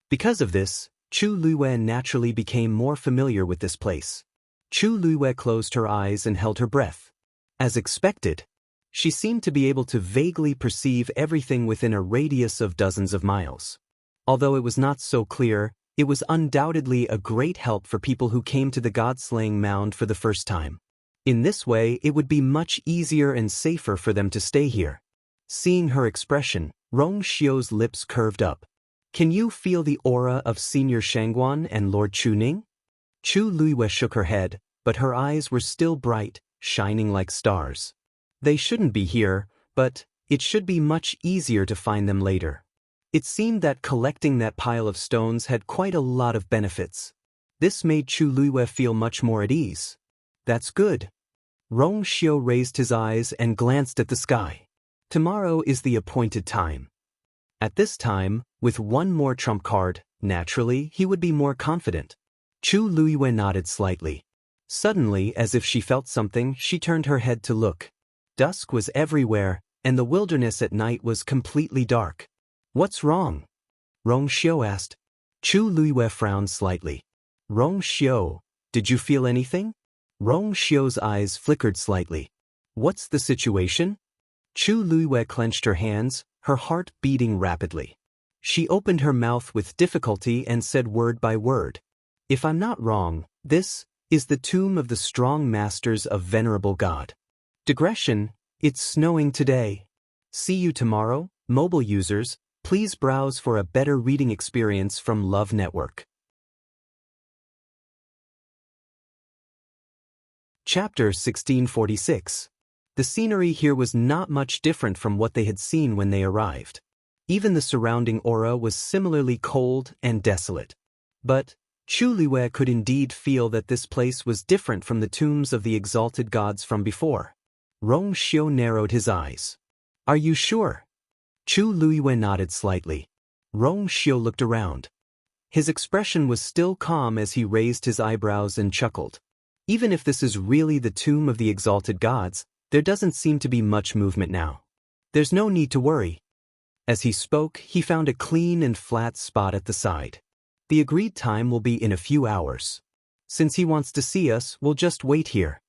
Because of this, Chu Lue naturally became more familiar with this place. Chu Lue closed her eyes and held her breath. As expected, she seemed to be able to vaguely perceive everything within a radius of dozens of miles. Although it was not so clear, it was undoubtedly a great help for people who came to the god-slaying mound for the first time. In this way, it would be much easier and safer for them to stay here. Seeing her expression, Rong Xiao's lips curved up. Can you feel the aura of Senior Shangguan and Lord Chuning? Chu Lue shook her head, but her eyes were still bright, shining like stars. They shouldn't be here, but it should be much easier to find them later. It seemed that collecting that pile of stones had quite a lot of benefits. This made Chu Lue feel much more at ease. That's good. Rong Xiao raised his eyes and glanced at the sky. Tomorrow is the appointed time. At this time, with one more trump card, naturally, he would be more confident. Chu Lue nodded slightly. Suddenly, as if she felt something, she turned her head to look. Dusk was everywhere, and the wilderness at night was completely dark. What's wrong? Rong Xiao asked. Chu Lue frowned slightly. Rong Xiao, did you feel anything? Rong Xiao's eyes flickered slightly. What's the situation? Chu Lue clenched her hands, her heart beating rapidly. She opened her mouth with difficulty and said word by word. If I'm not wrong, this is the tomb of the strong masters of Venerable God. Digression, it's snowing today. See you tomorrow, mobile users. Please browse for a better reading experience from Love Network. Chapter 1646. The scenery here was not much different from what they had seen when they arrived. Even the surrounding aura was similarly cold and desolate. But Chu Lue could indeed feel that this place was different from the tombs of the exalted gods from before. Rong Xiao narrowed his eyes. Are you sure? Chu Lue nodded slightly. Rong Xiao looked around. His expression was still calm as he raised his eyebrows and chuckled. Even if this is really the tomb of the exalted gods, there doesn't seem to be much movement now. There's no need to worry. As he spoke, he found a clean and flat spot at the side. The agreed time will be in a few hours. Since he wants to see us, we'll just wait here.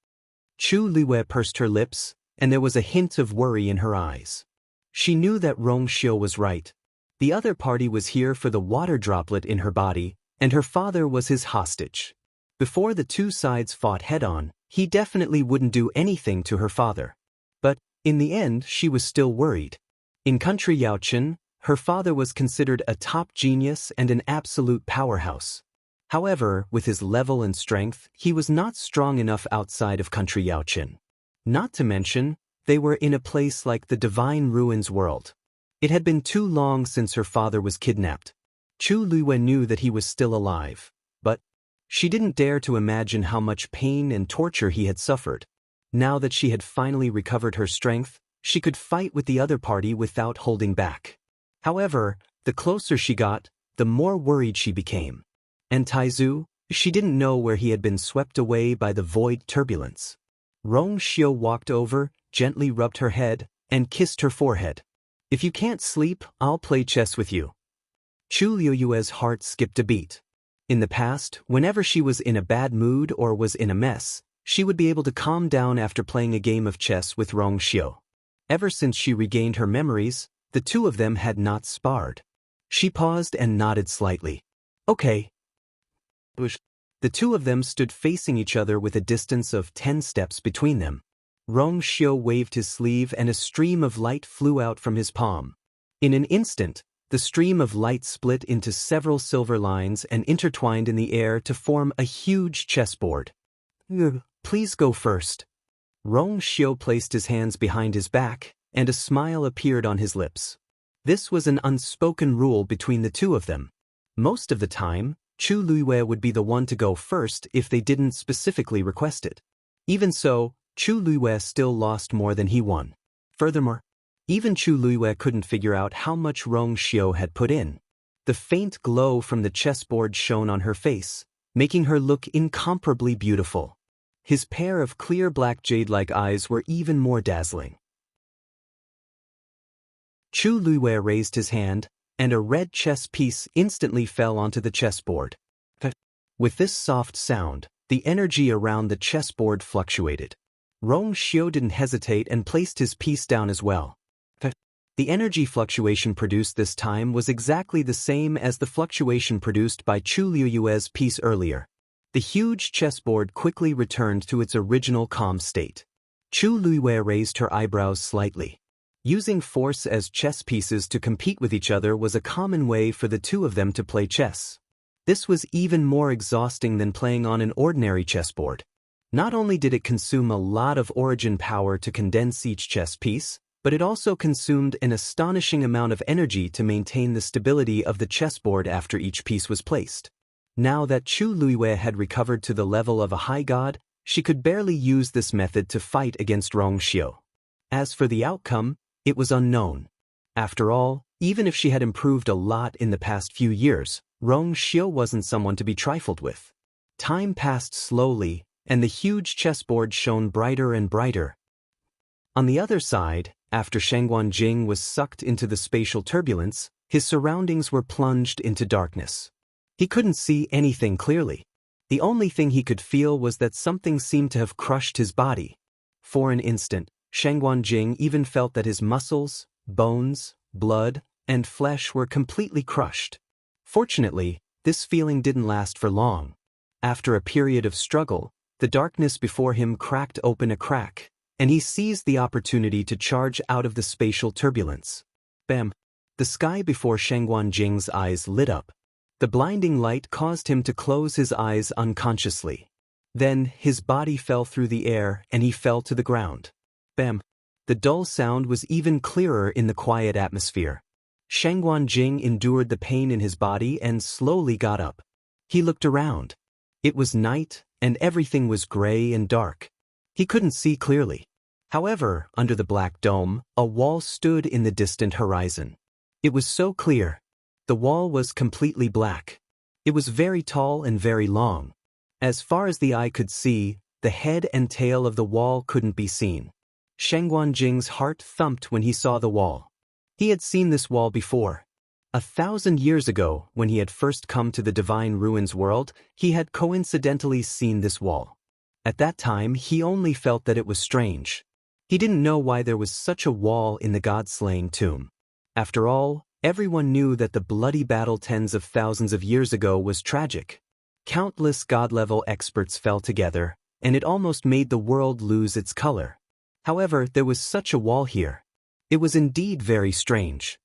Chu Lue pursed her lips, and there was a hint of worry in her eyes. She knew that Rong Xiao was right. The other party was here for the water droplet in her body, and her father was his hostage. Before the two sides fought head-on, he definitely wouldn't do anything to her father. But, in the end, she was still worried. In country Yaochen, her father was considered a top genius and an absolute powerhouse. However, with his level and strength, he was not strong enough outside of country Yaochen. Not to mention, they were in a place like the Divine Ruins world. It had been too long since her father was kidnapped. Chu Luiwei knew that he was still alive, but she didn't dare to imagine how much pain and torture he had suffered. Now that she had finally recovered her strength, she could fight with the other party without holding back. However, the closer she got, the more worried she became. And Taizu, she didn't know where he had been swept away by the void turbulence. Rong Xiu walked over, gently rubbed her head, and kissed her forehead. "If you can't sleep, I'll play chess with you." Chu Liuyue's heart skipped a beat. In the past, whenever she was in a bad mood or was in a mess, she would be able to calm down after playing a game of chess with Rong Xiu. Ever since she regained her memories, the two of them had not sparred. She paused and nodded slightly. "Okay." The two of them stood facing each other with a distance of 10 steps between them. Rong Xiu waved his sleeve and a stream of light flew out from his palm. In an instant, the stream of light split into several silver lines and intertwined in the air to form a huge chessboard. "Please go first." Rong Xiu placed his hands behind his back, and a smile appeared on his lips. This was an unspoken rule between the two of them. Most of the time, Chu Luiwei would be the one to go first if they didn't specifically request it. Even so, Chu Luiwei still lost more than he won. Furthermore, even Chu Luiwei couldn't figure out how much Rong Xiu had put in. The faint glow from the chessboard shone on her face, making her look incomparably beautiful. His pair of clear black jade-like eyes were even more dazzling. Chu Luiwei raised his hand, and a red chess piece instantly fell onto the chessboard. With this soft sound, the energy around the chessboard fluctuated. Rong Xiu didn't hesitate and placed his piece down as well. The energy fluctuation produced this time was exactly the same as the fluctuation produced by Chu Liuyue's piece earlier. The huge chessboard quickly returned to its original calm state. Chu Luiwei raised her eyebrows slightly. Using force as chess pieces to compete with each other was a common way for the two of them to play chess. This was even more exhausting than playing on an ordinary chessboard. Not only did it consume a lot of origin power to condense each chess piece, but it also consumed an astonishing amount of energy to maintain the stability of the chessboard after each piece was placed. Now that Chu Luiwei had recovered to the level of a high god, she could barely use this method to fight against Rong Xiu. As for the outcome, it was unknown. After all, even if she had improved a lot in the past few years, Rong Xiu wasn't someone to be trifled with. Time passed slowly, and the huge chessboard shone brighter and brighter. On the other side, after Shangguan Jing was sucked into the spatial turbulence, his surroundings were plunged into darkness. He couldn't see anything clearly. The only thing he could feel was that something seemed to have crushed his body. For an instant, Shangguan Jing even felt that his muscles, bones, blood, and flesh were completely crushed. Fortunately, this feeling didn't last for long. After a period of struggle, the darkness before him cracked open a crack, and he seized the opportunity to charge out of the spatial turbulence. Bam! The sky before Shangguan Jing's eyes lit up. The blinding light caused him to close his eyes unconsciously. Then, his body fell through the air and he fell to the ground. Bam! The dull sound was even clearer in the quiet atmosphere. Shangguan Jing endured the pain in his body and slowly got up. He looked around. It was night, and everything was gray and dark. He couldn't see clearly. However, under the black dome, a wall stood in the distant horizon. It was so clear. The wall was completely black. It was very tall and very long. As far as the eye could see, the head and tail of the wall couldn't be seen. Shangguan Jing's heart thumped when he saw the wall. He had seen this wall before. 1,000 years ago, when he had first come to the Divine Ruins world, he had coincidentally seen this wall. At that time, he only felt that it was strange. He didn't know why there was such a wall in the god-slaying tomb. After all, everyone knew that the bloody battle tens of thousands of years ago was tragic. Countless god-level experts fell together, and it almost made the world lose its color. However, there was such a wall here. It was indeed very strange.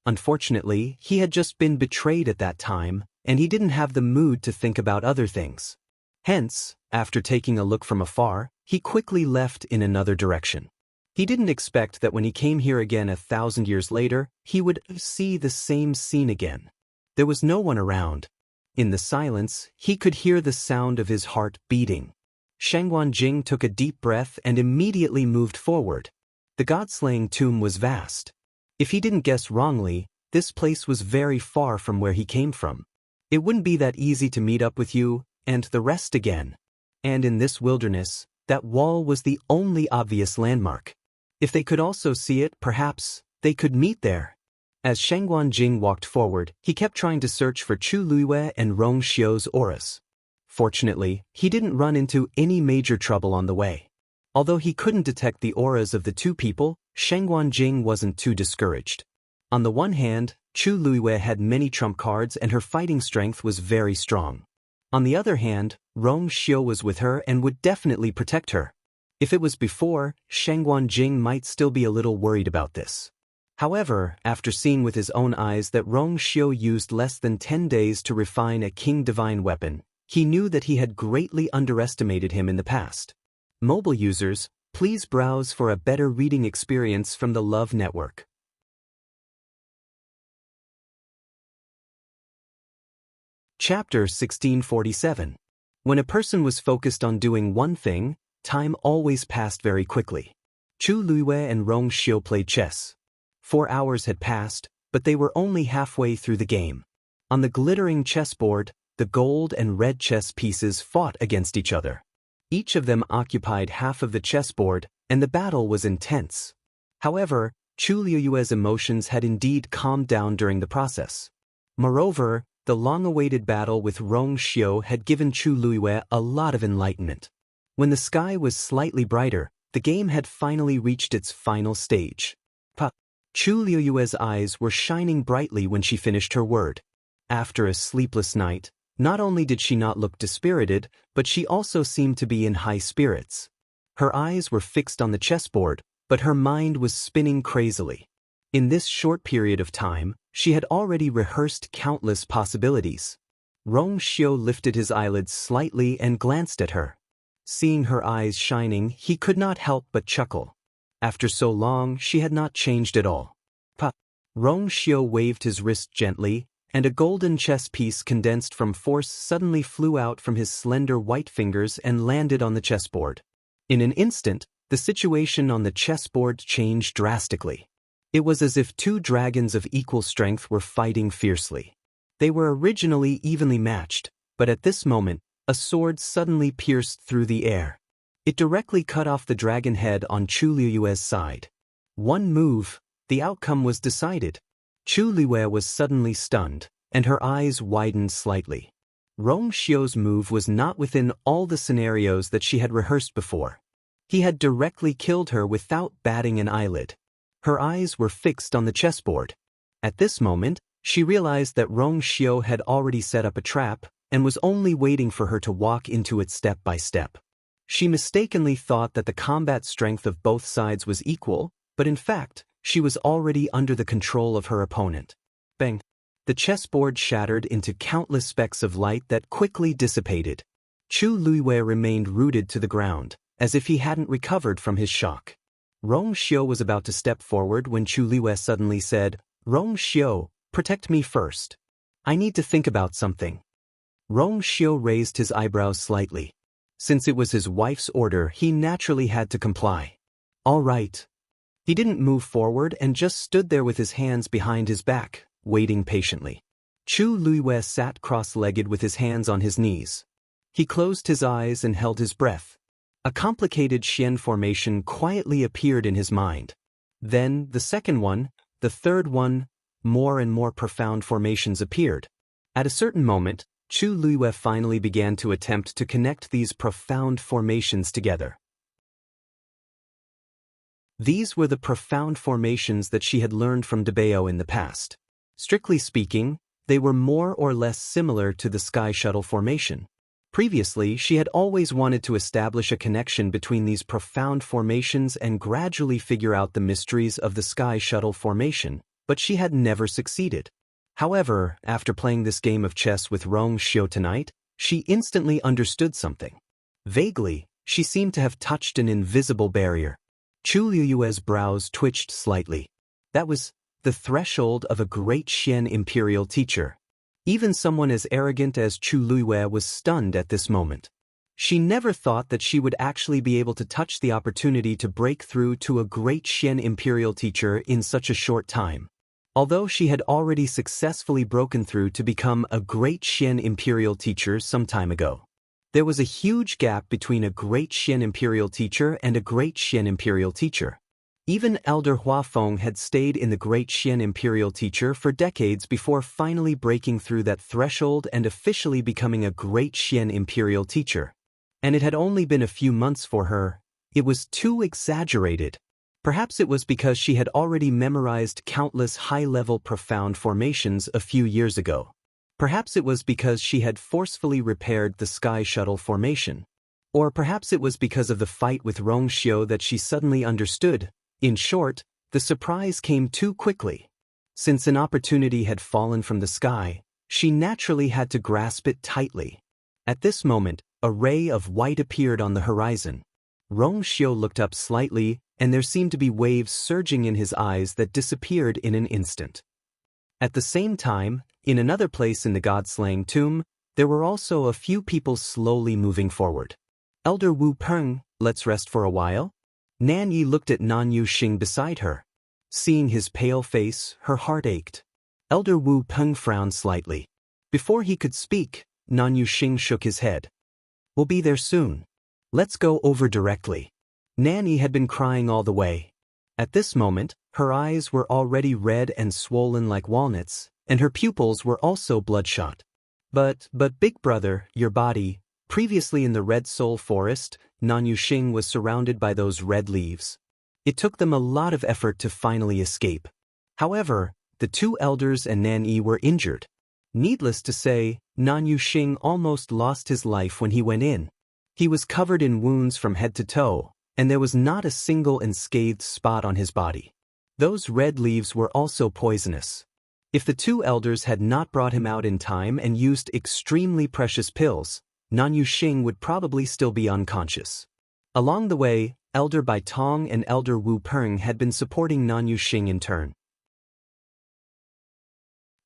Unfortunately, he had just been betrayed at that time, and he didn't have the mood to think about other things. Hence, after taking a look from afar, he quickly left in another direction. He didn't expect that when he came here again 1,000 years later, he would see the same scene again. There was no one around. In the silence, he could hear the sound of his heart beating. Shangguan Jing took a deep breath and immediately moved forward. The god-slaying tomb was vast. If he didn't guess wrongly, this place was very far from where he came from. It wouldn't be that easy to meet up with you and the rest again. And in this wilderness, that wall was the only obvious landmark. If they could also see it, perhaps they could meet there. As Shangguan Jing walked forward, he kept trying to search for Chu Luiyue and Rong Xiu's auras. Fortunately, he didn't run into any major trouble on the way. Although he couldn't detect the auras of the two people, Shangguan Jing wasn't too discouraged. On the one hand, Chu Luiyue had many trump cards and her fighting strength was very strong. On the other hand, Rong Xiu was with her and would definitely protect her. If it was before, Shangguan Jing might still be a little worried about this. However, after seeing with his own eyes that Rong Xiu used less than 10 days to refine a king divine weapon, he knew that he had greatly underestimated him in the past. Mobile users, please browse for a better reading experience from the Love Network. Chapter 1647. When a person was focused on doing one thing, time always passed very quickly. Chu Luiyue and Rong Xiu played chess. 4 hours had passed, but they were only halfway through the game. On the glittering chessboard, the gold and red chess pieces fought against each other. Each of them occupied half of the chessboard, and the battle was intense. However, Chu Luiyue's emotions had indeed calmed down during the process. Moreover, the long-awaited battle with Rong Xiu had given Chu Luiyue a lot of enlightenment. When the sky was slightly brighter, the game had finally reached its final stage. Chu Luiyue's eyes were shining brightly when she finished her word. After a sleepless night, not only did she not look dispirited, but she also seemed to be in high spirits. Her eyes were fixed on the chessboard, but her mind was spinning crazily. In this short period of time, she had already rehearsed countless possibilities. Rong Xiu lifted his eyelids slightly and glanced at her. Seeing her eyes shining, he could not help but chuckle. After so long, she had not changed at all. Rong Xiu waved his wrist gently, and a golden chess piece condensed from force suddenly flew out from his slender white fingers and landed on the chessboard. In an instant, the situation on the chessboard changed drastically. It was as if two dragons of equal strength were fighting fiercely. They were originally evenly matched, but at this moment, a sword suddenly pierced through the air. It directly cut off the dragon head on Chu Luiyue's side. One move, the outcome was decided. Chu Luiyue was suddenly stunned, and her eyes widened slightly. Rong Xiu's move was not within all the scenarios that she had rehearsed before. He had directly killed her without batting an eyelid. Her eyes were fixed on the chessboard. At this moment, she realized that Rong Xiu had already set up a trap and was only waiting for her to walk into it step by step. She mistakenly thought that the combat strength of both sides was equal, but in fact, she was already under the control of her opponent. Bang! The chessboard shattered into countless specks of light that quickly dissipated. Chu Luiyue remained rooted to the ground, as if he hadn't recovered from his shock. Rong Xiu was about to step forward when Chu Luiyue suddenly said, "Rong Xiu, protect me first. I need to think about something." Rong Xiu raised his eyebrows slightly. Since it was his wife's order, he naturally had to comply. All right. He didn't move forward and just stood there with his hands behind his back, waiting patiently. Chu Luiyue sat cross-legged with his hands on his knees. He closed his eyes and held his breath. A complicated Xian formation quietly appeared in his mind. Then, the second one, the third one, more and more profound formations appeared. At a certain moment, Chu Luiyue finally began to attempt to connect these profound formations together. These were the profound formations that she had learned from Daoist in the past. Strictly speaking, they were more or less similar to the sky shuttle formation. Previously, she had always wanted to establish a connection between these profound formations and gradually figure out the mysteries of the sky shuttle formation, but she had never succeeded. However, after playing this game of chess with Rong Xiu tonight, she instantly understood something. Vaguely, she seemed to have touched an invisible barrier. Chu Liyue's brows twitched slightly. That was the threshold of a great Xian imperial teacher. Even someone as arrogant as Chu Liyue was stunned at this moment. She never thought that she would actually be able to touch the opportunity to break through to a great Xian imperial teacher in such a short time. Although she had already successfully broken through to become a great Xian imperial teacher some time ago, there was a huge gap between a great Xian imperial teacher and a great Xian imperial teacher. Even Elder Huafeng had stayed in the great Xian imperial teacher for decades before finally breaking through that threshold and officially becoming a great Xian imperial teacher. And it had only been a few months for her. It was too exaggerated. Perhaps it was because she had already memorized countless high-level profound formations a few years ago. Perhaps it was because she had forcefully repaired the Sky Shuttle formation. Or perhaps it was because of the fight with Rongxiu that she suddenly understood. In short, the surprise came too quickly. Since an opportunity had fallen from the sky, she naturally had to grasp it tightly. At this moment, a ray of white appeared on the horizon. Rongxiu looked up slightly, and there seemed to be waves surging in his eyes that disappeared in an instant. At the same time, in another place in the God-slaying tomb, there were also a few people slowly moving forward. Elder Wu Peng, let's rest for a while? Nan Yi looked at Nan Yuxing beside her. Seeing his pale face, her heart ached. Elder Wu Peng frowned slightly. Before he could speak, Nan Yuxing shook his head. We'll be there soon. Let's go over directly. Nanny had been crying all the way. At this moment, her eyes were already red and swollen like walnuts, and her pupils were also bloodshot. But big brother, your body, previously in the Red Soul Forest, Nan Yuxing was surrounded by those red leaves. It took them a lot of effort to finally escape. However, the two elders and Nan Yi were injured. Needless to say, Nan Yuxing almost lost his life when he went in. He was covered in wounds from head to toe, and there was not a single unscathed spot on his body. Those red leaves were also poisonous. If the two elders had not brought him out in time and used extremely precious pills, Nan Yuxing would probably still be unconscious. Along the way, Elder Bai Tong and Elder Wu Peng had been supporting Nan Yuxing in turn.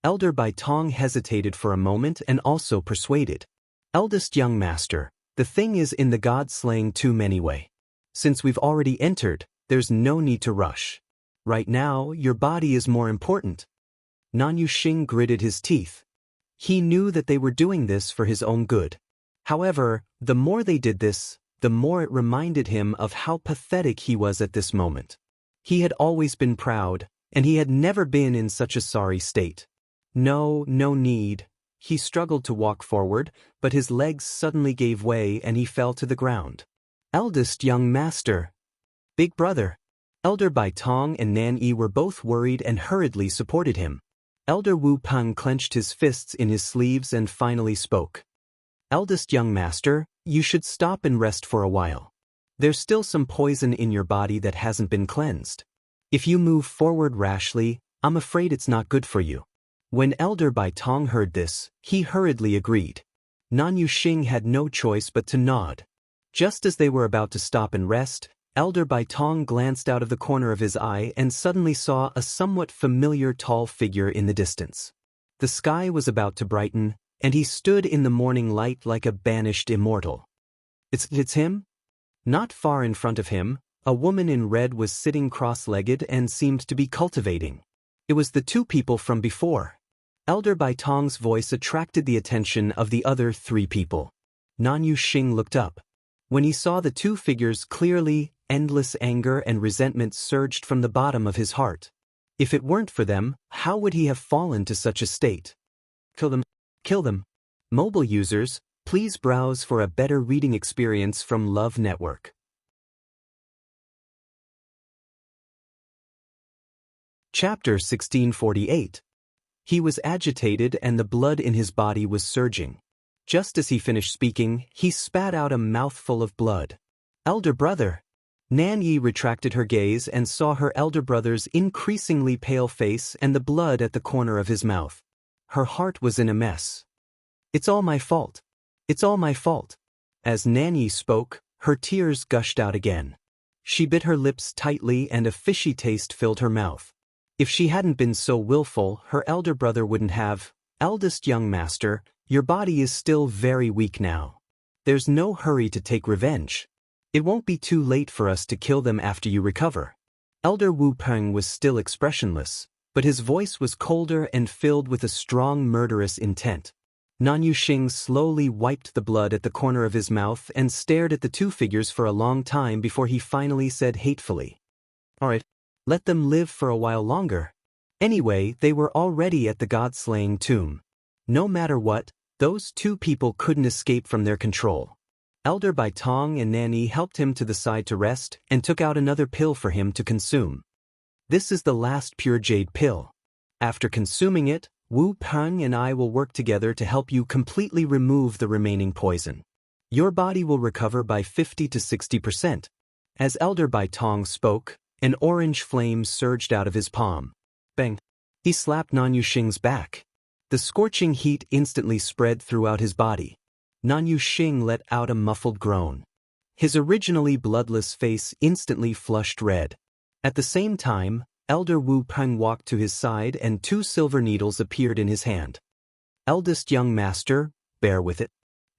Elder Bai Tong hesitated for a moment and also persuaded. Eldest young master, the thing is in the God-slaying tomb anyway. Since we've already entered, there's no need to rush. Right now, your body is more important. Nan Yuxing gritted his teeth. He knew that they were doing this for his own good. However, the more they did this, the more it reminded him of how pathetic he was at this moment. He had always been proud, and he had never been in such a sorry state. No need. He struggled to walk forward, but his legs suddenly gave way and he fell to the ground. Eldest young master. Big brother. Elder Bai Tong and Nan Yi were both worried and hurriedly supported him. Elder Wu Peng clenched his fists in his sleeves and finally spoke. Eldest young master, you should stop and rest for a while. There's still some poison in your body that hasn't been cleansed. If you move forward rashly, I'm afraid it's not good for you. When Elder Bai Tong heard this, he hurriedly agreed. Nan Yuxing had no choice but to nod. Just as they were about to stop and rest, Elder Bai Tong glanced out of the corner of his eye and suddenly saw a somewhat familiar tall figure in the distance. The sky was about to brighten, and he stood in the morning light like a banished immortal. It's him? Not far in front of him, a woman in red was sitting cross-legged and seemed to be cultivating. It was the two people from before. Elder Bai Tong's voice attracted the attention of the other three people. Nan Yuxing looked up. When he saw the two figures clearly, endless anger and resentment surged from the bottom of his heart. If it weren't for them, how would he have fallen to such a state? Kill them. Mobile users, please browse for a better reading experience from Love Network. Chapter 1648. He was agitated and the blood in his body was surging. Just as he finished speaking, he spat out a mouthful of blood. Elder brother. Nan Yi retracted her gaze and saw her elder brother's increasingly pale face and the blood at the corner of his mouth. Her heart was in a mess. It's all my fault. It's all my fault. As Nan Yi spoke, her tears gushed out again. She bit her lips tightly and a fishy taste filled her mouth. If she hadn't been so willful, her elder brother wouldn't have. Eldest young master, your body is still very weak now. There's no hurry to take revenge. It won't be too late for us to kill them after you recover. Elder Wu Peng was still expressionless, but his voice was colder and filled with a strong murderous intent. Nan Yuxing slowly wiped the blood at the corner of his mouth and stared at the two figures for a long time before he finally said hatefully, "All right, let them live for a while longer." Anyway, they were already at the god-slaying tomb. No matter what, those two people couldn't escape from their control. Elder Bai Tong and Nanny helped him to the side to rest and took out another pill for him to consume. This is the last pure jade pill. After consuming it, Wu Peng and I will work together to help you completely remove the remaining poison. Your body will recover by 50 to 60%. As Elder Bai Tong spoke, an orange flame surged out of his palm. Bang! He slapped Nan Yuxing's back. The scorching heat instantly spread throughout his body. Nan Yuxing let out a muffled groan. His originally bloodless face instantly flushed red. At the same time, Elder Wu Peng walked to his side and 2 silver needles appeared in his hand. Eldest young master, bear with it.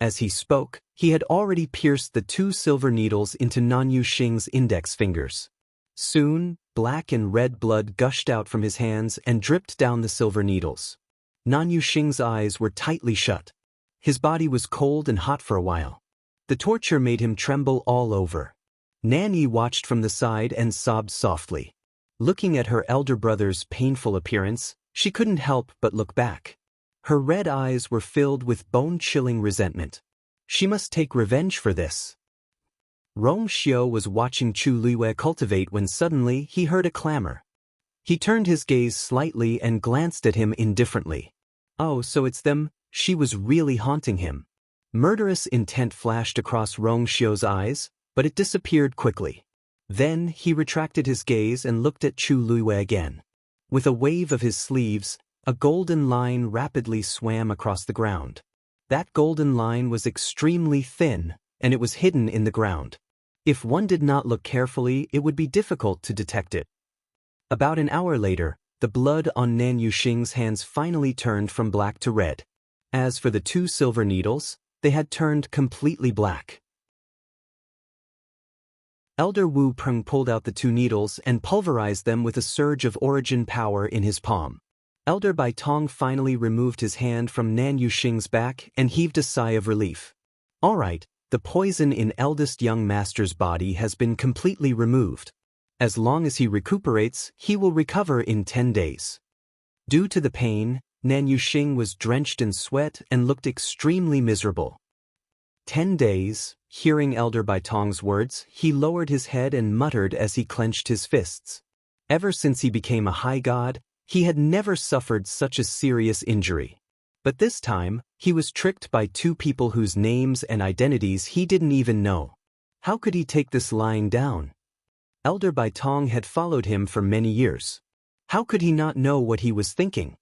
As he spoke, he had already pierced the 2 silver needles into Nan Yuxing's index fingers. Soon, black and red blood gushed out from his hands and dripped down the silver needles. Nan Yuxing's eyes were tightly shut. His body was cold and hot for a while. The torture made him tremble all over. Nanny watched from the side and sobbed softly. Looking at her elder brother's painful appearance, she couldn't help but look back. Her red eyes were filled with bone-chilling resentment. She must take revenge for this. Rong Xiao was watching Chu Luiwei cultivate when suddenly he heard a clamor. He turned his gaze slightly and glanced at him indifferently. Oh, so it's them. She was really haunting him. Murderous intent flashed across Rong Xiao's eyes, but it disappeared quickly. Then he retracted his gaze and looked at Chu Luiwei again. With a wave of his sleeves, a golden line rapidly swam across the ground. That golden line was extremely thin, and it was hidden in the ground. If one did not look carefully, it would be difficult to detect it. About an hour later, the blood on Nan Yuxing's hands finally turned from black to red. As for the 2 silver needles, they had turned completely black. Elder Wu Peng pulled out the 2 needles and pulverized them with a surge of origin power in his palm. Elder Bai Tong finally removed his hand from Nan Yuxing's back and heaved a sigh of relief. All right, the poison in eldest young master's body has been completely removed. As long as he recuperates, he will recover in 10 days. Due to the pain, Nan Yuxing was drenched in sweat and looked extremely miserable. 10 days, hearing Elder Bai Tong's words, he lowered his head and muttered as he clenched his fists. Ever since he became a high god, he had never suffered such a serious injury. But this time, he was tricked by 2 people whose names and identities he didn't even know. How could he take this lying down? Elder Bai Tong had followed him for many years. How could he not know what he was thinking?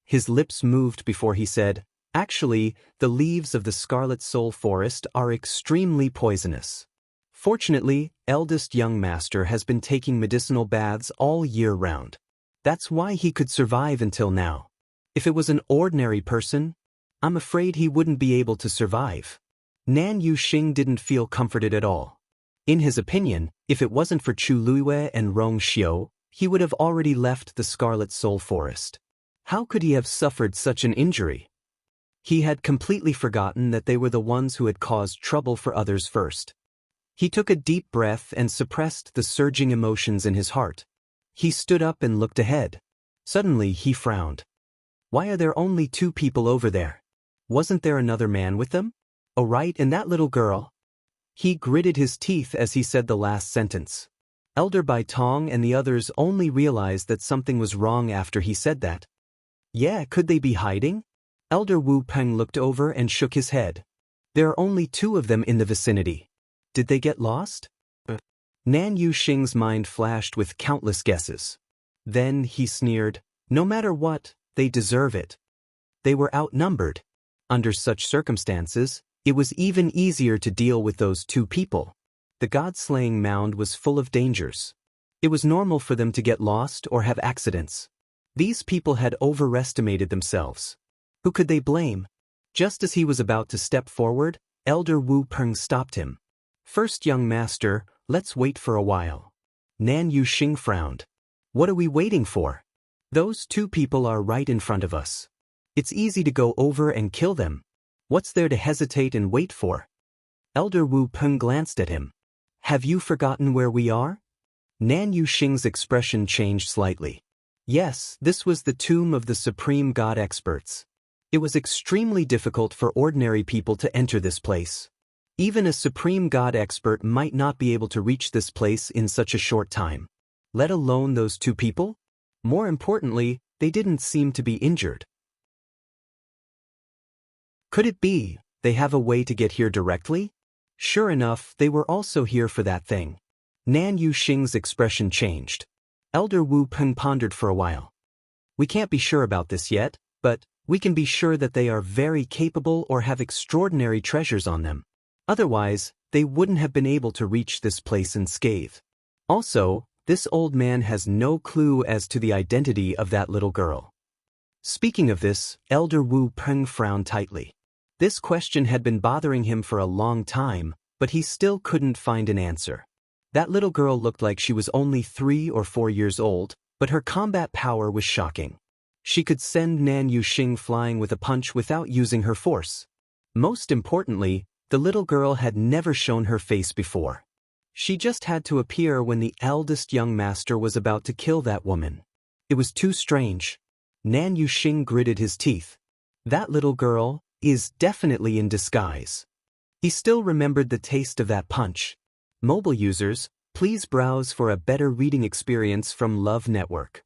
His lips moved before he said, "Actually, the leaves of the Scarlet Soul Forest are extremely poisonous. Fortunately, eldest young master has been taking medicinal baths all year round. That's why he could survive until now. If it was an ordinary person, I'm afraid he wouldn't be able to survive." Nan Yuxing didn't feel comforted at all. In his opinion, if it wasn't for Chu Luiwei and Rong Xiao, he would have already left the Scarlet Soul Forest. How could he have suffered such an injury? He had completely forgotten that they were the ones who had caused trouble for others first. He took a deep breath and suppressed the surging emotions in his heart. He stood up and looked ahead. Suddenly he frowned. Why are there only 2 people over there? Wasn't there another man with them? Oh right, and that little girl. He gritted his teeth as he said the last sentence. Elder Bai Tong and the others only realized that something was wrong after he said that. Yeah, could they be hiding? Elder Wu Peng looked over and shook his head. There are only 2 of them in the vicinity. Did they get lost? Nan Yuxing's mind flashed with countless guesses. Then he sneered, "No matter what, they deserve it." They were outnumbered. Under such circumstances, it was even easier to deal with those 2 people. the god-slaying mound was full of dangers. It was normal for them to get lost or have accidents. These people had overestimated themselves. Who could they blame? Just as he was about to step forward, Elder Wu Peng stopped him. "First, young master, let's wait for a while." Nan Yuxing frowned. "What are we waiting for? Those two people are right in front of us. It's easy to go over and kill them. What's there to hesitate and wait for?" Elder Wu Peng glanced at him. "Have you forgotten where we are?" Nan Yuxing's expression changed slightly. Yes, this was the tomb of the supreme god experts. It was extremely difficult for ordinary people to enter this place. Even a supreme god expert might not be able to reach this place in such a short time. Let alone those two people? More importantly, they didn't seem to be injured. Could it be they have a way to get here directly? Sure enough, they were also here for that thing. Nan Yuxing's expression changed. Elder Wu Peng pondered for a while. "We can't be sure about this yet, but we can be sure that they are very capable or have extraordinary treasures on them. Otherwise, they wouldn't have been able to reach this place unscathed. Also, this old man has no clue as to the identity of that little girl." Speaking of this, Elder Wu Peng frowned tightly. This question had been bothering him for a long time, but he still couldn't find an answer. That little girl looked like she was only 3 or 4 years old, but her combat power was shocking. She could send Nan Yuxing flying with a punch without using her force. Most importantly, the little girl had never shown her face before. She just had to appear when the eldest young master was about to kill that woman. It was too strange. Nan Yuxing gritted his teeth. That little girl is definitely in disguise. He still remembered the taste of that punch. Mobile users, please browse for a better reading experience from Love Network.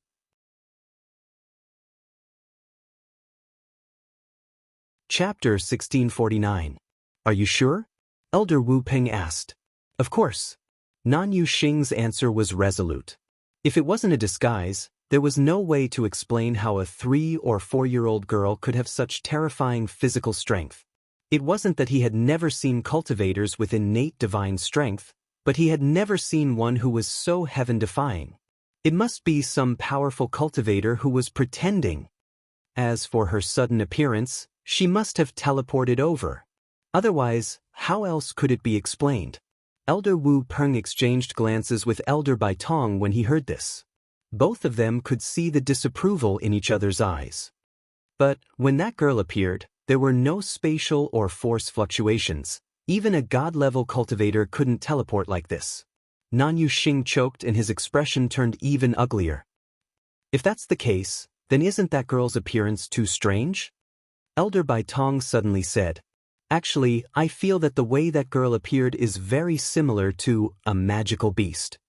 Chapter 1649. Are you sure? Elder Wu Peng asked. Of course. Nan Yuxing's answer was resolute. If it wasn't a disguise, there was no way to explain how a 3 or 4-year-old girl could have such terrifying physical strength. It wasn't that he had never seen cultivators with innate divine strength, but he had never seen one who was so heaven-defying. It must be some powerful cultivator who was pretending. As for her sudden appearance, she must have teleported over. Otherwise, how else could it be explained? Elder Wu Peng exchanged glances with Elder Baitong when he heard this. Both of them could see the disapproval in each other's eyes. But when that girl appeared, there were no spatial or force fluctuations. Even a god-level cultivator couldn't teleport like this. Nan Yuxing choked and his expression turned even uglier. If that's the case, then isn't that girl's appearance too strange? Elder Baitong suddenly said. Actually, I feel that the way that girl appeared is very similar to a magical beast.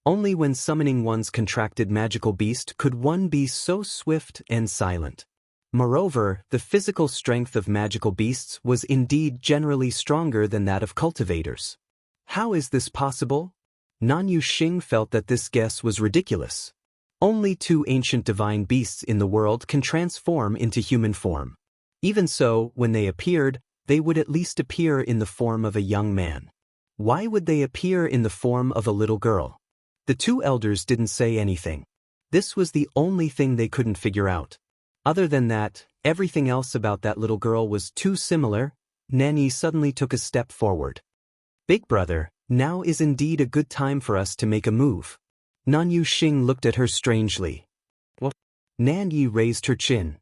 Only when summoning one's contracted magical beast could one be so swift and silent. Moreover, the physical strength of magical beasts was indeed generally stronger than that of cultivators. How is this possible? Nan Yuxing felt that this guess was ridiculous. Only 2 ancient divine beasts in the world can transform into human form. Even so, when they appeared, they would at least appear in the form of a young man. Why would they appear in the form of a little girl? The 2 elders didn't say anything. This was the only thing they couldn't figure out. Other than that, everything else about that little girl was too similar. Nanny suddenly took a step forward. Big brother, now is indeed a good time for us to make a move. Nan Yuxing looked at her strangely. What? Nan Yi raised her chin.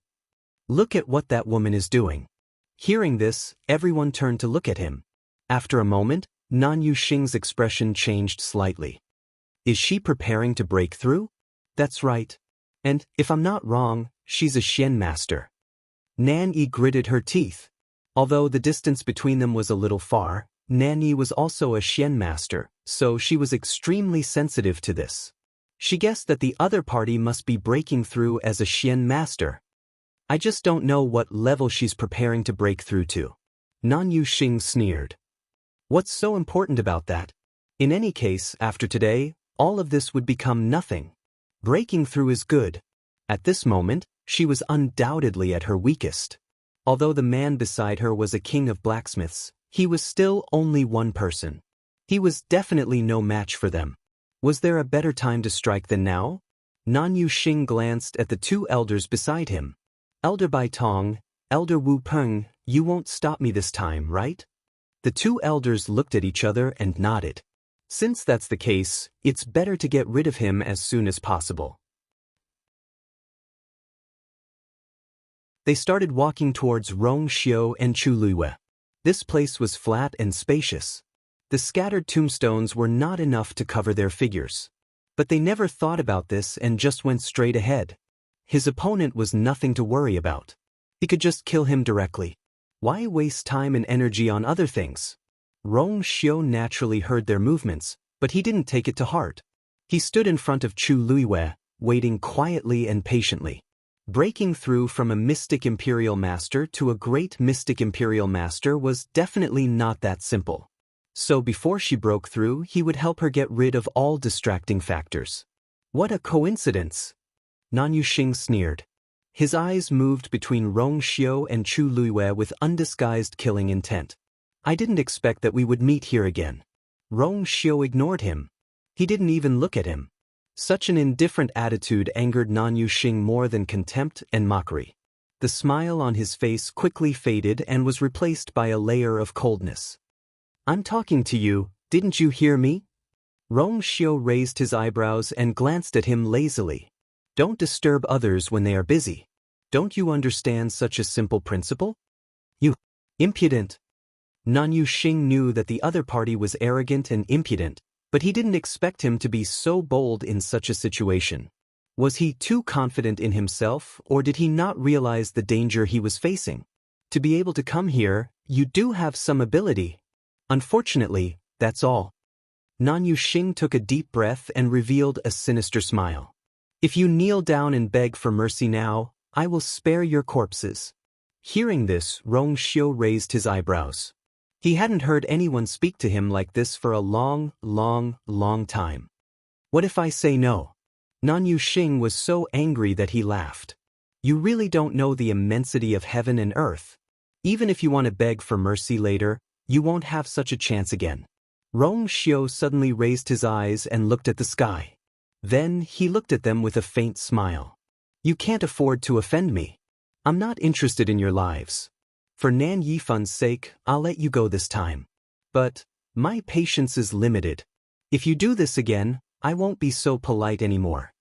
Look at what that woman is doing. Hearing this, everyone turned to look at him. After a moment, Nan Yuxing's expression changed slightly. Is she preparing to break through? That's right. And, if I'm not wrong, she's a Xian master. Nan Yi gritted her teeth. Although the distance between them was a little far, Nan Yi was also a Xian master, so she was extremely sensitive to this. She guessed that the other party must be breaking through as a Xian master. I just don't know what level she's preparing to break through to. Nan Yuxing sneered. What's so important about that? In any case, after today, all of this would become nothing. Breaking through is good. At this moment, she was undoubtedly at her weakest. Although the man beside her was a king of blacksmiths, he was still only one person. He was definitely no match for them. Was there a better time to strike than now? Nan Yuxing glanced at the two elders beside him. Elder Bai Tong, Elder Wu Peng, you won't stop me this time, right? The two elders looked at each other and nodded. Since that's the case, it's better to get rid of him as soon as possible. They started walking towards Rongxiu and Chuluiwe. This place was flat and spacious. The scattered tombstones were not enough to cover their figures. But they never thought about this and just went straight ahead. His opponent was nothing to worry about. He could just kill him directly. Why waste time and energy on other things? Rongxiu naturally heard their movements, but he didn't take it to heart. He stood in front of Chuluiwe, waiting quietly and patiently. Breaking through from a mystic imperial master to a great mystic imperial master was definitely not that simple. So before she broke through, he would help her get rid of all distracting factors. What a coincidence! Nan Yuxing sneered. His eyes moved between Rongxiu and Chuluiwe with undisguised killing intent. I didn't expect that we would meet here again. Rongxiu ignored him. He didn't even look at him. Such an indifferent attitude angered Nan Yuxing more than contempt and mockery. The smile on his face quickly faded and was replaced by a layer of coldness. I'm talking to you, didn't you hear me? Rongxiu raised his eyebrows and glanced at him lazily. Don't disturb others when they are busy. Don't you understand such a simple principle? You impudent. Nan Yuxing knew that the other party was arrogant and impudent, but he didn't expect him to be so bold in such a situation. Was he too confident in himself, or did he not realize the danger he was facing? To be able to come here, you do have some ability. Unfortunately, that's all. Nan Yuxing took a deep breath and revealed a sinister smile. If you kneel down and beg for mercy now, I will spare your corpses. Hearing this, Rongxiu raised his eyebrows. He hadn't heard anyone speak to him like this for a long time. What if I say no? Nan Yuxing was so angry that he laughed. You really don't know the immensity of heaven and earth. Even if you want to beg for mercy later, you won't have such a chance again. Rongxiu suddenly raised his eyes and looked at the sky. Then he looked at them with a faint smile. You can't afford to offend me. I'm not interested in your lives. For Nan Yifan's sake, I'll let you go this time. But my patience is limited. If you do this again, I won't be so polite anymore.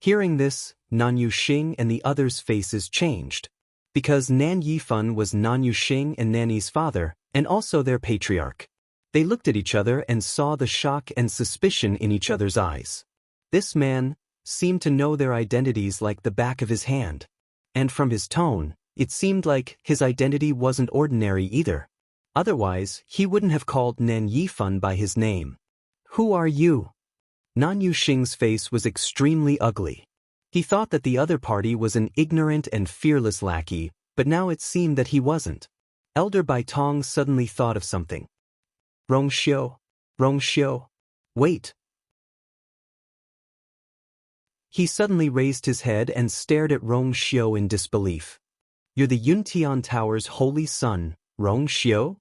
Hearing this, Nan Yuxing and the others' faces changed. Because Nan Yifan was Nan Yuxing and Nanny's father, and also their patriarch. They looked at each other and saw the shock and suspicion in each other's eyes. This man seemed to know their identities like the back of his hand. And from his tone, it seemed like his identity wasn't ordinary either. Otherwise, he wouldn't have called Nan Yifan by his name. Who are you? Nan Yuxing's face was extremely ugly. He thought that the other party was an ignorant and fearless lackey, but now it seemed that he wasn't. Elder Bai Tong suddenly thought of something. Rongxiu, wait. He suddenly raised his head and stared at Rongxiu in disbelief. You're the Yuntian Tower's holy son, Rongxiu?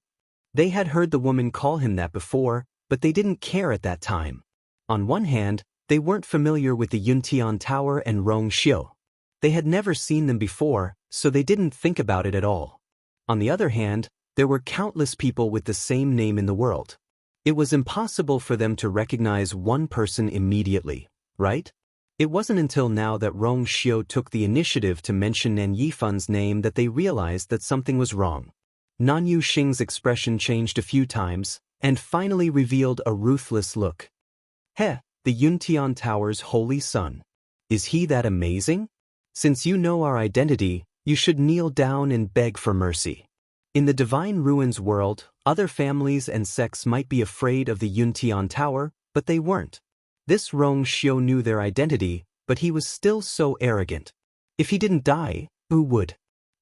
They had heard the woman call him that before, but they didn't care at that time. On one hand, they weren't familiar with the Yuntian Tower and Rongxiu. They had never seen them before, so they didn't think about it at all. On the other hand, there were countless people with the same name in the world. It was impossible for them to recognize one person immediately, right? It wasn't until now that Rongxiu took the initiative to mention Nan Yifan's name that they realized that something was wrong. Nan Yuxing's expression changed a few times, and finally revealed a ruthless look. Heh, the Yuntian Tower's holy son. Is he that amazing? Since you know our identity, you should kneel down and beg for mercy. In the Divine Ruins world, other families and sects might be afraid of the Yuntian Tower, but they weren't. This Rongxiu knew their identity, but he was still so arrogant. If he didn't die, who would?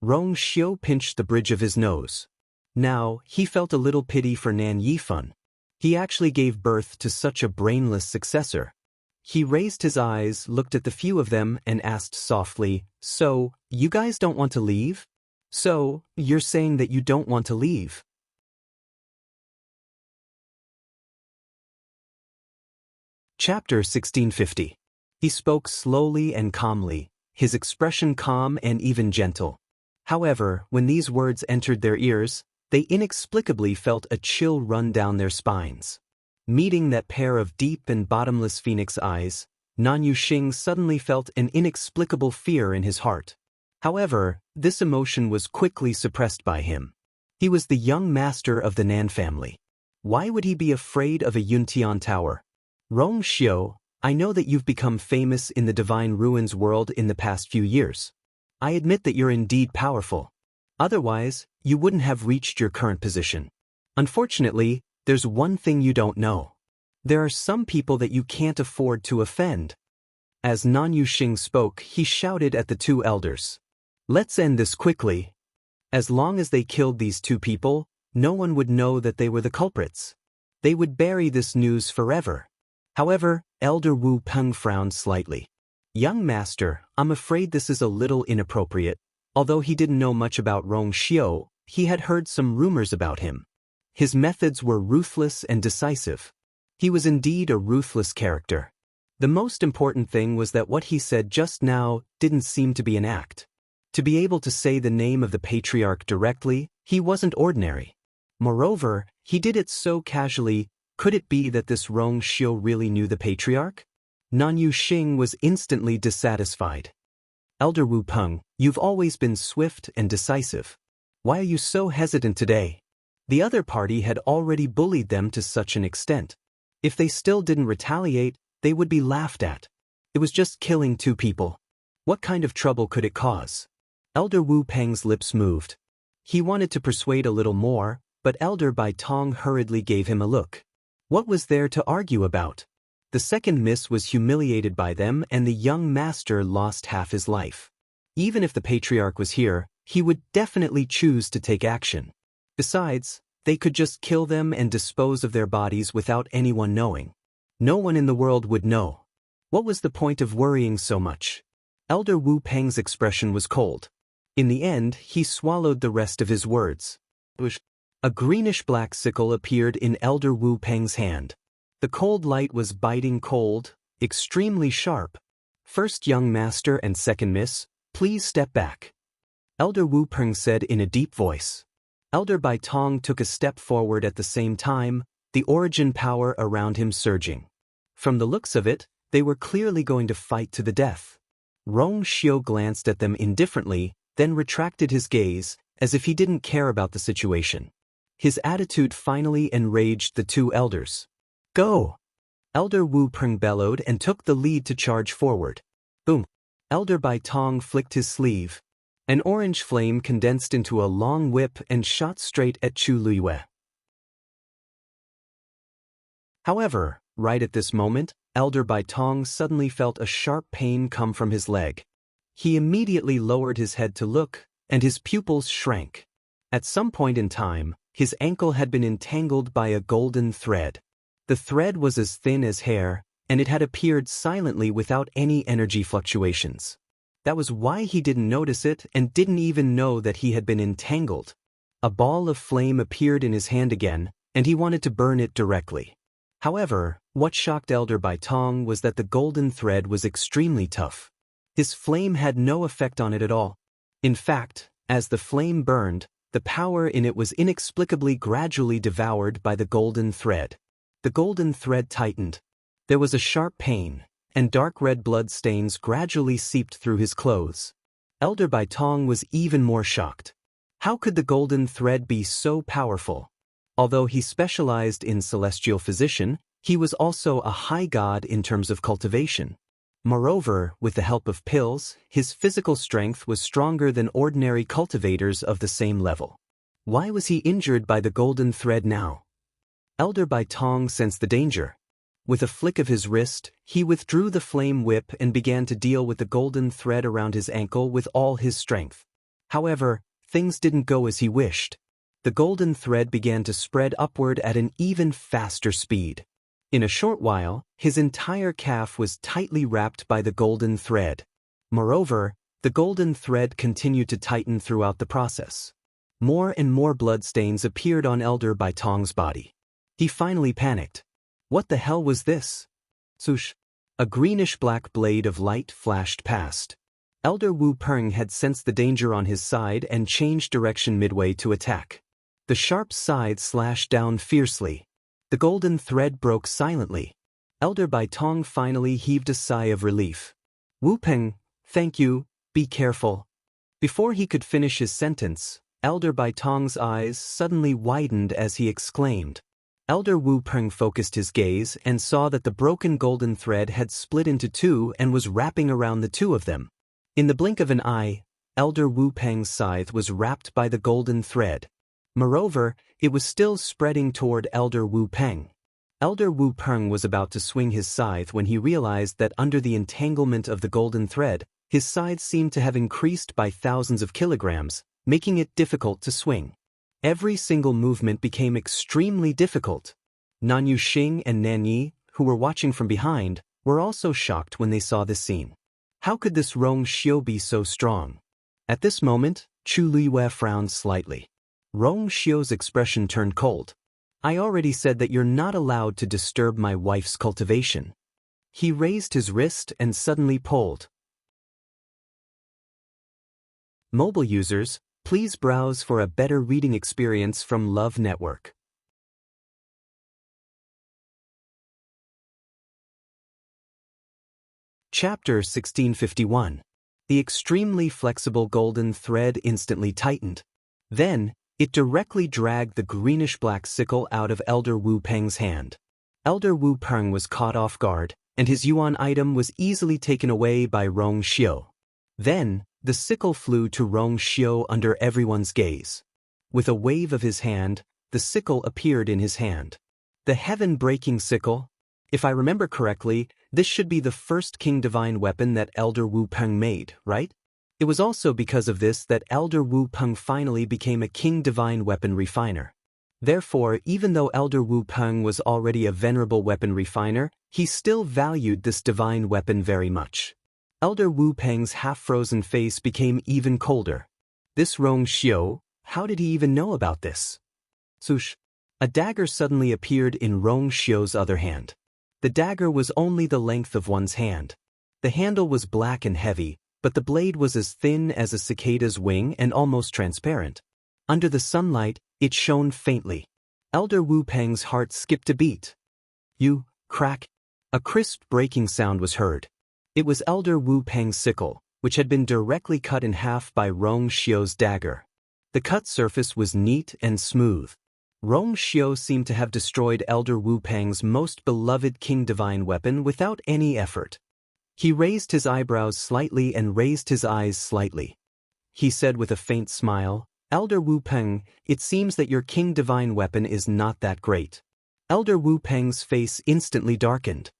Rongxiu pinched the bridge of his nose. Now, he felt a little pity for Nan Yifan. He actually gave birth to such a brainless successor. He raised his eyes, looked at the few of them, and asked softly, So, you guys don't want to leave? So, you're saying that you don't want to leave? Chapter 1650. He spoke slowly and calmly, his expression calm and even gentle. However, when these words entered their ears, they inexplicably felt a chill run down their spines. Meeting that pair of deep and bottomless phoenix eyes, Nan Yuxing suddenly felt an inexplicable fear in his heart. However, this emotion was quickly suppressed by him. He was the young master of the Nan family. Why would he be afraid of a Yuntian tower? Rong Xiu, I know that you've become famous in the Divine Ruins world in the past few years. I admit that you're indeed powerful. Otherwise, you wouldn't have reached your current position. Unfortunately, there's one thing you don't know. There are some people that you can't afford to offend. As Nan Yuxing spoke, he shouted at the two elders. Let's end this quickly. As long as they killed these two people, no one would know that they were the culprits. They would bury this news forever. However, Elder Wu Peng frowned slightly. Young master, I'm afraid this is a little inappropriate. Although he didn't know much about Rong Xiu, he had heard some rumors about him. His methods were ruthless and decisive. He was indeed a ruthless character. The most important thing was that what he said just now didn't seem to be an act. To be able to say the name of the patriarch directly, he wasn't ordinary. Moreover, he did it so casually. Could it be that this Rong Xiu really knew the patriarch? Nan Yuxing was instantly dissatisfied. Elder Wu Peng, you've always been swift and decisive. Why are you so hesitant today? The other party had already bullied them to such an extent. If they still didn't retaliate, they would be laughed at. It was just killing two people. What kind of trouble could it cause? Elder Wu Peng's lips moved. He wanted to persuade a little more, but Elder Bai Tong hurriedly gave him a look. What was there to argue about? The second miss was humiliated by them and the young master lost half his life. Even if the patriarch was here, he would definitely choose to take action. Besides, they could just kill them and dispose of their bodies without anyone knowing. No one in the world would know. What was the point of worrying so much? Elder Wu Peng's expression was cold. In the end, he swallowed the rest of his words. A greenish-black sickle appeared in Elder Wu Peng's hand. The cold light was biting cold, extremely sharp. First young master and second miss, please step back. Elder Wu Peng said in a deep voice. Elder Bai Tong took a step forward at the same time, the origin power around him surging. From the looks of it, they were clearly going to fight to the death. Rong Xiu glanced at them indifferently, then retracted his gaze, as if he didn't care about the situation. His attitude finally enraged the two elders. Go! Elder Wu Peng bellowed and took the lead to charge forward. Boom! Elder Bai Tong flicked his sleeve. An orange flame condensed into a long whip and shot straight at Chu Liyue. However, right at this moment, Elder Bai Tong suddenly felt a sharp pain come from his leg. He immediately lowered his head to look, and his pupils shrank. At some point in time, his ankle had been entangled by a golden thread. The thread was as thin as hair, and it had appeared silently without any energy fluctuations. That was why he didn't notice it and didn't even know that he had been entangled. A ball of flame appeared in his hand again, and he wanted to burn it directly. However, what shocked Elder Bai Tong was that the golden thread was extremely tough. His flame had no effect on it at all. In fact, as the flame burned, the power in it was inexplicably gradually devoured by the golden thread. The golden thread tightened. There was a sharp pain, and dark red blood stains gradually seeped through his clothes. Elder Bai Tong was even more shocked. How could the golden thread be so powerful? Although he specialized in celestial physician, he was also a high god in terms of cultivation. Moreover, with the help of pills, his physical strength was stronger than ordinary cultivators of the same level. Why was he injured by the golden thread now? Elder Bai Tong sensed the danger. With a flick of his wrist, he withdrew the flame whip and began to deal with the golden thread around his ankle with all his strength. However, things didn't go as he wished. The golden thread began to spread upward at an even faster speed. In a short while, his entire calf was tightly wrapped by the golden thread. Moreover, the golden thread continued to tighten throughout the process. More and more bloodstains appeared on Elder Bai Tong's body. He finally panicked. What the hell was this? Swoosh! A greenish-black blade of light flashed past. Elder Wu Peng had sensed the danger on his side and changed direction midway to attack. The sharp scythe slashed down fiercely. The golden thread broke silently. Elder Bai Tong finally heaved a sigh of relief. Wu Peng, thank you, be careful. Before he could finish his sentence, Elder Bai Tong's eyes suddenly widened as he exclaimed. Elder Wu Peng focused his gaze and saw that the broken golden thread had split into two and was wrapping around the two of them. In the blink of an eye, Elder Wu Peng's scythe was wrapped by the golden thread. Moreover, it was still spreading toward Elder Wu Peng. Elder Wu Peng was about to swing his scythe when he realized that under the entanglement of the golden thread, his scythe seemed to have increased by thousands of kilograms, making it difficult to swing. Every single movement became extremely difficult. Nan Yuxing and Nan Yi, who were watching from behind, were also shocked when they saw this scene. How could this Rong Xiu be so strong? At this moment, Chu Liyue frowned slightly. Rong Xiu's expression turned cold. I already said that you're not allowed to disturb my wife's cultivation. He raised his wrist and suddenly pulled. Mobile users, please browse for a better reading experience from Love Network. Chapter 1651. The extremely flexible golden thread instantly tightened. Then, it directly dragged the greenish-black sickle out of Elder Wu Peng's hand. Elder Wu Peng was caught off guard, and his yuan item was easily taken away by Rong Xiu. Then, the sickle flew to Rong Xiu under everyone's gaze. With a wave of his hand, the sickle appeared in his hand. The heaven-breaking sickle? If I remember correctly, this should be the first King Divine weapon that Elder Wu Peng made, right? It was also because of this that Elder Wu Peng finally became a King Divine weapon refiner. Therefore, even though Elder Wu Peng was already a venerable weapon refiner, he still valued this divine weapon very much. Elder Wu Peng's half-frozen face became even colder. This Rong Xiu, how did he even know about this? Swoosh! A dagger suddenly appeared in Rong Xiu's other hand. The dagger was only the length of one's hand. The handle was black and heavy, but the blade was as thin as a cicada's wing and almost transparent. Under the sunlight, it shone faintly. Elder Wu Peng's heart skipped a beat. You, crack! A crisp breaking sound was heard. It was Elder Wu Peng's sickle, which had been directly cut in half by Rong Xiu's dagger. The cut surface was neat and smooth. Rong Xiu seemed to have destroyed Elder Wu Peng's most beloved King Divine weapon without any effort. He raised his eyebrows slightly and raised his eyes slightly. He said with a faint smile, Elder Wu Peng, it seems that your King Divine weapon is not that great. Elder Wu Peng's face instantly darkened.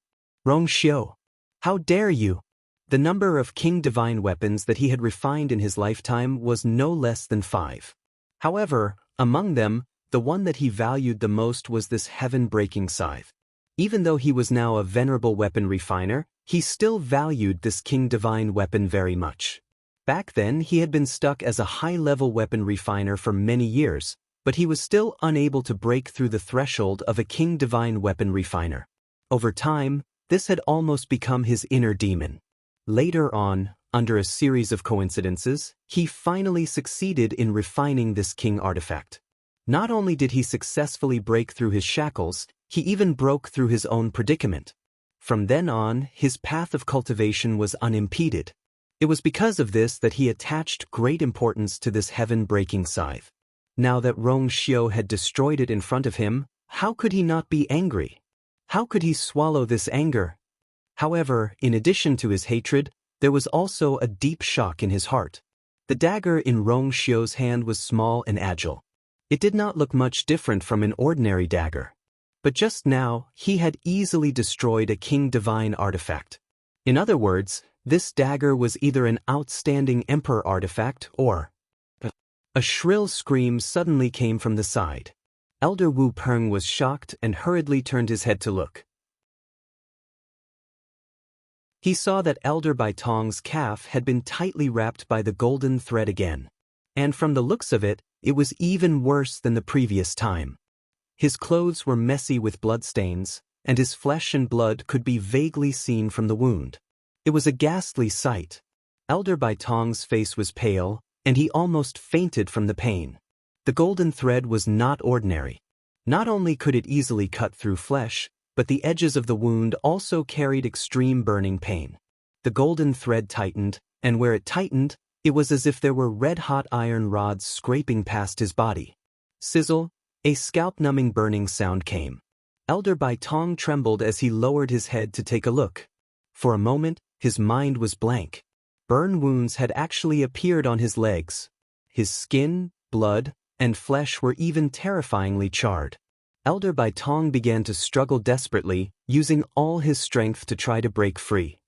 Rong Xiu, how dare you? The number of King Divine weapons that he had refined in his lifetime was no less than 5. However, among them, the one that he valued the most was this heaven-breaking scythe. Even though he was now a venerable weapon refiner, he still valued this King Divine weapon very much. Back then, he had been stuck as a high-level weapon refiner for many years, but he was still unable to break through the threshold of a King Divine weapon refiner. Over time, this had almost become his inner demon. Later on, under a series of coincidences, he finally succeeded in refining this king artifact. Not only did he successfully break through his shackles, he even broke through his own predicament. From then on, his path of cultivation was unimpeded. It was because of this that he attached great importance to this heaven-breaking scythe. Now that Rong Xiu had destroyed it in front of him, how could he not be angry? How could he swallow this anger? However, in addition to his hatred, there was also a deep shock in his heart. The dagger in Rong Xiu's hand was small and agile. It did not look much different from an ordinary dagger. But just now, he had easily destroyed a King Divine artifact. In other words, this dagger was either an outstanding Emperor artifact or... A shrill scream suddenly came from the side. Elder Wu Peng was shocked and hurriedly turned his head to look. He saw that Elder Bai Tong's calf had been tightly wrapped by the golden thread again. And from the looks of it, it was even worse than the previous time. His clothes were messy with bloodstains, and his flesh and blood could be vaguely seen from the wound. It was a ghastly sight. Elder Bai Tong's face was pale, and he almost fainted from the pain. The golden thread was not ordinary. Not only could it easily cut through flesh, but the edges of the wound also carried extreme burning pain. The golden thread tightened, and where it tightened, it was as if there were red-hot iron rods scraping past his body. Sizzle, a scalp-numbing burning sound came. Elder Bai Tong trembled as he lowered his head to take a look. For a moment, his mind was blank. Burn wounds had actually appeared on his legs. His skin, blood, and flesh were even terrifyingly charred. Elder Bai Tong began to struggle desperately, using all his strength to try to break free.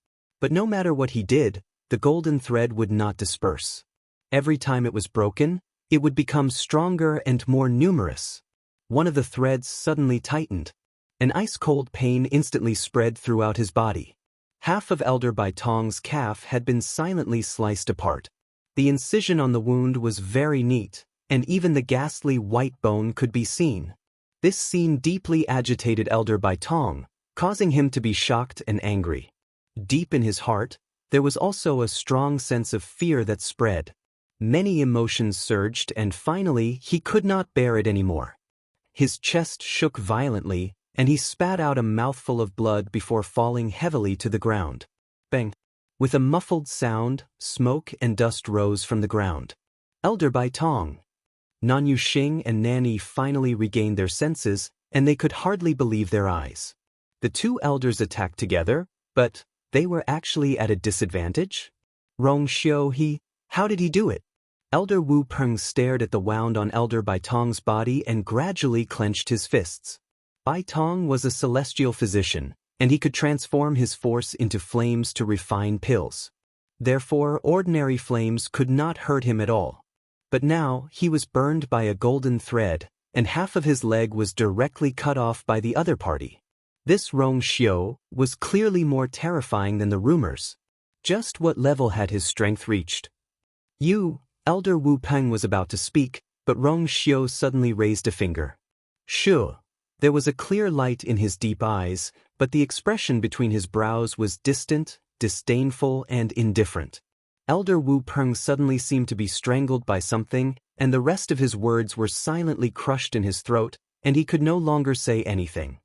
But no matter what he did, the golden thread would not disperse. Every time it was broken, it would become stronger and more numerous. One of the threads suddenly tightened. An ice-cold pain instantly spread throughout his body. Half of Elder Bai Tong's calf had been silently sliced apart. The incision on the wound was very neat, and even the ghastly white bone could be seen. This scene deeply agitated Elder Bai Tong, causing him to be shocked and angry. Deep in his heart, there was also a strong sense of fear that spread. Many emotions surged, and finally he could not bear it anymore. His chest shook violently, and he spat out a mouthful of blood before falling heavily to the ground. Bang! With a muffled sound, smoke and dust rose from the ground. Elder Bai Tong. Nan Yuxing and Nanny finally regained their senses, and they could hardly believe their eyes. The two elders attacked together, but they were actually at a disadvantage? Rong Xiu, how did he do it? Elder Wu Peng stared at the wound on Elder Bai Tong's body and gradually clenched his fists. Bai Tong was a celestial physician, and he could transform his force into flames to refine pills. Therefore, ordinary flames could not hurt him at all. But now, he was burned by a golden thread, and half of his leg was directly cut off by the other party. This Rong Xiu was clearly more terrifying than the rumors. Just what level had his strength reached? Elder Wu Peng was about to speak, but Rong Xiu suddenly raised a finger. Sure. There was a clear light in his deep eyes, but the expression between his brows was distant, disdainful, and indifferent. Elder Wu Peng suddenly seemed to be strangled by something, and the rest of his words were silently crushed in his throat, and he could no longer say anything.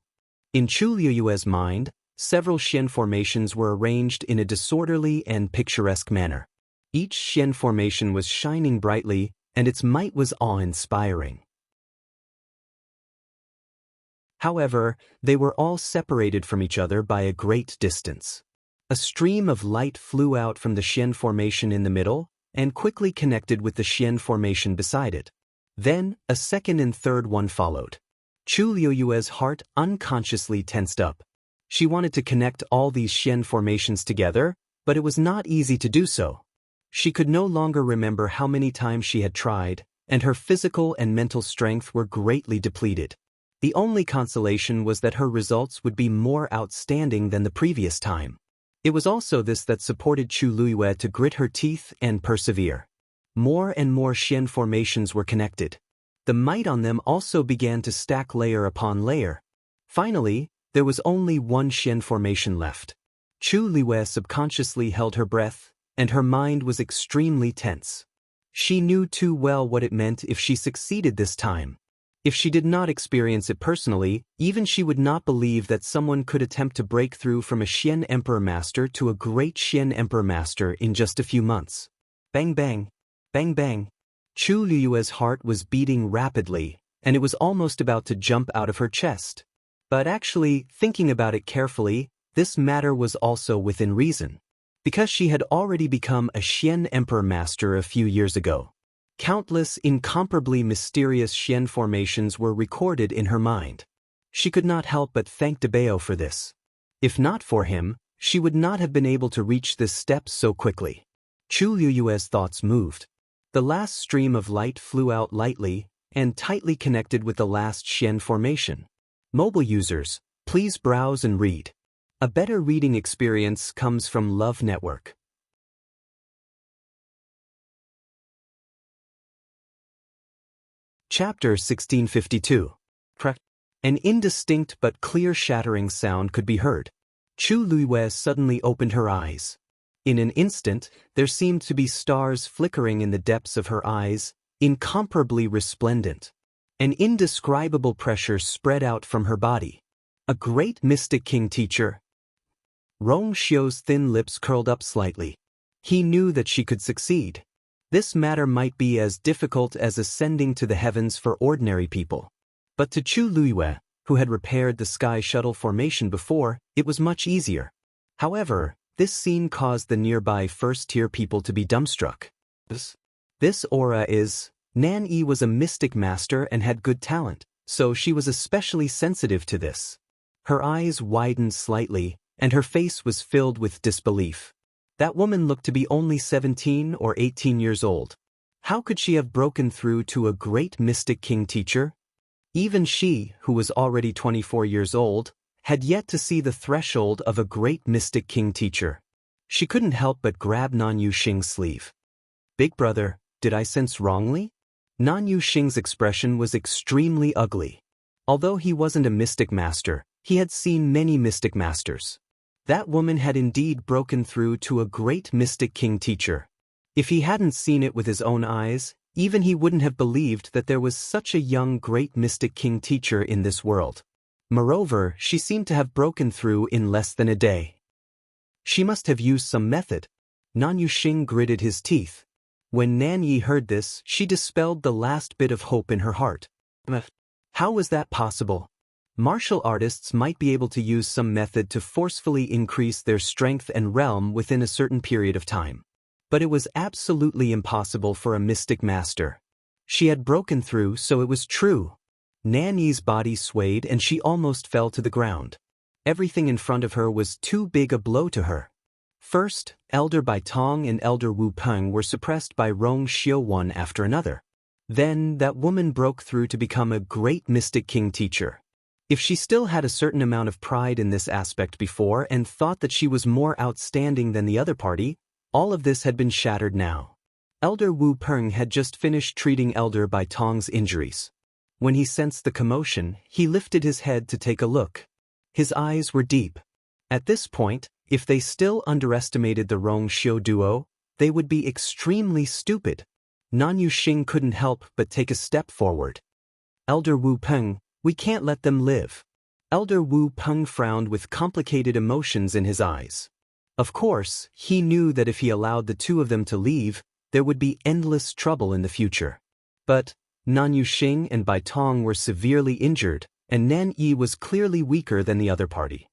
In Chu Liuyue's mind, several Xian formations were arranged in a disorderly and picturesque manner. Each Xian formation was shining brightly, and its might was awe-inspiring. However, they were all separated from each other by a great distance. A stream of light flew out from the Xian formation in the middle, and quickly connected with the Xian formation beside it. Then, a second and third one followed. Chu Liuyue's heart unconsciously tensed up. She wanted to connect all these Xian formations together, but it was not easy to do so. She could no longer remember how many times she had tried, and her physical and mental strength were greatly depleted. The only consolation was that her results would be more outstanding than the previous time. It was also this that supported Chu Liyue to grit her teeth and persevere. More and more Xian formations were connected. The might on them also began to stack layer upon layer. Finally, there was only one Xian formation left. Chu Liyue subconsciously held her breath, and her mind was extremely tense. She knew too well what it meant if she succeeded this time. If she did not experience it personally, even she would not believe that someone could attempt to break through from a Xian Emperor Master to a great Xian Emperor Master in just a few months. Bang bang, bang bang. Chu Liyue's heart was beating rapidly, and it was almost about to jump out of her chest. But actually, thinking about it carefully, this matter was also within reason. Because she had already become a Xian Emperor Master a few years ago. Countless incomparably mysterious Xian formations were recorded in her mind. She could not help but thank Dabeo for this. If not for him, she would not have been able to reach this step so quickly. Chu Liyue's thoughts moved. The last stream of light flew out lightly and tightly connected with the last Xian formation. Mobile users, please browse and read. A better reading experience comes from Love Network. Chapter 1652. An indistinct but clear shattering sound could be heard. Chu Luiyue suddenly opened her eyes. In an instant, there seemed to be stars flickering in the depths of her eyes, incomparably resplendent. An indescribable pressure spread out from her body. A great mystic king teacher. Rong Xiu's thin lips curled up slightly. He knew that she could succeed. This matter might be as difficult as ascending to the heavens for ordinary people. But to Chu Luiyue, who had repaired the sky shuttle formation before, it was much easier. However, this scene caused the nearby first-tier people to be dumbstruck. This aura is... Nan Yi was a mystic master and had good talent, so she was especially sensitive to this. Her eyes widened slightly, and her face was filled with disbelief. That woman looked to be only 17 or 18 years old. How could she have broken through to a great mystic king teacher? Even she, who was already 24 years old, had yet to see the threshold of a great mystic king teacher. She couldn't help but grab Nan Yuxing's sleeve. "Big brother, did I sense wrongly?" Nan Yuxing's expression was extremely ugly. Although he wasn't a mystic master, he had seen many mystic masters. That woman had indeed broken through to a great mystic king teacher. If he hadn't seen it with his own eyes, even he wouldn't have believed that there was such a young great mystic king teacher in this world. Moreover, she seemed to have broken through in less than a day. She must have used some method. Nan Yuxing gritted his teeth. When Nan Yi heard this, she dispelled the last bit of hope in her heart. How was that possible? Martial artists might be able to use some method to forcefully increase their strength and realm within a certain period of time. But it was absolutely impossible for a mystic master. She had broken through, so it was true. Nan Yi's body swayed and she almost fell to the ground. Everything in front of her was too big a blow to her. First, Elder Bai Tong and Elder Wu Peng were suppressed by Rong Xiu one after another. Then, that woman broke through to become a great mystic king teacher. If she still had a certain amount of pride in this aspect before and thought that she was more outstanding than the other party, all of this had been shattered now. Elder Wu Peng had just finished treating Elder Bai Tong's injuries. When he sensed the commotion, he lifted his head to take a look. His eyes were deep. At this point, if they still underestimated the Rong Xiu duo, they would be extremely stupid. Nan Yuxing couldn't help but take a step forward. "Elder Wu Peng, we can't let them live." Elder Wu Peng frowned with complicated emotions in his eyes. Of course, he knew that if he allowed the two of them to leave, there would be endless trouble in the future. But Nan Yuxing and Bai Tong were severely injured, and Nan Yi was clearly weaker than the other party.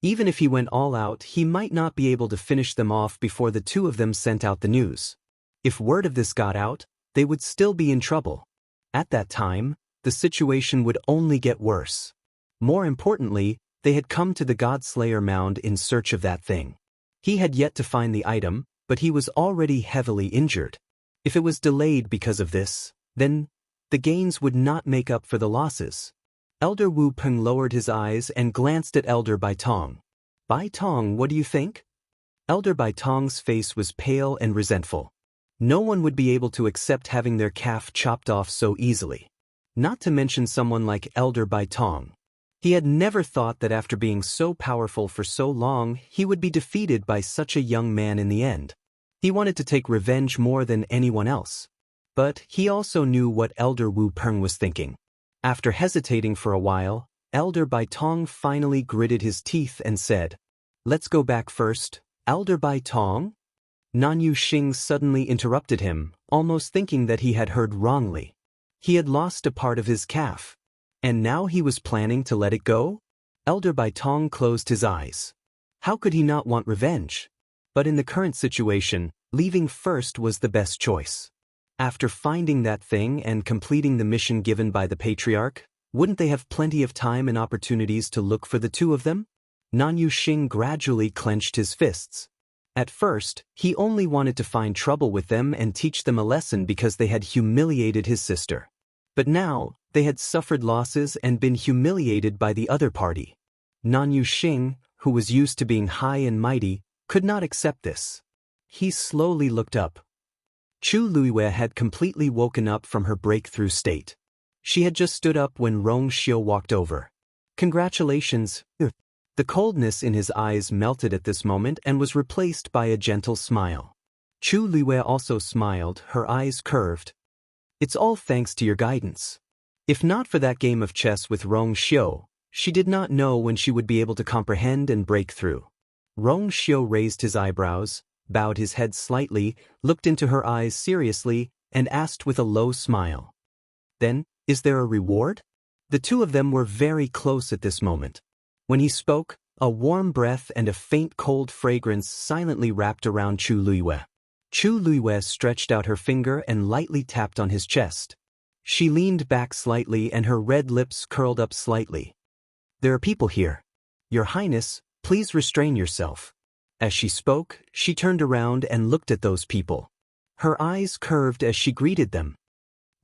Even if he went all out, he might not be able to finish them off before the two of them sent out the news. If word of this got out, they would still be in trouble. At that time, the situation would only get worse. More importantly, they had come to the Godslayer mound in search of that thing. He had yet to find the item, but he was already heavily injured. If it was delayed because of this, then the gains would not make up for the losses. Elder Wu Peng lowered his eyes and glanced at Elder Bai Tong. "Bai Tong, what do you think?" Elder Bai Tong's face was pale and resentful. No one would be able to accept having their calf chopped off so easily. Not to mention someone like Elder Bai Tong. He had never thought that after being so powerful for so long, he would be defeated by such a young man in the end. He wanted to take revenge more than anyone else. But he also knew what Elder Wu Peng was thinking. After hesitating for a while, Elder Bai Tong finally gritted his teeth and said, "Let's go back first, Elder Bai Tong?" Nan Yuxing suddenly interrupted him, almost thinking that he had heard wrongly. He had lost a part of his calf. And now he was planning to let it go? Elder Bai Tong closed his eyes. How could he not want revenge? But in the current situation, leaving first was the best choice. After finding that thing and completing the mission given by the Patriarch, wouldn't they have plenty of time and opportunities to look for the two of them? Nan Yuxing gradually clenched his fists. At first, he only wanted to find trouble with them and teach them a lesson because they had humiliated his sister. But now, they had suffered losses and been humiliated by the other party. Nan Yuxing, who was used to being high and mighty, could not accept this. He slowly looked up. Chu Luiyue had completely woken up from her breakthrough state. She had just stood up when Rong Xiu walked over. Congratulations. The coldness in his eyes melted at this moment and was replaced by a gentle smile. Chu Luiwei also smiled, her eyes curved. It's all thanks to your guidance. If not for that game of chess with Rong Xiu, she did not know when she would be able to comprehend and break through. Rong Xiu raised his eyebrows, bowed his head slightly, looked into her eyes seriously, and asked with a low smile. Then, is there a reward? The two of them were very close at this moment. When he spoke, a warm breath and a faint cold fragrance silently wrapped around Chu Luiwei. Chu Luiwei stretched out her finger and lightly tapped on his chest. She leaned back slightly and her red lips curled up slightly. There are people here. Your Highness, please restrain yourself. As she spoke, she turned around and looked at those people. Her eyes curved as she greeted them.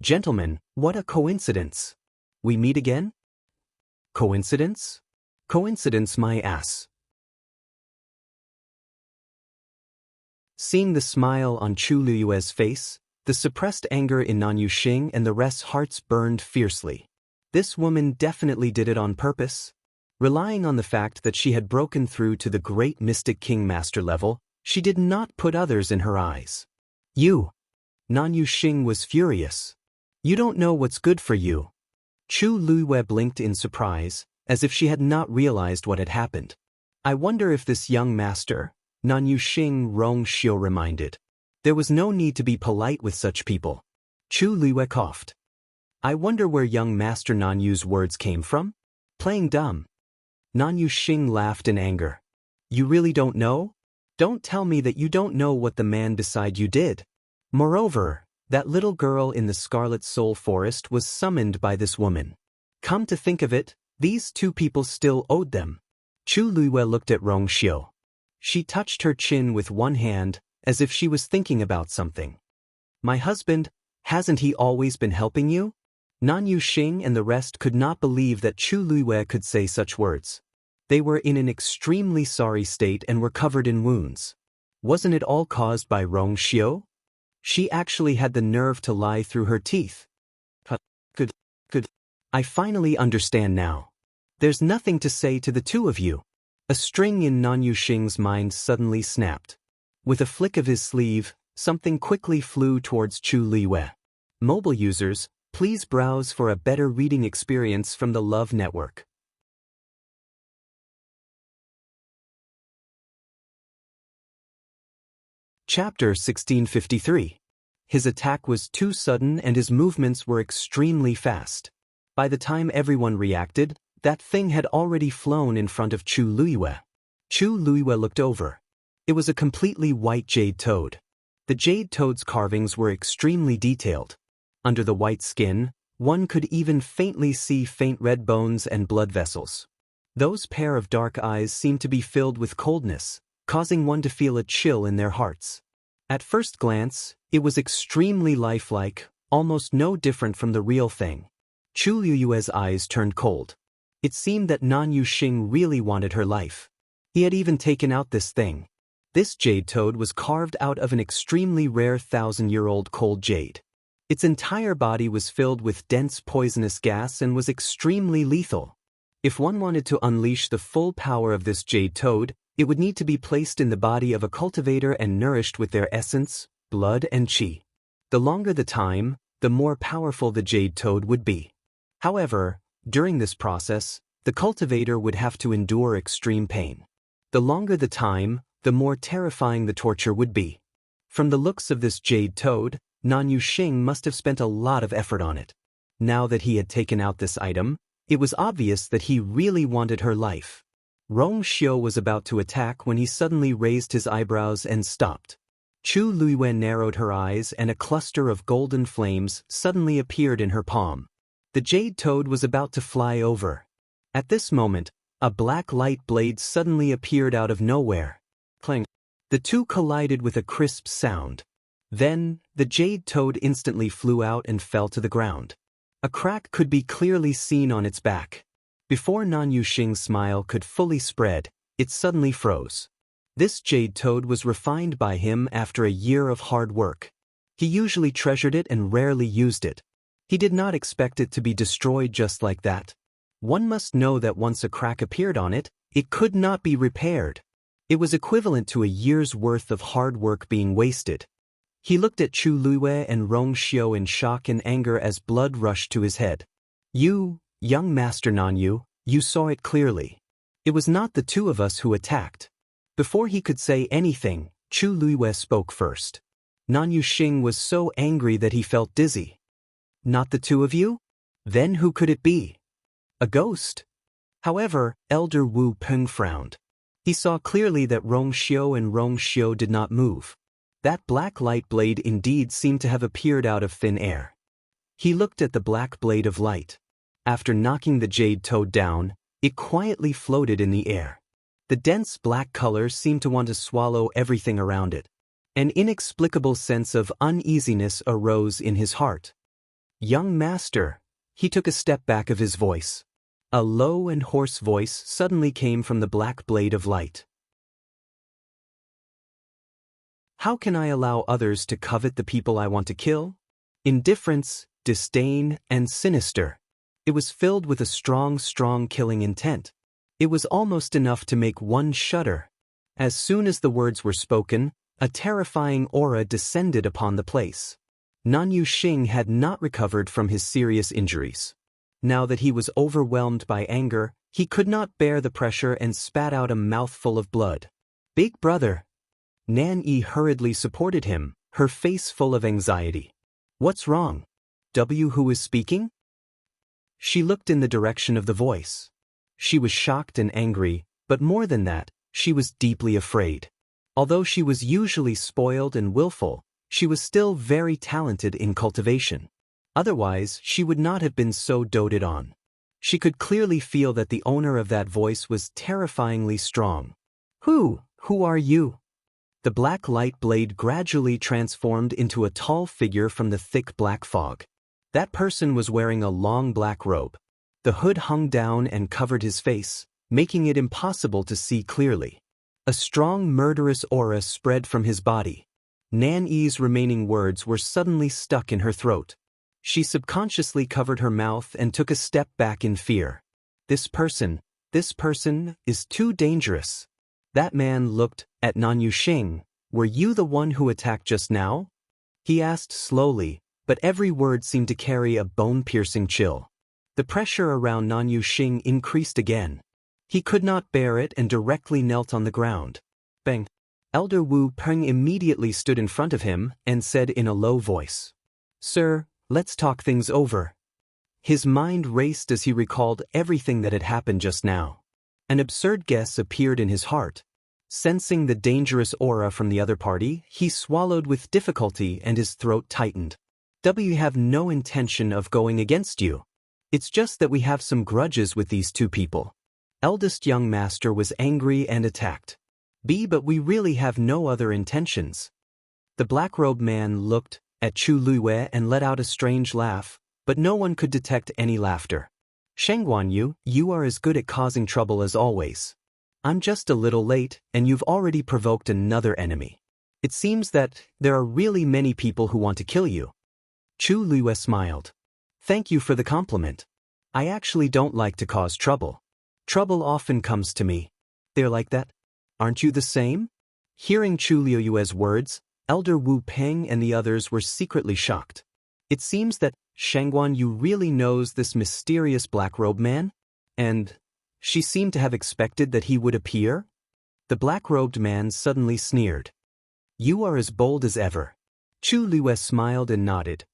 Gentlemen, what a coincidence. We meet again? Coincidence? Coincidence, my ass. Seeing the smile on Chu Luiwei's face, the suppressed anger in Nan Yuxing and the rest's hearts burned fiercely. This woman definitely did it on purpose. Relying on the fact that she had broken through to the great mystic king master level, she did not put others in her eyes. You! Nan Yuxing was furious. You don't know what's good for you. Chu Luiwei blinked in surprise, as if she had not realized what had happened. I wonder if this young master, Nan Yuxing, Rong Xiu reminded. There was no need to be polite with such people. Chu Luiwei coughed. I wonder where young master Nan Yu's words came from? Playing dumb. Nan Yuxing laughed in anger. You really don't know? Don't tell me that you don't know what the man beside you did. Moreover, that little girl in the Scarlet Soul Forest was summoned by this woman. Come to think of it, these two people still owed them. Chu Luiwei looked at Rong Xiu. She touched her chin with one hand, as if she was thinking about something. My husband, hasn't he always been helping you? Nan Yuxing and the rest could not believe that Chu Luiwei could say such words. They were in an extremely sorry state and were covered in wounds. Wasn't it all caused by Rong Xiu? She actually had the nerve to lie through her teeth. Good. I finally understand now. There's nothing to say to the two of you. A string in Nan Yuxing's mind suddenly snapped. With a flick of his sleeve, something quickly flew towards Chu Luiwei. Mobile users, please browse for a better reading experience from the Love Network. Chapter 1653. His attack was too sudden and his movements were extremely fast. By the time everyone reacted, that thing had already flown in front of Chu Luiwei. Chu Luiwei looked over. It was a completely white jade toad. The jade toad's carvings were extremely detailed. Under the white skin, one could even faintly see faint red bones and blood vessels. Those pair of dark eyes seemed to be filled with coldness, causing one to feel a chill in their hearts. At first glance, it was extremely lifelike, almost no different from the real thing. Chu Luiwei's eyes turned cold. It seemed that Nan Yuxing really wanted her life. He had even taken out this thing. This jade toad was carved out of an extremely rare 1,000-year-old cold jade. Its entire body was filled with dense poisonous gas and was extremely lethal. If one wanted to unleash the full power of this jade toad, it would need to be placed in the body of a cultivator and nourished with their essence, blood and qi. The longer the time, the more powerful the jade toad would be. However, during this process, the cultivator would have to endure extreme pain. The longer the time, the more terrifying the torture would be. From the looks of this jade toad, Nan Yuxing must have spent a lot of effort on it. Now that he had taken out this item, it was obvious that he really wanted her life. Rong Xiu was about to attack when he suddenly raised his eyebrows and stopped. Chu Luiwei narrowed her eyes and a cluster of golden flames suddenly appeared in her palm. The jade toad was about to fly over. At this moment, a black light blade suddenly appeared out of nowhere. Clang. The two collided with a crisp sound. Then, the jade toad instantly flew out and fell to the ground. A crack could be clearly seen on its back. Before Nan Yuxing's smile could fully spread, it suddenly froze. This jade toad was refined by him after a year of hard work. He usually treasured it and rarely used it. He did not expect it to be destroyed just like that. One must know that once a crack appeared on it, it could not be repaired. It was equivalent to a year's worth of hard work being wasted. He looked at Chu Luiwei and Rong Xiao in shock and anger as blood rushed to his head. You, young Master Nanyu, you saw it clearly. It was not the two of us who attacked. Before he could say anything, Chu Luiwei spoke first. Nanyu Xing was so angry that he felt dizzy. Not the two of you? Then who could it be? A ghost? However, Elder Wu Peng frowned. He saw clearly that Rong Xiao and Rong Xiao did not move. That black light blade indeed seemed to have appeared out of thin air. He looked at the black blade of light. After knocking the jade toad down, it quietly floated in the air. The dense black color seemed to want to swallow everything around it. An inexplicable sense of uneasiness arose in his heart. Young master, he took a step back of his voice. A low and hoarse voice suddenly came from the black blade of light. How can I allow others to covet the people I want to kill? Indifference, disdain, and sinister. It was filled with a strong killing intent. It was almost enough to make one shudder. As soon as the words were spoken, a terrifying aura descended upon the place. Nanyu Xing had not recovered from his serious injuries. Now that he was overwhelmed by anger, he could not bear the pressure and spat out a mouthful of blood. Big brother! Nan Yi hurriedly supported him, her face full of anxiety. What's wrong? Who is speaking? She looked in the direction of the voice. She was shocked and angry, but more than that, she was deeply afraid. Although she was usually spoiled and willful, she was still very talented in cultivation. Otherwise, she would not have been so doted on. She could clearly feel that the owner of that voice was terrifyingly strong. Who are you? The black light blade gradually transformed into a tall figure from the thick black fog. That person was wearing a long black robe. The hood hung down and covered his face, making it impossible to see clearly. A strong murderous aura spread from his body. Nan Yi's remaining words were suddenly stuck in her throat. She subconsciously covered her mouth and took a step back in fear. This person is too dangerous. That man looked at Nanyu Xing. Were you the one who attacked just now? He asked slowly, but every word seemed to carry a bone-piercing chill. The pressure around Nanyu Xing increased again. He could not bear it and directly knelt on the ground. Bang! Elder Wu Peng immediately stood in front of him and said in a low voice, "Sir, let's talk things over." His mind raced as he recalled everything that had happened just now. An absurd guess appeared in his heart. Sensing the dangerous aura from the other party, he swallowed with difficulty and his throat tightened. We have no intention of going against you. It's just that we have some grudges with these two people. Eldest young master was angry and attacked. But we really have no other intentions. The black-robed man looked at Chu Luiwei and let out a strange laugh, but no one could detect any laughter. Shengguan, you are as good at causing trouble as always. I'm just a little late, and you've already provoked another enemy. It seems that there are really many people who want to kill you. Chu Luiwei smiled. Thank you for the compliment. I actually don't like to cause trouble. Trouble often comes to me. They're like that? Aren't you the same? Hearing Chu Luiwei's words, Elder Wu Peng and the others were secretly shocked. It seems that Shengguan Yu really knows this mysterious black-robed man? And she seemed to have expected that he would appear? The black-robed man suddenly sneered. You are as bold as ever. Chu Luiwei smiled and nodded.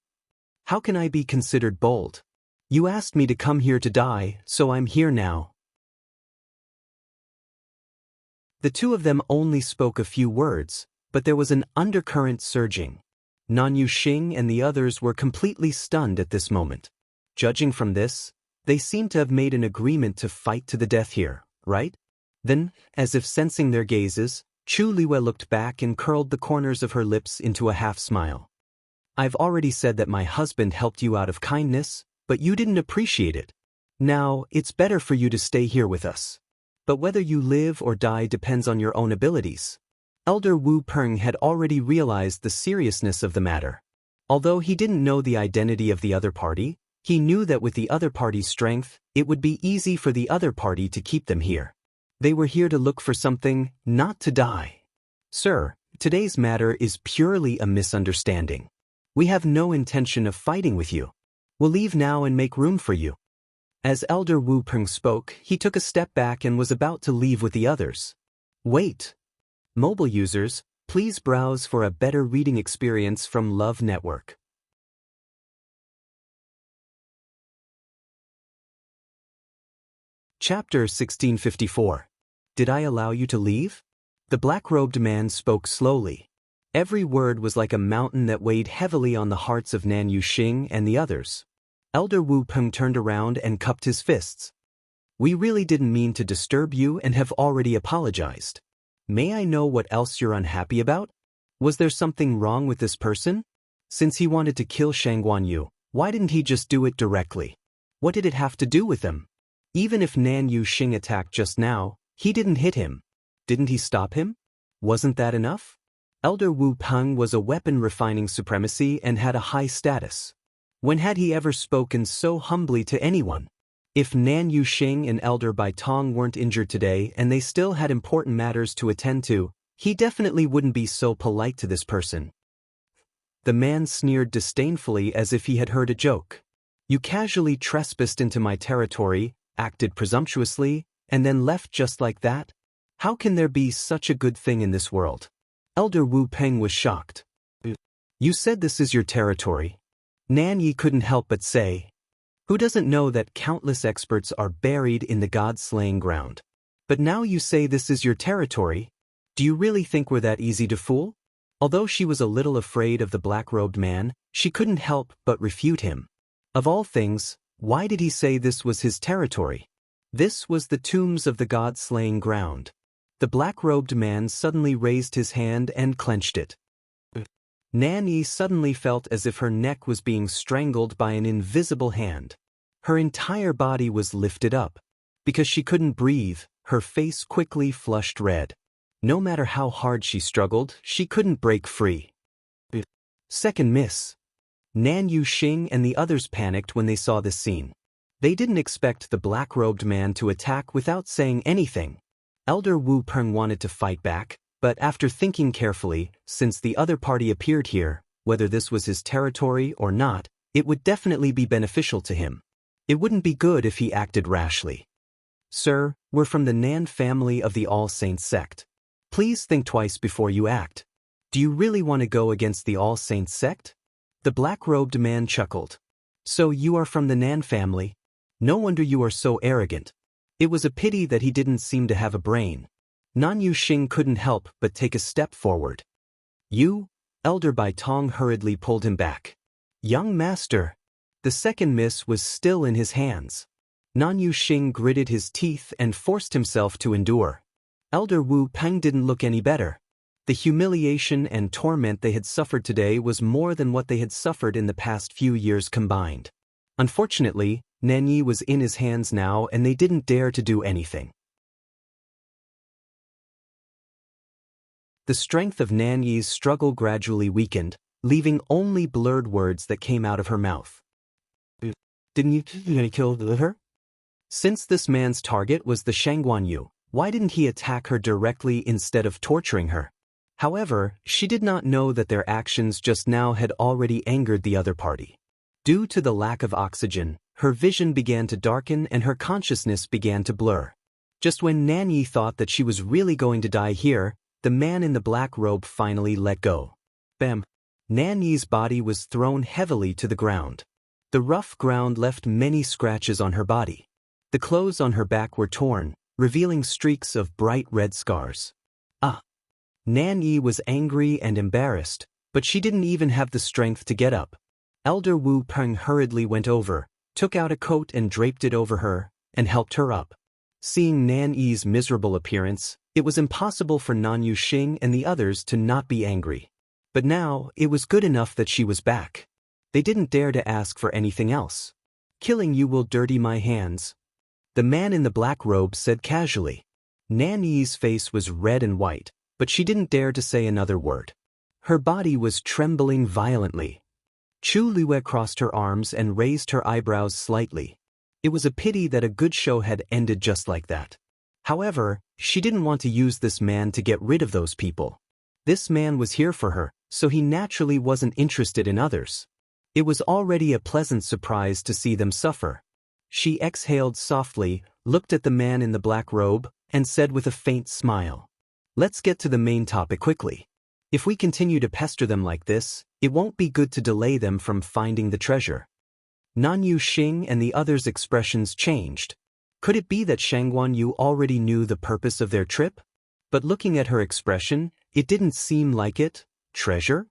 How can I be considered bold? You asked me to come here to die, so I'm here now. The two of them only spoke a few words, but there was an undercurrent surging. Nanyu Xing and the others were completely stunned at this moment. Judging from this, they seemed to have made an agreement to fight to the death here, right? Then, as if sensing their gazes, Chu Luiwei looked back and curled the corners of her lips into a half-smile. I've already said that my husband helped you out of kindness, but you didn't appreciate it. Now, it's better for you to stay here with us. But whether you live or die depends on your own abilities. Elder Wu Peng had already realized the seriousness of the matter. Although he didn't know the identity of the other party, he knew that with the other party's strength, it would be easy for the other party to keep them here. They were here to look for something, not to die. Sir, today's matter is purely a misunderstanding. We have no intention of fighting with you. We'll leave now and make room for you. As Elder Wu Peng spoke, he took a step back and was about to leave with the others. Wait. Mobile users, please browse for a better reading experience from Love Network. Chapter 1654. Did I allow you to leave? The black-robed man spoke slowly. Every word was like a mountain that weighed heavily on the hearts of Nan Yuxing and the others. Elder Wu Peng turned around and cupped his fists. We really didn't mean to disturb you and have already apologized. May I know what else you're unhappy about? Was there something wrong with this person? Since he wanted to kill Shangguan Yu, why didn't he just do it directly? What did it have to do with him? Even if Nan Yuxing attacked just now, he didn't hit him. Didn't he stop him? Wasn't that enough? Elder Wu Peng was a weapon refining supremacy and had a high status. When had he ever spoken so humbly to anyone? If Nan Yuxing and Elder Bai Tong weren't injured today and they still had important matters to attend to, he definitely wouldn't be so polite to this person. The man sneered disdainfully as if he had heard a joke. You casually trespassed into my territory, acted presumptuously, and then left just like that? How can there be such a good thing in this world? Elder Wu Peng was shocked. You said this is your territory. Nan Yi couldn't help but say. Who doesn't know that countless experts are buried in the god-slaying ground? But now you say this is your territory. Do you really think we're that easy to fool? Although she was a little afraid of the black-robed man, she couldn't help but refute him. Of all things, why did he say this was his territory? This was the tombs of the god-slaying ground. The black-robed man suddenly raised his hand and clenched it. Nan Yi suddenly felt as if her neck was being strangled by an invisible hand. Her entire body was lifted up. Because she couldn't breathe, her face quickly flushed red. No matter how hard she struggled, she couldn't break free. Second miss. Nan Yuxing and the others panicked when they saw this scene. They didn't expect the black-robed man to attack without saying anything. Elder Wu Peng wanted to fight back, but after thinking carefully, since the other party appeared here, whether this was his territory or not, it would definitely be beneficial to him. It wouldn't be good if he acted rashly. Sir, we're from the Nan family of the All Saints sect. Please think twice before you act. Do you really want to go against the All Saints sect? The black-robed man chuckled. So you are from the Nan family? No wonder you are so arrogant. It was a pity that he didn't seem to have a brain. Nan Yuxing couldn't help but take a step forward. You? Elder Bai Tong hurriedly pulled him back. Young master. The second miss was still in his hands. Nan Yuxing gritted his teeth and forced himself to endure. Elder Wu Peng didn't look any better. The humiliation and torment they had suffered today was more than what they had suffered in the past few years combined. Unfortunately, Nan Yi was in his hands now and they didn't dare to do anything. The strength of Nan Yi's struggle gradually weakened, leaving only blurred words that came out of her mouth. Didn't you kill her? Since this man's target was the Shangguan Yu, why didn't he attack her directly instead of torturing her? However, she did not know that their actions just now had already angered the other party. Due to the lack of oxygen, her vision began to darken and her consciousness began to blur. Just when Nan Yi thought that she was really going to die here, the man in the black robe finally let go. Bam! Nan Yi's body was thrown heavily to the ground. The rough ground left many scratches on her body. The clothes on her back were torn, revealing streaks of bright red scars. Nan Yi was angry and embarrassed, but she didn't even have the strength to get up. Elder Wu Peng hurriedly went over, took out a coat and draped it over her, and helped her up. Seeing Nan Yi's miserable appearance, it was impossible for Nan Yuxing and the others to not be angry. But now, it was good enough that she was back. They didn't dare to ask for anything else. Killing you will dirty my hands. The man in the black robe said casually. Nan Yi's face was red and white, but she didn't dare to say another word. Her body was trembling violently. Chu Liyue crossed her arms and raised her eyebrows slightly. It was a pity that a good show had ended just like that. However, she didn't want to use this man to get rid of those people. This man was here for her, so he naturally wasn't interested in others. It was already a pleasant surprise to see them suffer. She exhaled softly, looked at the man in the black robe, and said with a faint smile, "Let's get to the main topic quickly. If we continue to pester them like this, it won't be good to delay them from finding the treasure." Nanyu Xing and the others' expressions changed. Could it be that Shangguan Yu already knew the purpose of their trip? But looking at her expression, it didn't seem like it. Treasure?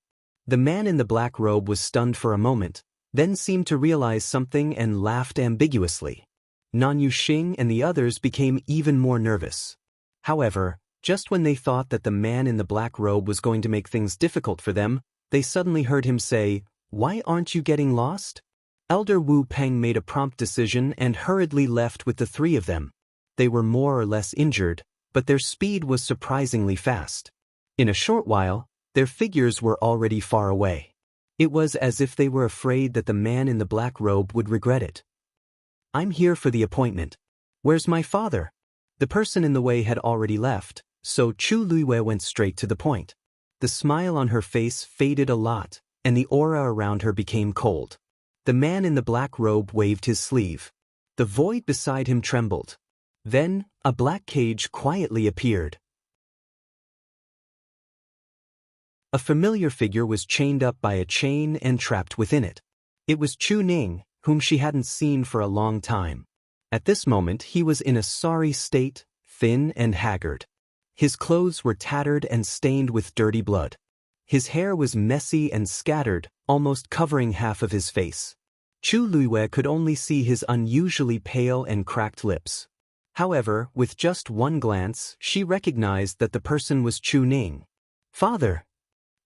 The man in the black robe was stunned for a moment, then seemed to realize something and laughed ambiguously. Nanyu Xing and the others became even more nervous. However, just when they thought that the man in the black robe was going to make things difficult for them, they suddenly heard him say, "Why aren't you getting lost?" Elder Wu Peng made a prompt decision and hurriedly left with the three of them. They were more or less injured, but their speed was surprisingly fast. In a short while, their figures were already far away. It was as if they were afraid that the man in the black robe would regret it. "I'm here for the appointment. Where's my father?" The person in the way had already left, so Chu Liyue went straight to the point. The smile on her face faded a lot, and the aura around her became cold. The man in the black robe waved his sleeve. The void beside him trembled. Then, a black cage quietly appeared. A familiar figure was chained up by a chain and trapped within it. It was Chu Ning, whom she hadn't seen for a long time. At this moment he was in a sorry state, thin and haggard. His clothes were tattered and stained with dirty blood. His hair was messy and scattered, almost covering half of his face. Chu Liyue could only see his unusually pale and cracked lips. However, with just one glance, she recognized that the person was Chu Ning. "Father!"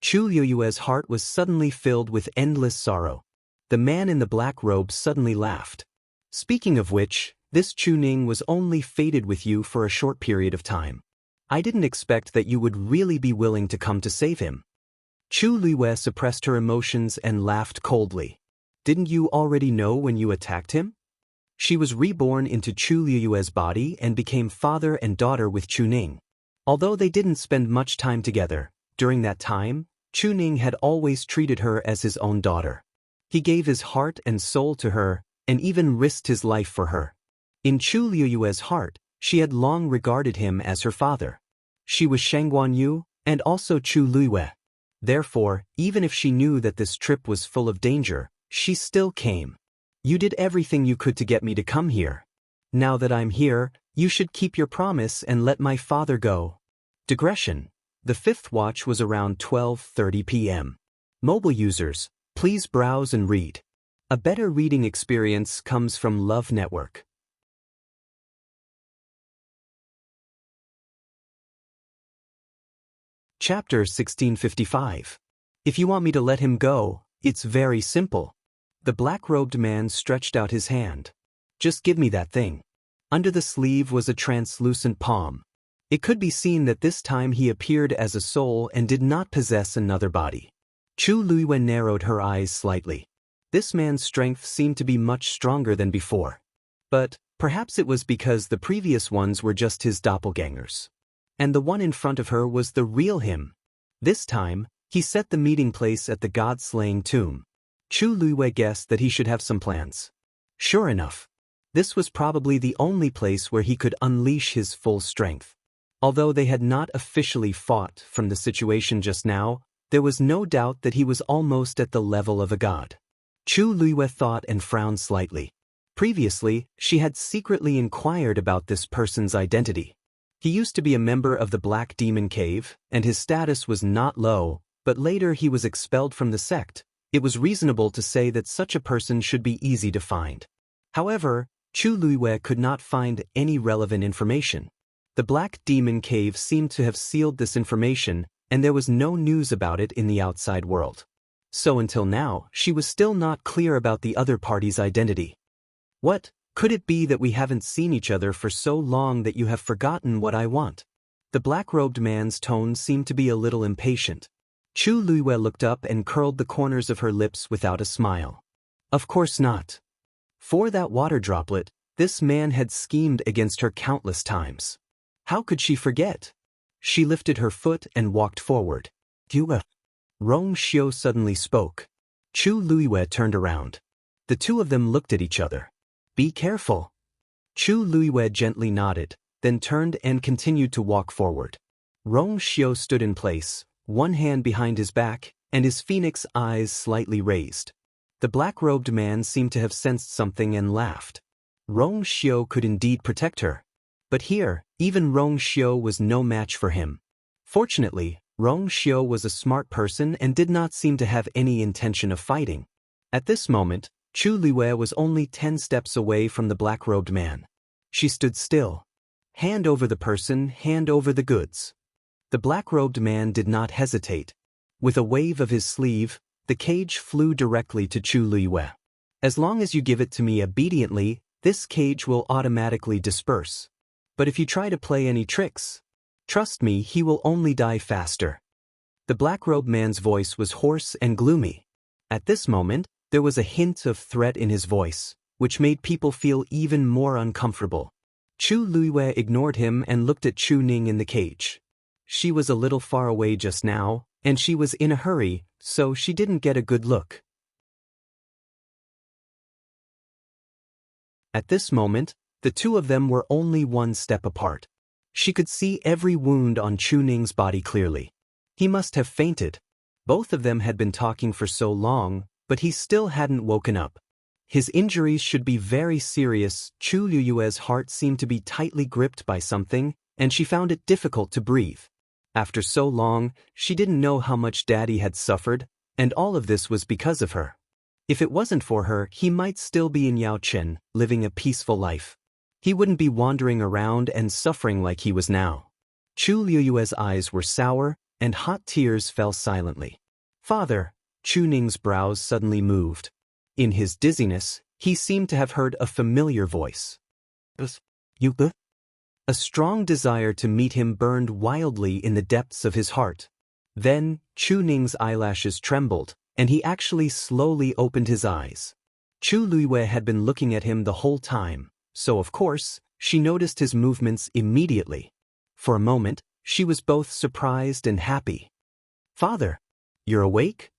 Chu Liyue's heart was suddenly filled with endless sorrow. The man in the black robe suddenly laughed. "Speaking of which, this Chu Ning was only fated with you for a short period of time. I didn't expect that you would really be willing to come to save him." Chu Liyue suppressed her emotions and laughed coldly. "Didn't you already know when you attacked him?" She was reborn into Chu Liyue's body and became father and daughter with Chu Ning. Although they didn't spend much time together, during that time, Chu Ning had always treated her as his own daughter. He gave his heart and soul to her, and even risked his life for her. In Chu Liyue's heart, she had long regarded him as her father. She was Shangguan Yu, and also Chu Liyue. Therefore, even if she knew that this trip was full of danger, she still came. "You did everything you could to get me to come here. Now that I'm here, you should keep your promise and let my father go." Digression. The fifth watch was around 12:30 p.m. Mobile users, please browse and read. A better reading experience comes from Love Network. Chapter 1655. If you want me to let him go, it's very simple. The black-robed man stretched out his hand. "Just give me that thing." Under the sleeve was a translucent palm. It could be seen that this time he appeared as a soul and did not possess another body. Chu Liyue narrowed her eyes slightly. This man's strength seemed to be much stronger than before. But perhaps it was because the previous ones were just his doppelgangers. And the one in front of her was the real him. This time, he set the meeting place at the god-slaying tomb. Chu Liyue guessed that he should have some plans. Sure enough, this was probably the only place where he could unleash his full strength. Although they had not officially fought from the situation just now, there was no doubt that he was almost at the level of a god. Chu Liyue thought and frowned slightly. Previously, she had secretly inquired about this person's identity. He used to be a member of the Black Demon Cave, and his status was not low, but later he was expelled from the sect. It was reasonable to say that such a person should be easy to find. However, Chu Liyue could not find any relevant information. The Black Demon Cave seemed to have sealed this information, and there was no news about it in the outside world. So until now, she was still not clear about the other party's identity. "What? Could it be that we haven't seen each other for so long that you have forgotten what I want?" The black-robed man's tone seemed to be a little impatient. Chu Luiyue looked up and curled the corners of her lips without a smile. Of course not. For that water droplet, this man had schemed against her countless times. How could she forget? She lifted her foot and walked forward. Rong Xiu suddenly spoke. Chu Luiyue turned around. The two of them looked at each other. Be careful. Chu Luiyue gently nodded, then turned and continued to walk forward. Rong Xiu stood in place, one hand behind his back, and his phoenix eyes slightly raised. The black-robed man seemed to have sensed something and laughed. Rong Xiu could indeed protect her. But here, even Rong Xiu was no match for him. Fortunately, Rong Xiu was a smart person and did not seem to have any intention of fighting. At this moment, Chu Luiyue was only 10 steps away from the black-robed man. She stood still. Hand over the person, hand over the goods. The black-robed man did not hesitate. With a wave of his sleeve, the cage flew directly to Chu Luiyue. As long as you give it to me obediently, this cage will automatically disperse. But if you try to play any tricks, trust me, he will only die faster. The black-robed man's voice was hoarse and gloomy. At this moment, there was a hint of threat in his voice, which made people feel even more uncomfortable. Chu Luiyue ignored him and looked at Chu Ning in the cage. She was a little far away just now, and she was in a hurry, so she didn't get a good look. At this moment, the two of them were only one step apart. She could see every wound on Chu Ning's body clearly. He must have fainted. Both of them had been talking for so long, but he still hadn't woken up. His injuries should be very serious. Chu Luiyue's heart seemed to be tightly gripped by something, and she found it difficult to breathe. After so long, she didn't know how much Daddy had suffered, and all of this was because of her. If it wasn't for her, he might still be in Yaochen, living a peaceful life. He wouldn't be wandering around and suffering like he was now. Chu Luiyue's eyes were sour, and hot tears fell silently. Father, Chu Ning's brows suddenly moved. In his dizziness, he seemed to have heard a familiar voice. A strong desire to meet him burned wildly in the depths of his heart. Then, Chu Ning's eyelashes trembled, and he actually slowly opened his eyes. Chu Luiyue had been looking at him the whole time, so of course, she noticed his movements immediately. For a moment, she was both surprised and happy. Father, you're awake?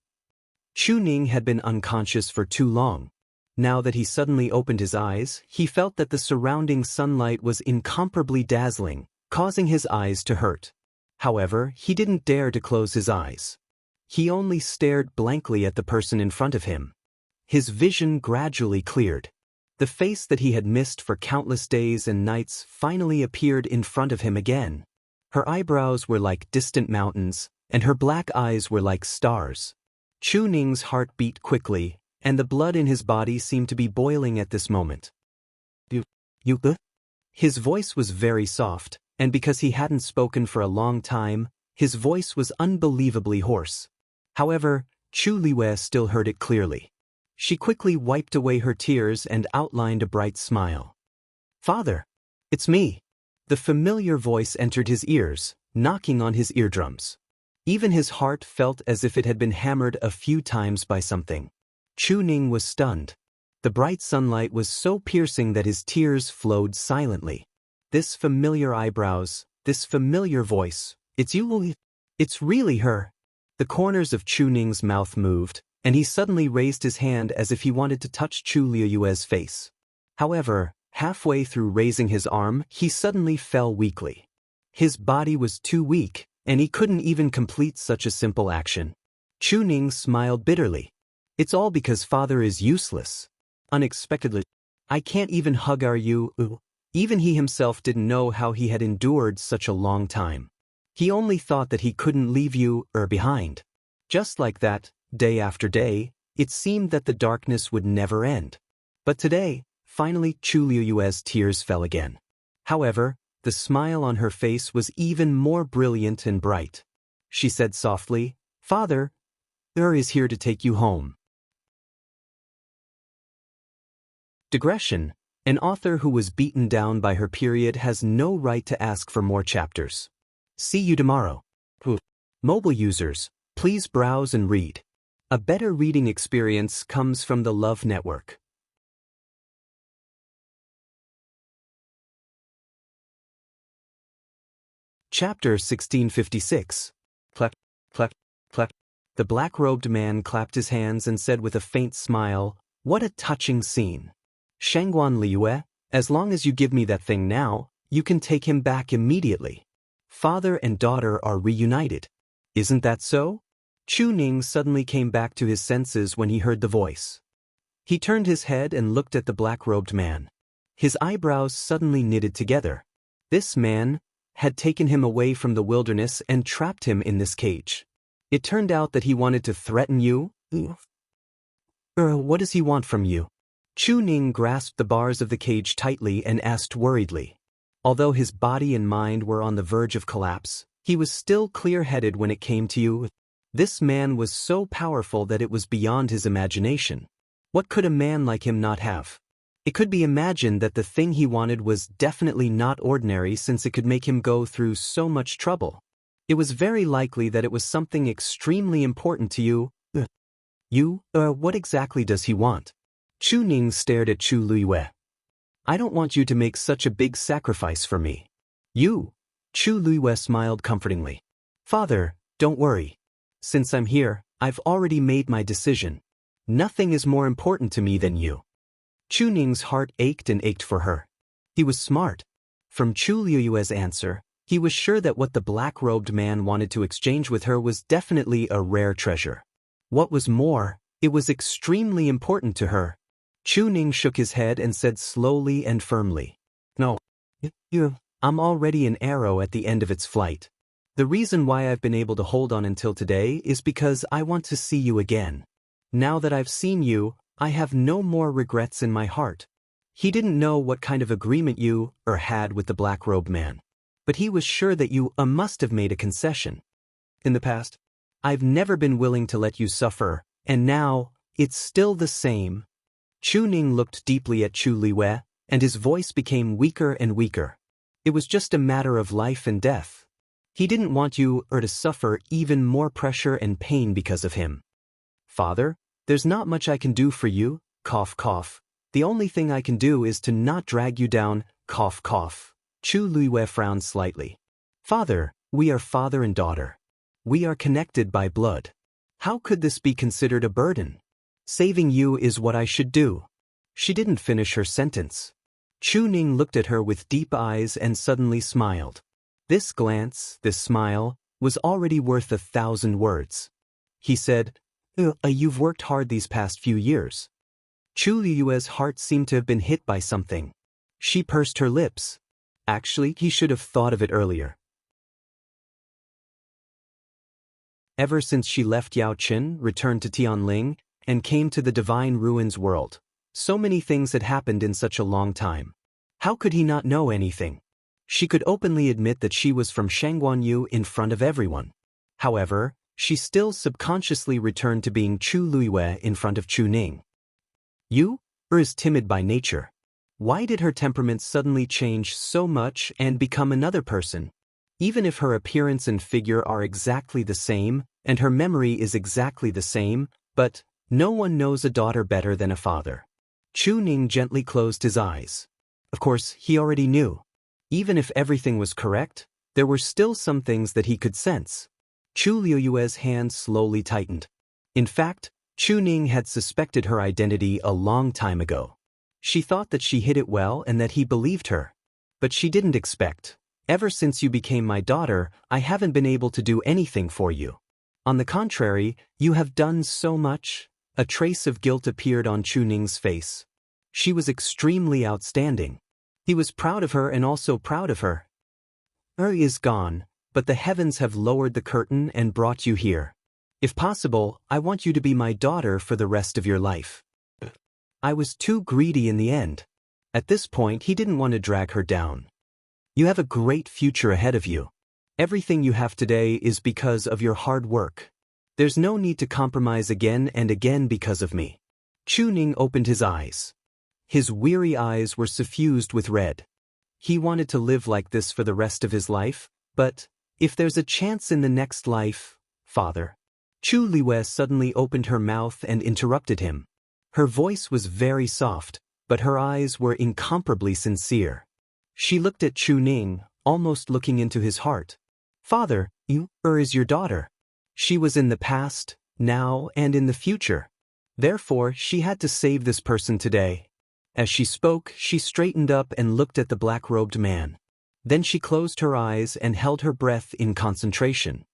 Chu Ning had been unconscious for too long. Now that he suddenly opened his eyes, he felt that the surrounding sunlight was incomparably dazzling, causing his eyes to hurt. However, he didn't dare to close his eyes. He only stared blankly at the person in front of him. His vision gradually cleared. The face that he had missed for countless days and nights finally appeared in front of him again. Her eyebrows were like distant mountains, and her black eyes were like stars. Chu Ning's heart beat quickly, and the blood in his body seemed to be boiling at this moment. His voice was very soft, and because he hadn't spoken for a long time, his voice was unbelievably hoarse. However, Chu Luiyue still heard it clearly. She quickly wiped away her tears and outlined a bright smile. Father, it's me. The familiar voice entered his ears, knocking on his eardrums. Even his heart felt as if it had been hammered a few times by something. Chu Ning was stunned. The bright sunlight was so piercing that his tears flowed silently. This familiar eyebrows, this familiar voice, it's you? It's really her. The corners of Chu Ning's mouth moved, and he suddenly raised his hand as if he wanted to touch Chu Luiyue's face. However, halfway through raising his arm, he suddenly fell weakly. His body was too weak, and he couldn't even complete such a simple action. Chu Ning smiled bitterly. It's all because father is useless. Unexpectedly, I can't even hug you. Even he himself didn't know how he had endured such a long time. He only thought that he couldn't leave you behind. Just like that, day after day, it seemed that the darkness would never end. But today, finally Chu Luiyue's tears fell again. However, the smile on her face was even more brilliant and bright. She said softly, Father, is here to take you home. Digression. An author who was beaten down by her period has no right to ask for more chapters. See you tomorrow. Mobile users, Please browse and read. A better reading experience comes from the Love Network. Chapter 1656. Clap, clap, clap. The black-robed man clapped his hands and said with a faint smile, "What a touching scene. Shangguan Liyue, as long as you give me that thing now, you can take him back immediately. Father and daughter are reunited. Isn't that so?" Chu Ning suddenly came back to his senses when he heard the voice. He turned his head and looked at the black-robed man. His eyebrows suddenly knitted together. This man had taken him away from the wilderness and trapped him in this cage. It turned out that he wanted to threaten you? What does he want from you? Chu Ning grasped the bars of the cage tightly and asked worriedly. Although his body and mind were on the verge of collapse, he was still clear-headed when it came to you. This man was so powerful that it was beyond his imagination. What could a man like him not have? It could be imagined that the thing he wanted was definitely not ordinary since it could make him go through so much trouble. It was very likely that it was something extremely important to you. What exactly does he want? Chu Ning stared at Chu Liyue. I don't want you to make such a big sacrifice for me. You? Chu Liyue smiled comfortingly. Father, don't worry. Since I'm here, I've already made my decision. Nothing is more important to me than you. Chu Ning's heart ached and ached for her. He was smart. From Chu Liyue's answer, he was sure that what the black-robed man wanted to exchange with her was definitely a rare treasure. What was more, it was extremely important to her. Chu Ning shook his head and said slowly and firmly, "No. I'm already an arrow at the end of its flight. The reason why I've been able to hold on until today is because I want to see you again. Now that I've seen you, I have no more regrets in my heart." He didn't know what kind of agreement you had with the black-robed man, but he was sure that you must have made a concession. In the past, I've never been willing to let you suffer, and now, it's still the same. Chu Ning looked deeply at Chu Liyue, and his voice became weaker and weaker. It was just a matter of life and death. He didn't want you to suffer even more pressure and pain because of him. Father, there's not much I can do for you, cough cough. The only thing I can do is to not drag you down, cough cough. Chu Liyue frowned slightly. Father, we are father and daughter. We are connected by blood. How could this be considered a burden? Saving you is what I should do. She didn't finish her sentence. Chu Ning looked at her with deep eyes and suddenly smiled. This glance, this smile, was already worth 1,000 words. He said, You've worked hard these past few years." Chu Liyue's heart seemed to have been hit by something. She pursed her lips. Actually, he should have thought of it earlier. Ever since she left Yaoqin, returned to Tianling, and came to the Divine Ruins world, so many things had happened in such a long time. How could he not know anything? She could openly admit that she was from Shangguanyu in front of everyone. However, she still subconsciously returned to being Chu Liyue in front of Chu Ning. You is timid by nature. Why did her temperament suddenly change so much and become another person? Even if her appearance and figure are exactly the same, and her memory is exactly the same, but no one knows a daughter better than a father. Chu Ning gently closed his eyes. Of course, he already knew. Even if everything was correct, there were still some things that he could sense. Chu Liyue's hand slowly tightened. In fact, Chu Ning had suspected her identity a long time ago. She thought that she hid it well and that he believed her. But she didn't expect. Ever since you became my daughter, I haven't been able to do anything for you. On the contrary, you have done so much. A trace of guilt appeared on Chu Ning's face. She was extremely outstanding. He was proud of her and also proud of her. Is gone, but the heavens have lowered the curtain and brought you here. If possible, I want you to be my daughter for the rest of your life. I was too greedy in the end. At this point, he didn't want to drag her down. You have a great future ahead of you. Everything you have today is because of your hard work. There's no need to compromise again and again because of me. Chu Ning opened his eyes. His weary eyes were suffused with red. He wanted to live like this for the rest of his life, but if there's a chance in the next life, Father, Chu Liwei suddenly opened her mouth and interrupted him. Her voice was very soft, but her eyes were incomparably sincere. She looked at Chu Ning, almost looking into his heart. Father, is your daughter. She was in the past, now, and in the future. Therefore, she had to save this person today. As she spoke, she straightened up and looked at the black-robed man. Then she closed her eyes and held her breath in concentration.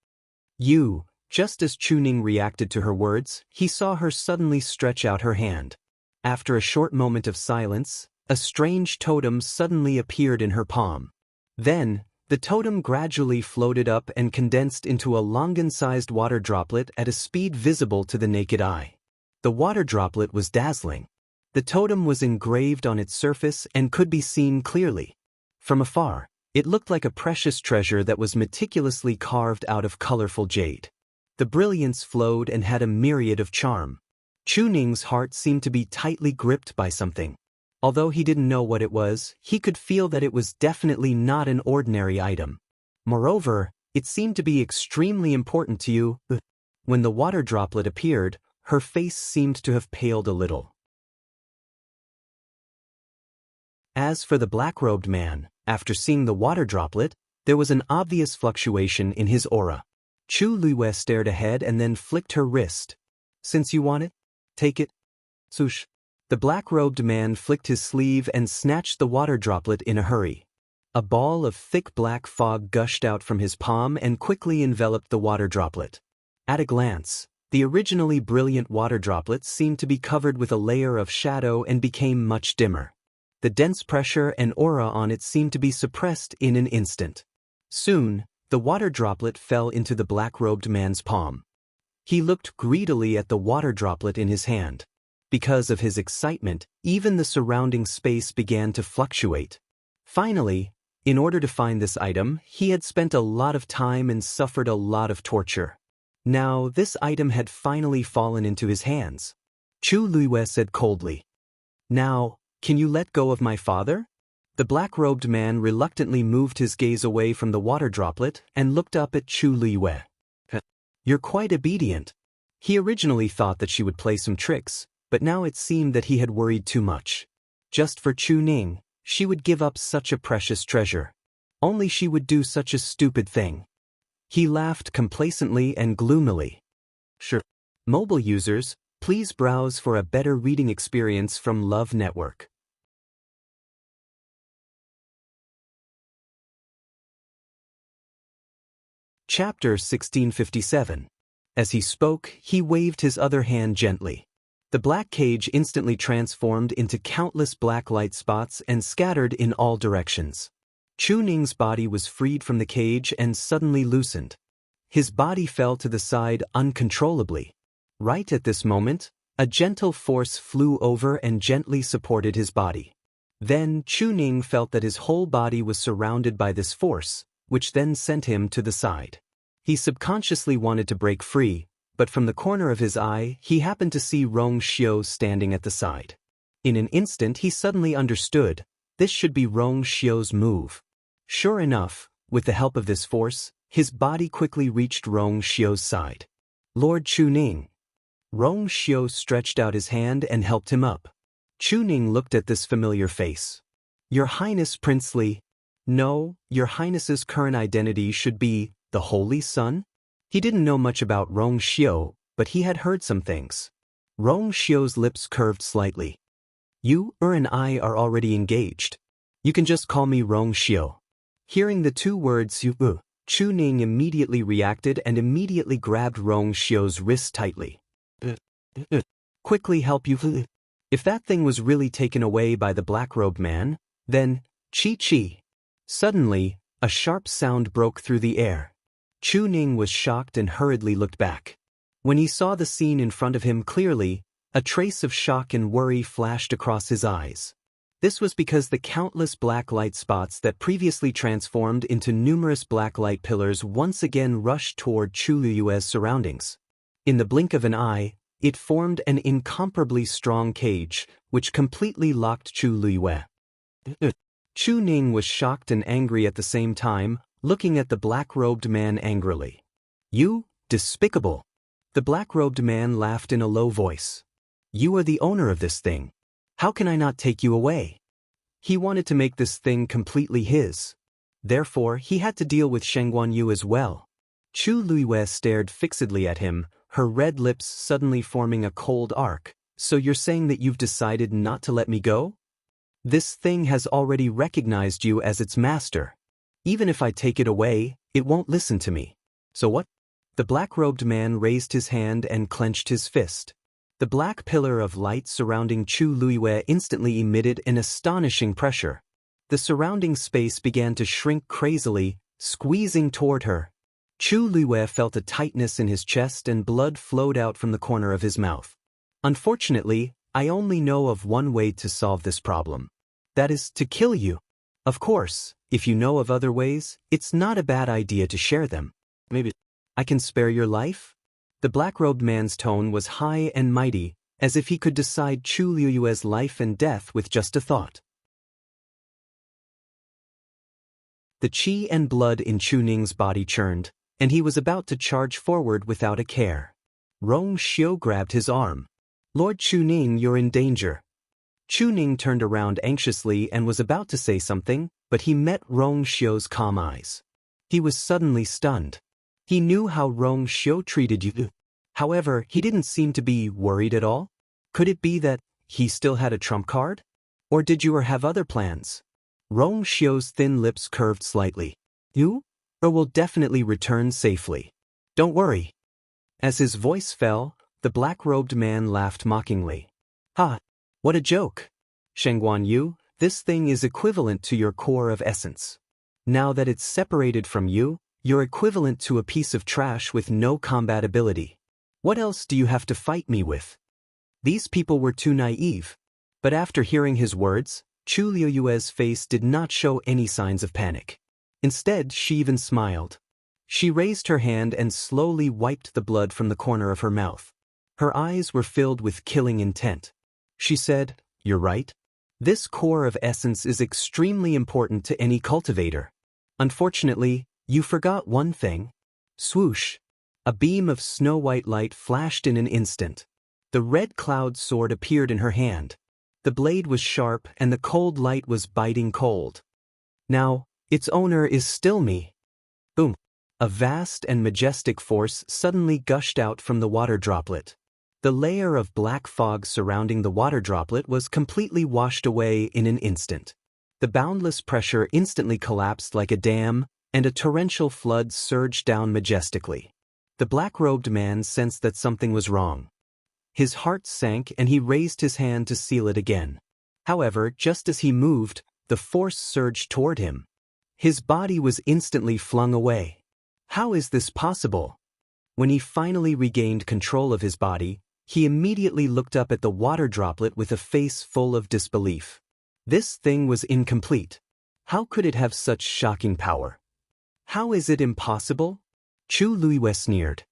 Just as Chu Ning reacted to her words, he saw her suddenly stretch out her hand. After a short moment of silence, a strange totem suddenly appeared in her palm. Then, the totem gradually floated up and condensed into a longan-sized water droplet at a speed visible to the naked eye. The water droplet was dazzling. The totem was engraved on its surface and could be seen clearly. From afar, it looked like a precious treasure that was meticulously carved out of colorful jade. The brilliance flowed and had a myriad of charm. Chu Ning's heart seemed to be tightly gripped by something. Although he didn't know what it was, he could feel that it was definitely not an ordinary item. Moreover, it seemed to be extremely important to you. When the water droplet appeared, her face seemed to have paled a little. As for the black-robed man, after seeing the water droplet, there was an obvious fluctuation in his aura. Chu Liwei stared ahead and then flicked her wrist. Since you want it, take it. Swoosh. The black-robed man flicked his sleeve and snatched the water droplet in a hurry. A ball of thick black fog gushed out from his palm and quickly enveloped the water droplet. At a glance, the originally brilliant water droplet seemed to be covered with a layer of shadow and became much dimmer. The dense pressure and aura on it seemed to be suppressed in an instant. Soon, the water droplet fell into the black-robed man's palm. He looked greedily at the water droplet in his hand. Because of his excitement, even the surrounding space began to fluctuate. Finally, in order to find this item, he had spent a lot of time and suffered a lot of torture. Now, this item had finally fallen into his hands. Chu Liwei said coldly, "Now, can you let go of my father?" The black-robed man reluctantly moved his gaze away from the water droplet and looked up at Chu Liwei. "You're quite obedient." He originally thought that she would play some tricks, but now it seemed that he had worried too much. Just for Chu Ning, she would give up such a precious treasure. Only she would do such a stupid thing. He laughed complacently and gloomily. Sure. Mobile users, please browse for a better reading experience from Love Network. Chapter 1657. As he spoke, he waved his other hand gently. The black cage instantly transformed into countless black light spots and scattered in all directions. Chu Ning's body was freed from the cage and suddenly loosened. His body fell to the side uncontrollably. Right at this moment, a gentle force flew over and gently supported his body. Then Chu Ning felt that his whole body was surrounded by this force, which then sent him to the side. He subconsciously wanted to break free, but from the corner of his eye, he happened to see Rong Xiao standing at the side. In an instant he suddenly understood, this should be Rong Xiao's move. Sure enough, with the help of this force, his body quickly reached Rong Xiao's side. "Lord Chu Ning." Rong Xiao stretched out his hand and helped him up. Chu Ning looked at this familiar face. "Your Highness Princely." "No, Your Highness's current identity should be the Holy Sun?" He didn't know much about Rong Xiao, but he had heard some things. Rong Xiao's lips curved slightly. "You and I are already engaged. You can just call me Rong Xiao." Hearing the two words Chu Ning immediately reacted and immediately grabbed Rong Xiao's wrist tightly. "Quickly help you." If that thing was really taken away by the black-robed man, then, chi. Suddenly, a sharp sound broke through the air. Chu Ning was shocked and hurriedly looked back. When he saw the scene in front of him clearly, a trace of shock and worry flashed across his eyes. This was because the countless black light spots that previously transformed into numerous black light pillars once again rushed toward Chu Liwei's surroundings. In the blink of an eye, it formed an incomparably strong cage, which completely locked Chu Liwei. Chu Ning was shocked and angry at the same time, looking at the black-robed man angrily. "You, despicable! The black-robed man laughed in a low voice. You are the owner of this thing. How can I not take you away? He wanted to make this thing completely his. Therefore, he had to deal with Shengguan Yu as well. Chu Luiyue stared fixedly at him, her red lips suddenly forming a cold arc. So you're saying that you've decided not to let me go? This thing has already recognized you as its master. Even if I take it away, it won't listen to me. So what? The black-robed man raised his hand and clenched his fist. The black pillar of light surrounding Chu Luiyue instantly emitted an astonishing pressure. The surrounding space began to shrink crazily, squeezing toward her. Chu Luiyue felt a tightness in his chest and blood flowed out from the corner of his mouth. Unfortunately, I only know of one way to solve this problem. That is to kill you. Of course, if you know of other ways, it's not a bad idea to share them. Maybe I can spare your life? The black-robed man's tone was high and mighty, as if he could decide Chu Luiyue's life and death with just a thought. The qi and blood in Chu Ning's body churned, and he was about to charge forward without a care. Rong Xiu grabbed his arm. Lord Chu Ning, you're in danger. Chu Ning turned around anxiously and was about to say something, but he met Rong Xiu's calm eyes. He was suddenly stunned. He knew how Rong Xiu treated you. However, he didn't seem to be worried at all. Could it be that he still had a trump card? Or did you have other plans? Rong Xiu's thin lips curved slightly. You? Or will definitely return safely. Don't worry. As his voice fell, the black-robed man laughed mockingly. Ha! What a joke! Shengguan Yu, this thing is equivalent to your core of essence. Now that it's separated from you, you're equivalent to a piece of trash with no combat ability. What else do you have to fight me with? These people were too naive. But after hearing his words, Chu Luiyue's face did not show any signs of panic. Instead, she even smiled. She raised her hand and slowly wiped the blood from the corner of her mouth. Her eyes were filled with killing intent. She said, You're right. This core of essence is extremely important to any cultivator. Unfortunately, you forgot one thing. Swoosh! A beam of snow-white light flashed in an instant. The red cloud sword appeared in her hand. The blade was sharp and the cold light was biting cold. Now, its owner is still me. Boom! A vast and majestic force suddenly gushed out from the water droplet. The layer of black fog surrounding the water droplet was completely washed away in an instant. The boundless pressure instantly collapsed like a dam, and a torrential flood surged down majestically. The black-robed man sensed that something was wrong. His heart sank and he raised his hand to seal it again. However, just as he moved, the force surged toward him. His body was instantly flung away. How is this possible? When he finally regained control of his body, he immediately looked up at the water droplet with a face full of disbelief. This thing was incomplete. How could it have such shocking power? How is it impossible? Chu Luiyue sneered.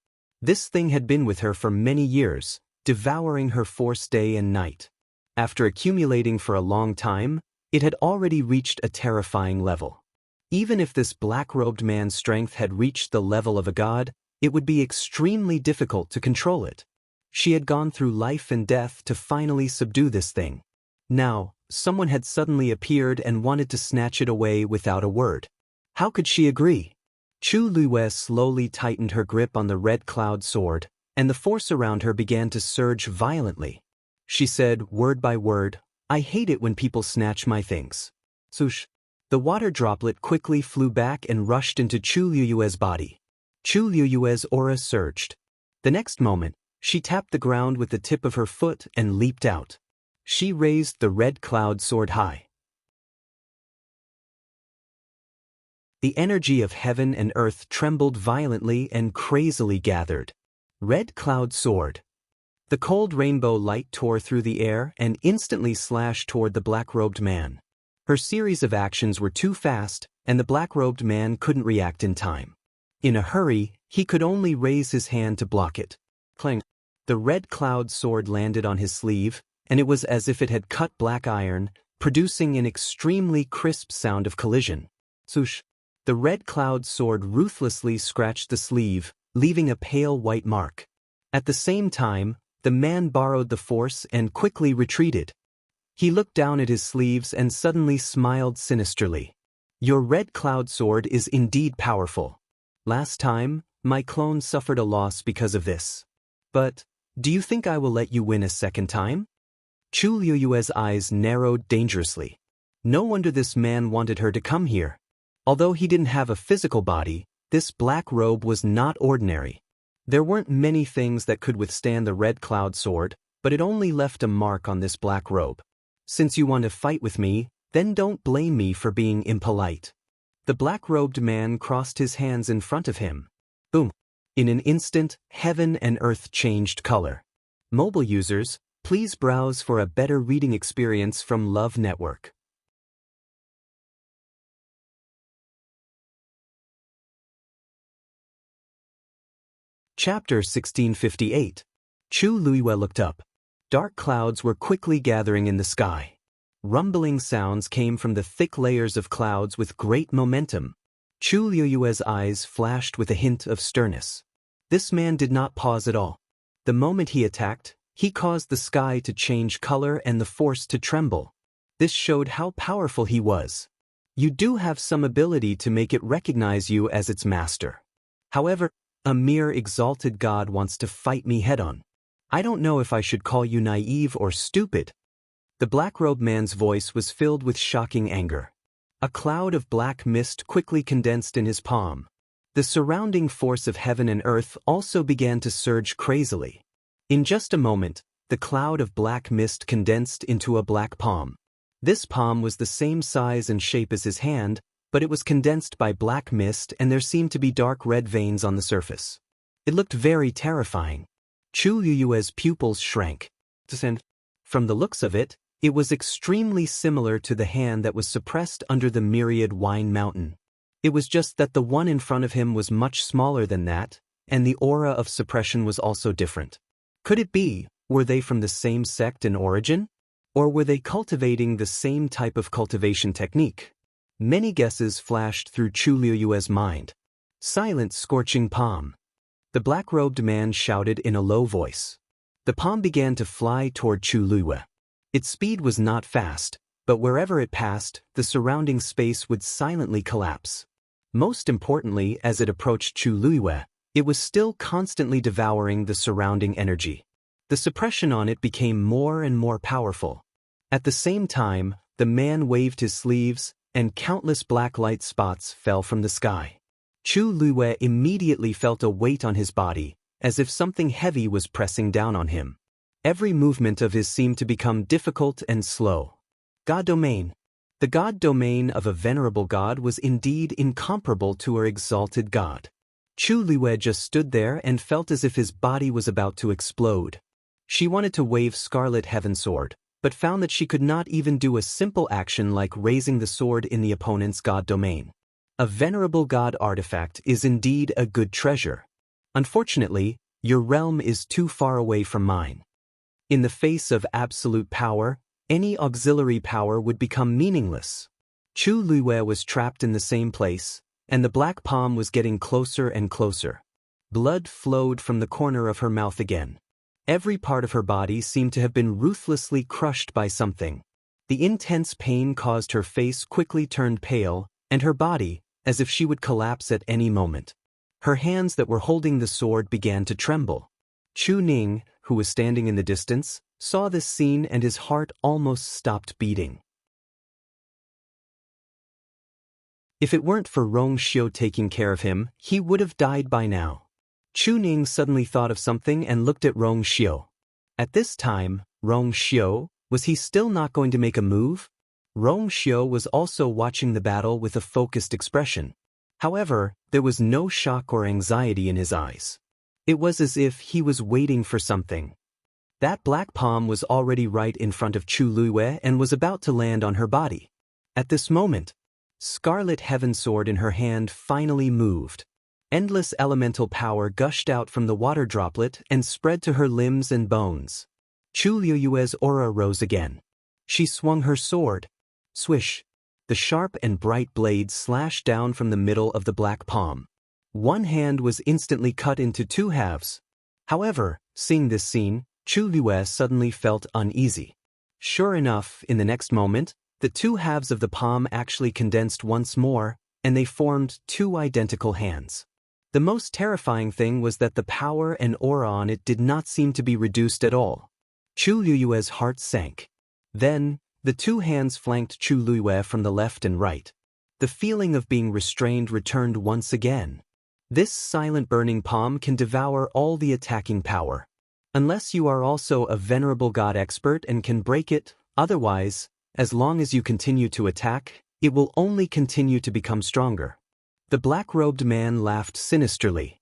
This thing had been with her for many years, devouring her force day and night. After accumulating for a long time, it had already reached a terrifying level. Even if this black-robed man's strength had reached the level of a god, it would be extremely difficult to control it. She had gone through life and death to finally subdue this thing. Now, someone had suddenly appeared and wanted to snatch it away without a word. How could she agree? Chu Luiyue slowly tightened her grip on the red cloud sword, and the force around her began to surge violently. She said, word by word, I hate it when people snatch my things. Swoosh! The water droplet quickly flew back and rushed into Chu Luiyue's body. Chu Luiyue's aura surged. The next moment, she tapped the ground with the tip of her foot and leaped out. She raised the red cloud sword high. The energy of heaven and earth trembled violently and crazily gathered. Red cloud sword. The cold rainbow light tore through the air and instantly slashed toward the black-robed man. Her series of actions were too fast, and the black-robed man couldn't react in time. In a hurry, he could only raise his hand to block it. Clang! The red cloud sword landed on his sleeve, and it was as if it had cut black iron, producing an extremely crisp sound of collision. Swoosh! The red cloud sword ruthlessly scratched the sleeve, leaving a pale white mark. At the same time, the man borrowed the force and quickly retreated. He looked down at his sleeves and suddenly smiled sinisterly. Your red cloud sword is indeed powerful. Last time, my clone suffered a loss because of this. But, do you think I will let you win a second time? Chu Liyue's eyes narrowed dangerously. No wonder this man wanted her to come here. Although he didn't have a physical body, this black robe was not ordinary. There weren't many things that could withstand the red cloud sword, but it only left a mark on this black robe. Since you want to fight with me, then don't blame me for being impolite. The black-robed man crossed his hands in front of him. Boom. In an instant, heaven and earth changed color. Mobile users, please browse for a better reading experience from Love Network. Chapter 1658. Chu Liyue looked up. Dark clouds were quickly gathering in the sky. Rumbling sounds came from the thick layers of clouds with great momentum. Chu Liyue's eyes flashed with a hint of sternness. This man did not pause at all. The moment he attacked, he caused the sky to change color and the force to tremble. This showed how powerful he was. You do have some ability to make it recognize you as its master. However, a mere exalted god wants to fight me head-on. I don't know if I should call you naive or stupid. The black-robed man's voice was filled with shocking anger. A cloud of black mist quickly condensed in his palm. The surrounding force of heaven and earth also began to surge crazily. In just a moment, the cloud of black mist condensed into a black palm. This palm was the same size and shape as his hand, but it was condensed by black mist and there seemed to be dark red veins on the surface. It looked very terrifying. Chu Liyue's pupils shrank. And from the looks of it, it was extremely similar to the hand that was suppressed under the myriad wine mountain. It was just that the one in front of him was much smaller than that, and the aura of suppression was also different. Could it be, were they from the same sect in origin? Or were they cultivating the same type of cultivation technique? Many guesses flashed through Chu Liyue's mind. Silent, scorching palm. The black-robed man shouted in a low voice. The palm began to fly toward Chu Liyue. Its speed was not fast, but wherever it passed, the surrounding space would silently collapse. Most importantly, as it approached Chu Liyue, it was still constantly devouring the surrounding energy. The suppression on it became more and more powerful. At the same time, the man waved his sleeves, and countless black light spots fell from the sky. Chu Liyue immediately felt a weight on his body, as if something heavy was pressing down on him. Every movement of his seemed to become difficult and slow. God domain. The god domain of a venerable god was indeed incomparable to her exalted god. Chu Liyue just stood there and felt as if his body was about to explode. She wanted to wave Scarlet Heaven Sword, but found that she could not even do a simple action like raising the sword in the opponent's god domain. A venerable god artifact is indeed a good treasure. Unfortunately, your realm is too far away from mine. In the face of absolute power, any auxiliary power would become meaningless. Chu Liyue was trapped in the same place, and the black palm was getting closer and closer. Blood flowed from the corner of her mouth again. Every part of her body seemed to have been ruthlessly crushed by something. The intense pain caused her face quickly turned pale, and her body, as if she would collapse at any moment. Her hands that were holding the sword began to tremble. Chu Ning, who was standing in the distance, saw this scene and his heart almost stopped beating. If it weren't for Rong Xiu taking care of him, he would have died by now. Chu Ning suddenly thought of something and looked at Rong Xiu. At this time, Rong Xiu, was he still not going to make a move? Rong Xiu was also watching the battle with a focused expression. However, there was no shock or anxiety in his eyes. It was as if he was waiting for something. That black palm was already right in front of Chu Liyue and was about to land on her body. At this moment, Scarlet Heaven Sword in her hand finally moved. Endless elemental power gushed out from the water droplet and spread to her limbs and bones. Chu Liyue's aura rose again. She swung her sword. Swish! The sharp and bright blade slashed down from the middle of the black palm. One hand was instantly cut into two halves. However, seeing this scene, Chu Lue suddenly felt uneasy. Sure enough, in the next moment, the two halves of the palm actually condensed once more, and they formed two identical hands. The most terrifying thing was that the power and aura on it did not seem to be reduced at all. Chu Luye's heart sank. Then, the two hands flanked Chu Lue from the left and right. The feeling of being restrained returned once again. This silent burning palm can devour all the attacking power. Unless you are also a venerable god expert and can break it, otherwise, as long as you continue to attack, it will only continue to become stronger. The black-robed man laughed sinisterly.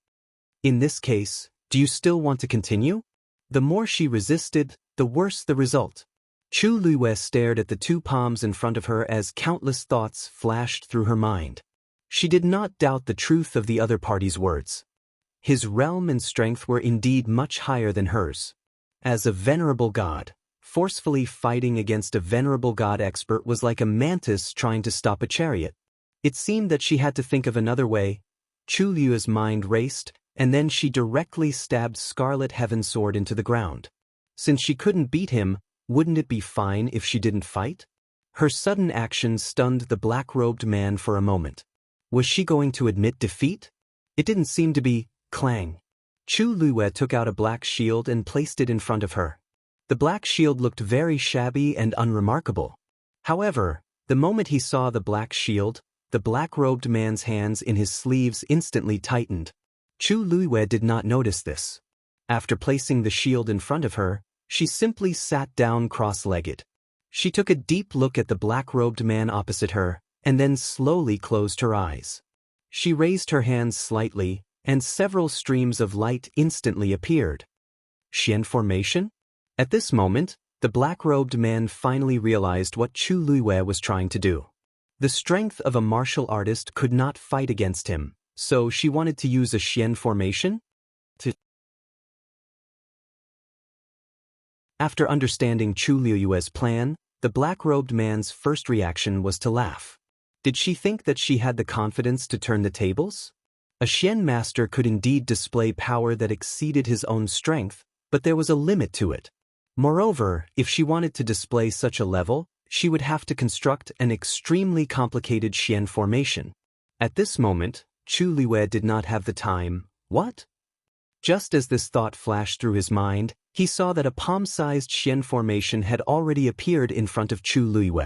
In this case, do you still want to continue? The more she resisted, the worse the result. Chu Lue stared at the two palms in front of her as countless thoughts flashed through her mind. She did not doubt the truth of the other party's words. His realm and strength were indeed much higher than hers. As a venerable god, forcefully fighting against a venerable god expert was like a mantis trying to stop a chariot. It seemed that she had to think of another way. Chu Lue's mind raced, and then she directly stabbed Scarlet Heaven's sword into the ground. Since she couldn't beat him, wouldn't it be fine if she didn't fight? Her sudden action stunned the black-robed man for a moment. Was she going to admit defeat? It didn't seem to be. Clang. Chu Lue took out a black shield and placed it in front of her. The black shield looked very shabby and unremarkable. However, the moment he saw the black shield, the black-robed man's hands in his sleeves instantly tightened. Chu Lue did not notice this. After placing the shield in front of her, she simply sat down cross-legged. She took a deep look at the black-robed man opposite her, and then slowly closed her eyes. She raised her hands slightly, and several streams of light instantly appeared. Xian formation? At this moment, the black-robed man finally realized what Chu Lue was trying to do. The strength of a martial artist could not fight against him, so she wanted to use a Xian formation? After understanding Chu Lue's plan, the black-robed man's first reaction was to laugh. Did she think that she had the confidence to turn the tables? A Xian master could indeed display power that exceeded his own strength, but there was a limit to it. Moreover, if she wanted to display such a level, she would have to construct an extremely complicated Xian formation. At this moment, Chu Lue did not have the time. What? Just as this thought flashed through his mind, he saw that a palm-sized Xian formation had already appeared in front of Chu Lue.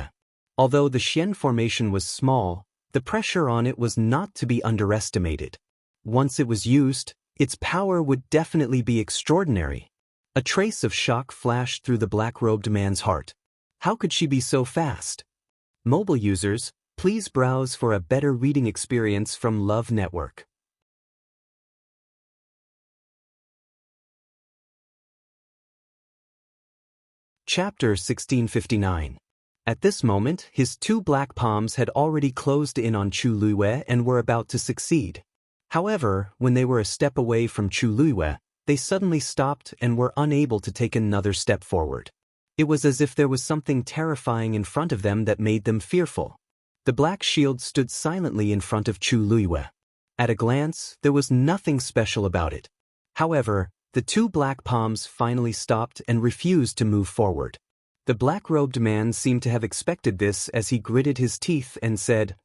Although the Xian formation was small, the pressure on it was not to be underestimated. Once it was used, its power would definitely be extraordinary. A trace of shock flashed through the black-robed man's heart. How could she be so fast? Mobile users, please browse for a better reading experience from Love Network. Chapter 1659. At this moment, his two black palms had already closed in on Chu Lue and were about to succeed. However, when they were a step away from Chu Lue, they suddenly stopped and were unable to take another step forward. It was as if there was something terrifying in front of them that made them fearful. The black shield stood silently in front of Chu Lue. At a glance, there was nothing special about it. However, the two black palms finally stopped and refused to move forward. The black-robed man seemed to have expected this as he gritted his teeth and said,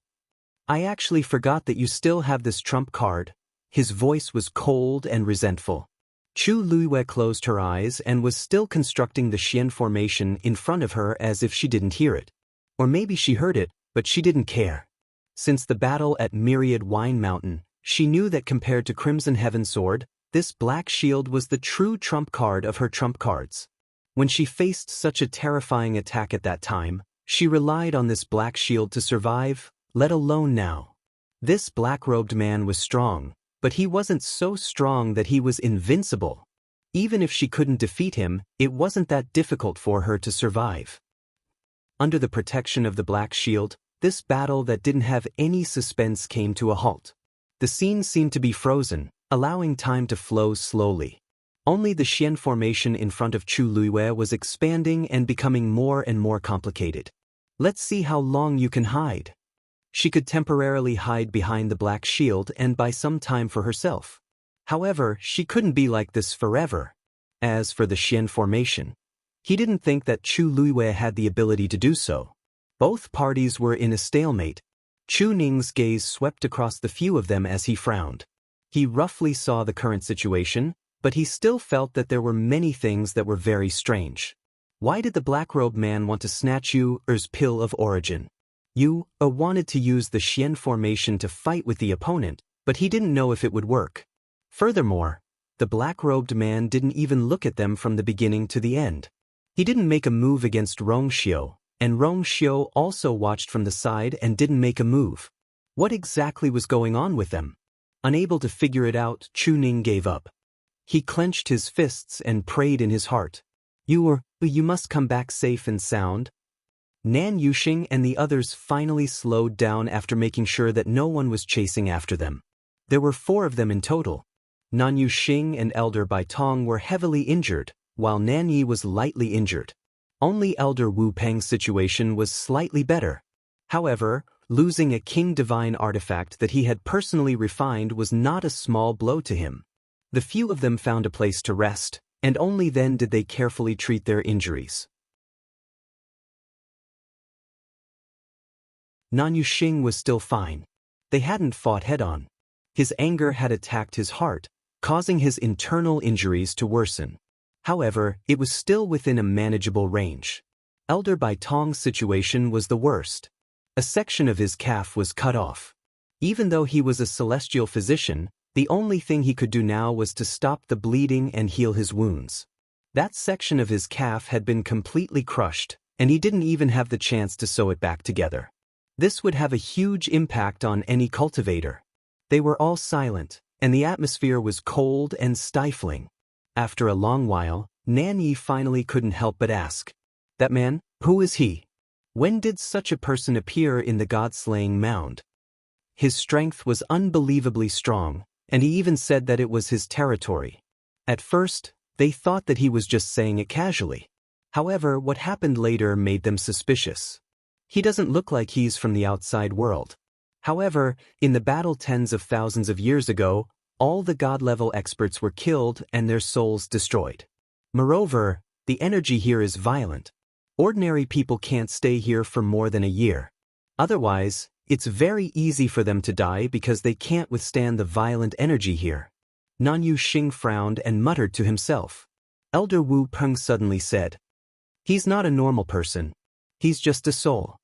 "I actually forgot that you still have this trump card." His voice was cold and resentful. Chu Lue closed her eyes and was still constructing the Xian formation in front of her as if she didn't hear it. Or maybe she heard it, but she didn't care. Since the battle at Myriad Wine Mountain, she knew that compared to Crimson Heaven Sword, this black shield was the true trump card of her trump cards. When she faced such a terrifying attack at that time, she relied on this black shield to survive, let alone now. This black-robed man was strong, but he wasn't so strong that he was invincible. Even if she couldn't defeat him, it wasn't that difficult for her to survive. Under the protection of the black shield, this battle that didn't have any suspense came to a halt. The scene seemed to be frozen, allowing time to flow slowly. Only the Xian formation in front of Chu Lue was expanding and becoming more and more complicated. Let's see how long you can hide. She could temporarily hide behind the black shield and buy some time for herself. However, she couldn't be like this forever. As for the Xian formation, he didn't think that Chu Luiwei had the ability to do so. Both parties were in a stalemate. Chu Ning's gaze swept across the few of them as he frowned. He roughly saw the current situation, but he still felt that there were many things that were very strange. Why did the black-robed man want to snatch Yu's pill of origin? Yu wanted to use the Xian formation to fight with the opponent, but he didn't know if it would work. Furthermore, the black-robed man didn't even look at them from the beginning to the end. He didn't make a move against Rongxiu, and Rongxiu also watched from the side and didn't make a move. What exactly was going on with them? Unable to figure it out, Chu Ning gave up. He clenched his fists and prayed in his heart. You must come back safe and sound. Nan Yuxing and the others finally slowed down after making sure that no one was chasing after them. There were 4 of them in total. Nan Yuxing and Elder Bai Tong were heavily injured, while Nan Yi was lightly injured. Only Elder Wu Peng's situation was slightly better. However, losing a King Divine artifact that he had personally refined was not a small blow to him. The few of them found a place to rest, and only then did they carefully treat their injuries. Nan Yuxing was still fine. They hadn't fought head-on. His anger had attacked his heart, causing his internal injuries to worsen. However, it was still within a manageable range. Elder Bai Tong's situation was the worst. A section of his calf was cut off. Even though he was a celestial physician, the only thing he could do now was to stop the bleeding and heal his wounds. That section of his calf had been completely crushed, and he didn't even have the chance to sew it back together. This would have a huge impact on any cultivator. They were all silent, and the atmosphere was cold and stifling. After a long while, Nan Yi finally couldn't help but ask, "That man, who is he? When did such a person appear in the god-slaying mound?" His strength was unbelievably strong, and he even said that it was his territory. At first, they thought that he was just saying it casually. However, what happened later made them suspicious. He doesn't look like he's from the outside world. However, in the battle tens of thousands of years ago, all the god-level experts were killed and their souls destroyed. Moreover, the energy here is violent. Ordinary people can't stay here for more than a year. Otherwise, it's very easy for them to die because they can't withstand the violent energy here. Nan Yuxing frowned and muttered to himself. Elder Wu Peng suddenly said, "He's not a normal person. He's just a soul.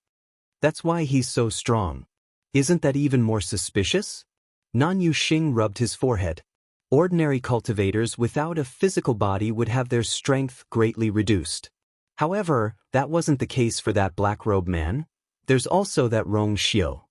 That's why he's so strong. Isn't that even more suspicious?" Nan Yuxing rubbed his forehead. Ordinary cultivators without a physical body would have their strength greatly reduced. However, that wasn't the case for that black-robed man. There's also that Rongxiu.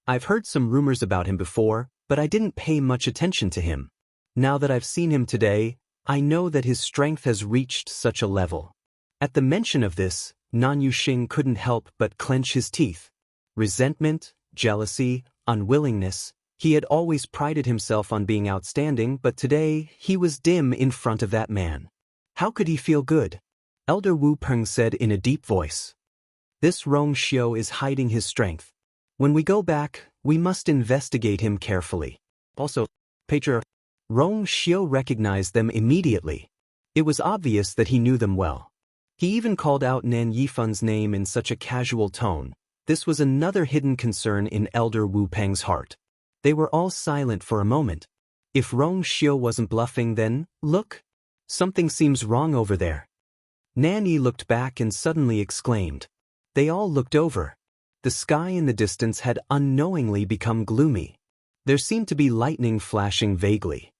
I've heard some rumors about him before, but I didn't pay much attention to him. Now that I've seen him today, I know that his strength has reached such a level. At the mention of this, Nan Yuxing couldn't help but clench his teeth. Resentment, jealousy, unwillingness. He had always prided himself on being outstanding, but today he was dim in front of that man. How could he feel good? Elder Wu Peng said in a deep voice. "This Rongxiu is hiding his strength. When we go back, we must investigate him carefully." Also, Patriarch Rongxiu recognized them immediately. It was obvious that he knew them well. He even called out Nan Yifun's name in such a casual tone. This was another hidden concern in Elder Wu Peng's heart. They were all silent for a moment. If Rongxiu wasn't bluffing, then, look! Something seems wrong over there. Nan Yi looked back and suddenly exclaimed. They all looked over. The sky in the distance had unknowingly become gloomy. There seemed to be lightning flashing vaguely.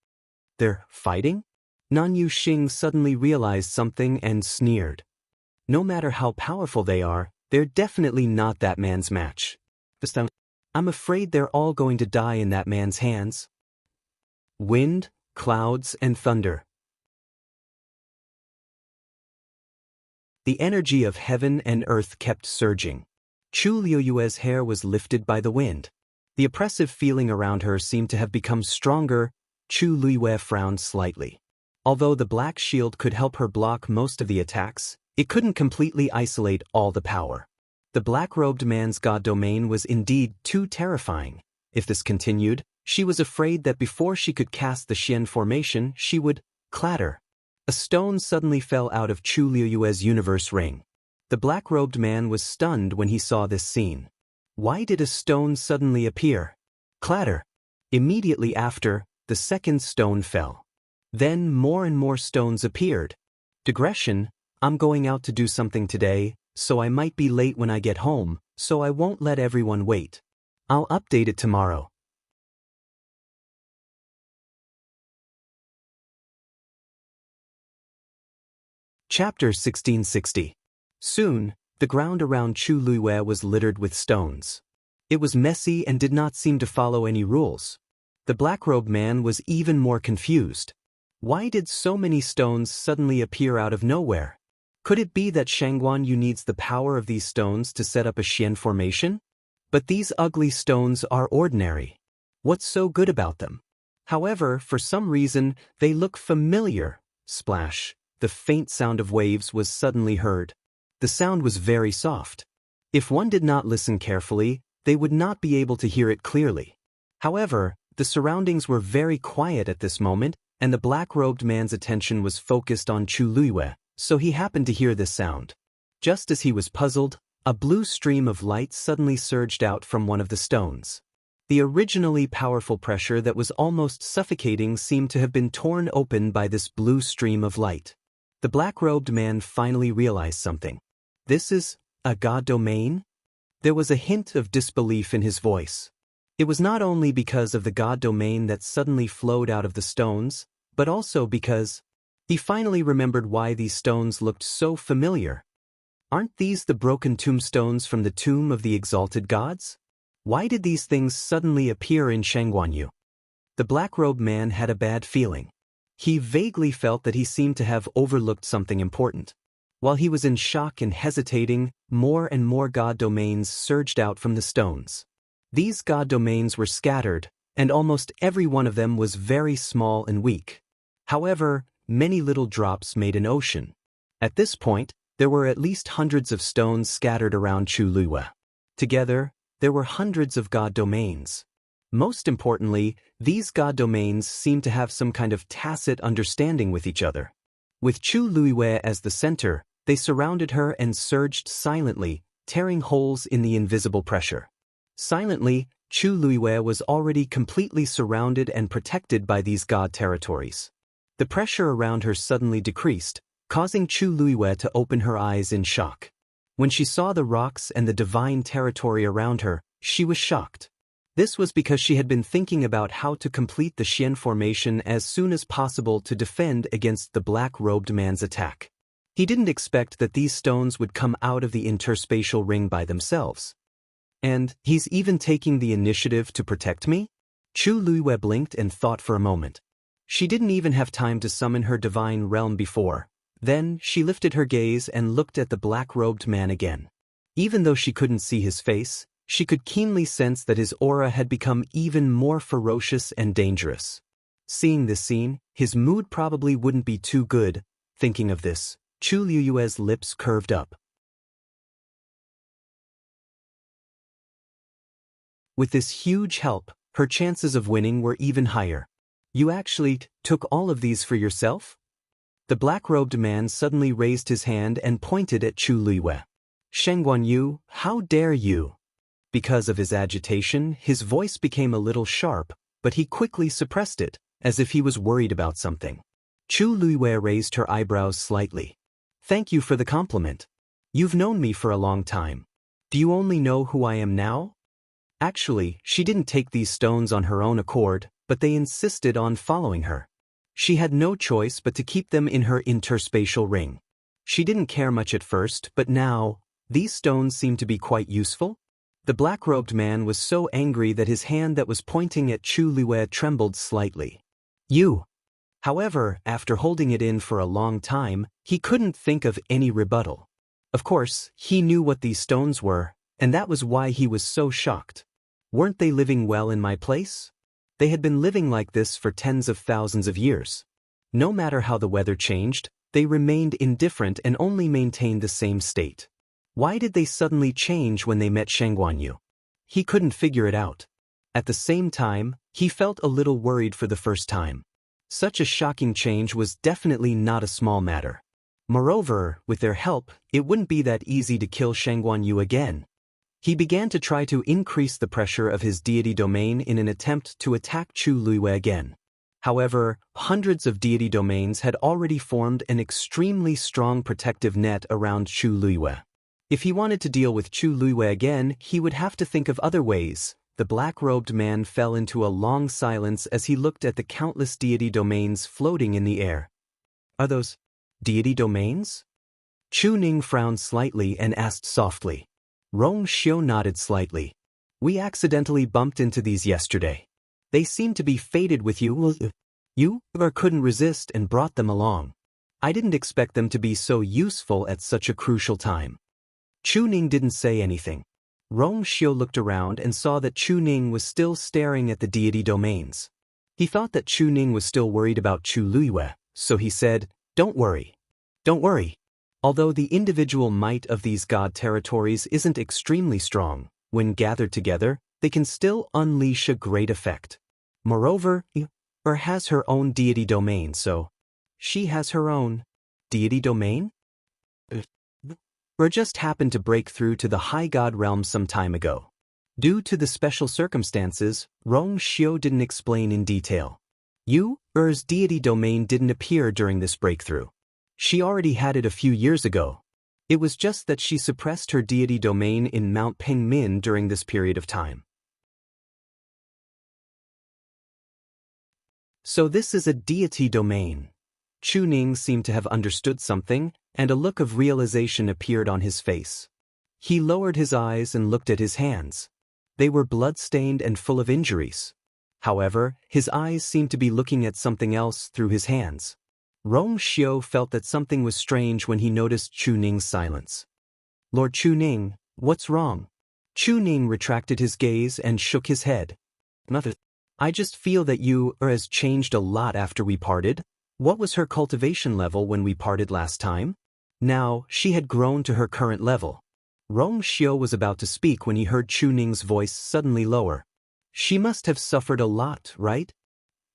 They're fighting? Nan Yuxing suddenly realized something and sneered. No matter how powerful they are, they're definitely not that man's match. I'm afraid they're all going to die in that man's hands. Wind, clouds, and thunder. The energy of heaven and earth kept surging. Chu Liuyue's hair was lifted by the wind. The oppressive feeling around her seemed to have become stronger. Chu Liyue frowned slightly. Although the black shield could help her block most of the attacks, it couldn't completely isolate all the power. The black-robed man's god domain was indeed too terrifying. If this continued, She was afraid that before she could cast the Xian formation, she would clatter. A stone suddenly fell out of Chu Liuyue's universe ring. The black-robed man was stunned when he saw this scene. Why did a stone suddenly appear? Clatter. Immediately after, the second stone fell. Then more and more stones appeared. Digression, I'm going out to do something today, so I might be late when I get home, so I won't let everyone wait. I'll update it tomorrow. Chapter 1660. Soon, the ground around Chu Liyue was littered with stones. It was messy and did not seem to follow any rules. The black-robed man was even more confused. Why did so many stones suddenly appear out of nowhere? Could it be that Shangguan Yu needs the power of these stones to set up a Xian formation? But these ugly stones are ordinary. What's so good about them? However, for some reason, they look familiar. Splash. The faint sound of waves was suddenly heard. The sound was very soft. If one did not listen carefully, they would not be able to hear it clearly. However, the surroundings were very quiet at this moment, and the black-robed man's attention was focused on Chu Liyue, so he happened to hear this sound. Just as he was puzzled, a blue stream of light suddenly surged out from one of the stones. The originally powerful pressure that was almost suffocating seemed to have been torn open by this blue stream of light. The black-robed man finally realized something. This is a god domain? There was a hint of disbelief in his voice. It was not only because of the god domain that suddenly flowed out of the stones, but also because he finally remembered why these stones looked so familiar. Aren't these the broken tombstones from the tomb of the exalted gods? Why did these things suddenly appear in Shangguan Yu? The black-robed man had a bad feeling. He vaguely felt that he seemed to have overlooked something important. While he was in shock and hesitating, more and more god domains surged out from the stones. These god domains were scattered, and almost every one of them was very small and weak. However, many little drops made an ocean. At this point, there were at least hundreds of stones scattered around Chu Liyue. Together, there were hundreds of god domains. Most importantly, these god domains seemed to have some kind of tacit understanding with each other. With Chu Liyue as the center, they surrounded her and surged silently, tearing holes in the invisible pressure. Silently, Chu Liyue was already completely surrounded and protected by these god territories. The pressure around her suddenly decreased, causing Chu Liyue to open her eyes in shock. When she saw the rocks and the divine territory around her, she was shocked. This was because she had been thinking about how to complete the Xian formation as soon as possible to defend against the black-robed man's attack. He didn't expect that these stones would come out of the interspatial ring by themselves. And he's even taking the initiative to protect me? Chu Liyue blinked and thought for a moment. She didn't even have time to summon her divine realm before. Then she lifted her gaze and looked at the black-robed man again. Even though she couldn't see his face, she could keenly sense that his aura had become even more ferocious and dangerous. Seeing this scene, his mood probably wouldn't be too good. Thinking of this, Chu Liyue's lips curved up. With this huge help, her chances of winning were even higher. You actually took all of these for yourself? The black-robed man suddenly raised his hand and pointed at Chu Liyue. Shangguan Yu, how dare you? Because of his agitation, his voice became a little sharp, but he quickly suppressed it, as if he was worried about something. Chu Liyue raised her eyebrows slightly. Thank you for the compliment. You've known me for a long time. Do you only know who I am now? Actually, she didn't take these stones on her own accord, but they insisted on following her. She had no choice but to keep them in her interspatial ring. She didn't care much at first, but now, these stones seemed to be quite useful. The black-robed man was so angry that his hand that was pointing at Chu Liyue trembled slightly. You. However, after holding it in for a long time, he couldn't think of any rebuttal. Of course, he knew what these stones were, and that was why he was so shocked. Weren't they living well in my place? They had been living like this for tens of thousands of years. No matter how the weather changed, they remained indifferent and only maintained the same state. Why did they suddenly change when they met Shangguan Yu? He couldn't figure it out. At the same time, He felt a little worried for the first time. Such a shocking change was definitely not a small matter. Moreover, with their help, it wouldn't be that easy to kill Shangguan Yu again. He began to try to increase the pressure of his deity domain in an attempt to attack Chu Luiyue again. However, hundreds of deity domains had already formed an extremely strong protective net around Chu Luiyue. If he wanted to deal with Chu Luiyue again, he would have to think of other ways. The black-robed man fell into a long silence as he looked at the countless deity domains floating in the air. Are those deity domains? Chu Ning frowned slightly and asked softly. Rong Xiu nodded slightly. We accidentally bumped into these yesterday. They seem to be fated with you. You couldn't resist and brought them along. I didn't expect them to be so useful at such a crucial time. Chu Ning didn't say anything. Rong Xiu looked around and saw that Chu Ning was still staring at the deity domains. He thought that Chu Ning was still worried about Chu Luiyue, so he said, Don't worry. Don't worry. Although the individual might of these god territories isn't extremely strong, when gathered together, they can still unleash a great effect. Moreover, Ur has her own deity domain, so she has her own deity domain? Ur just happened to break through to the high god realm some time ago. Due to the special circumstances, Rong Xiu didn't explain in detail. Ur's deity domain didn't appear during this breakthrough. She already had it a few years ago. It was just that she suppressed her deity domain in Mount Pengmin during this period of time. So this is a deity domain. Chu Ning seemed to have understood something, and a look of realization appeared on his face. He lowered his eyes and looked at his hands. They were blood-stained and full of injuries. However, his eyes seemed to be looking at something else through his hands. Rong Xiu felt that something was strange when he noticed Chu Ning's silence. Lord Chu Ning, what's wrong? Chu Ning retracted his gaze and shook his head. Nothing. I just feel that you has changed a lot after we parted. What was her cultivation level when we parted last time? Now, she had grown to her current level. Rong Xiu was about to speak when he heard Chu Ning's voice suddenly lower. She must have suffered a lot, right?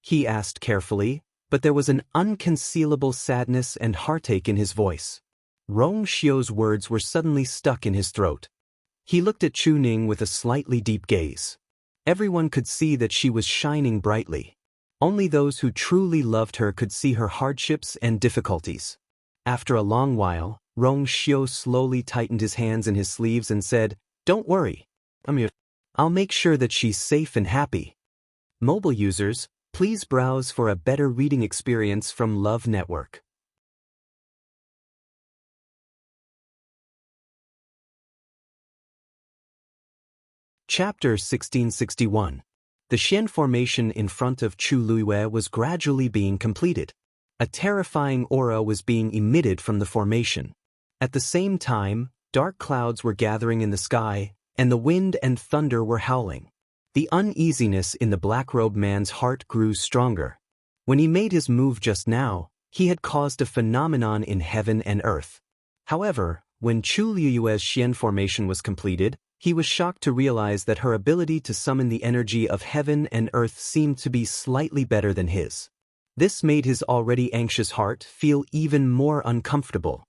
He asked carefully, but there was an unconcealable sadness and heartache in his voice. Rong Xiu's words were suddenly stuck in his throat. He looked at Chu Ning with a slightly deep gaze. Everyone could see that she was shining brightly. Only those who truly loved her could see her hardships and difficulties. After a long while, Rong Xiu slowly tightened his hands in his sleeves and said, Don't worry. I'll make sure that she's safe and happy. Mobile users, please browse for a better reading experience from Love Network. Chapter 1661. The Xian formation in front of Chu Luiyue was gradually being completed. A terrifying aura was being emitted from the formation. At the same time, dark clouds were gathering in the sky, and the wind and thunder were howling. The uneasiness in the black-robed man's heart grew stronger. When he made his move just now, he had caused a phenomenon in heaven and earth. However, when Chu Luiyue's Xian formation was completed, he was shocked to realize that her ability to summon the energy of heaven and earth seemed to be slightly better than his. This made his already anxious heart feel even more uncomfortable.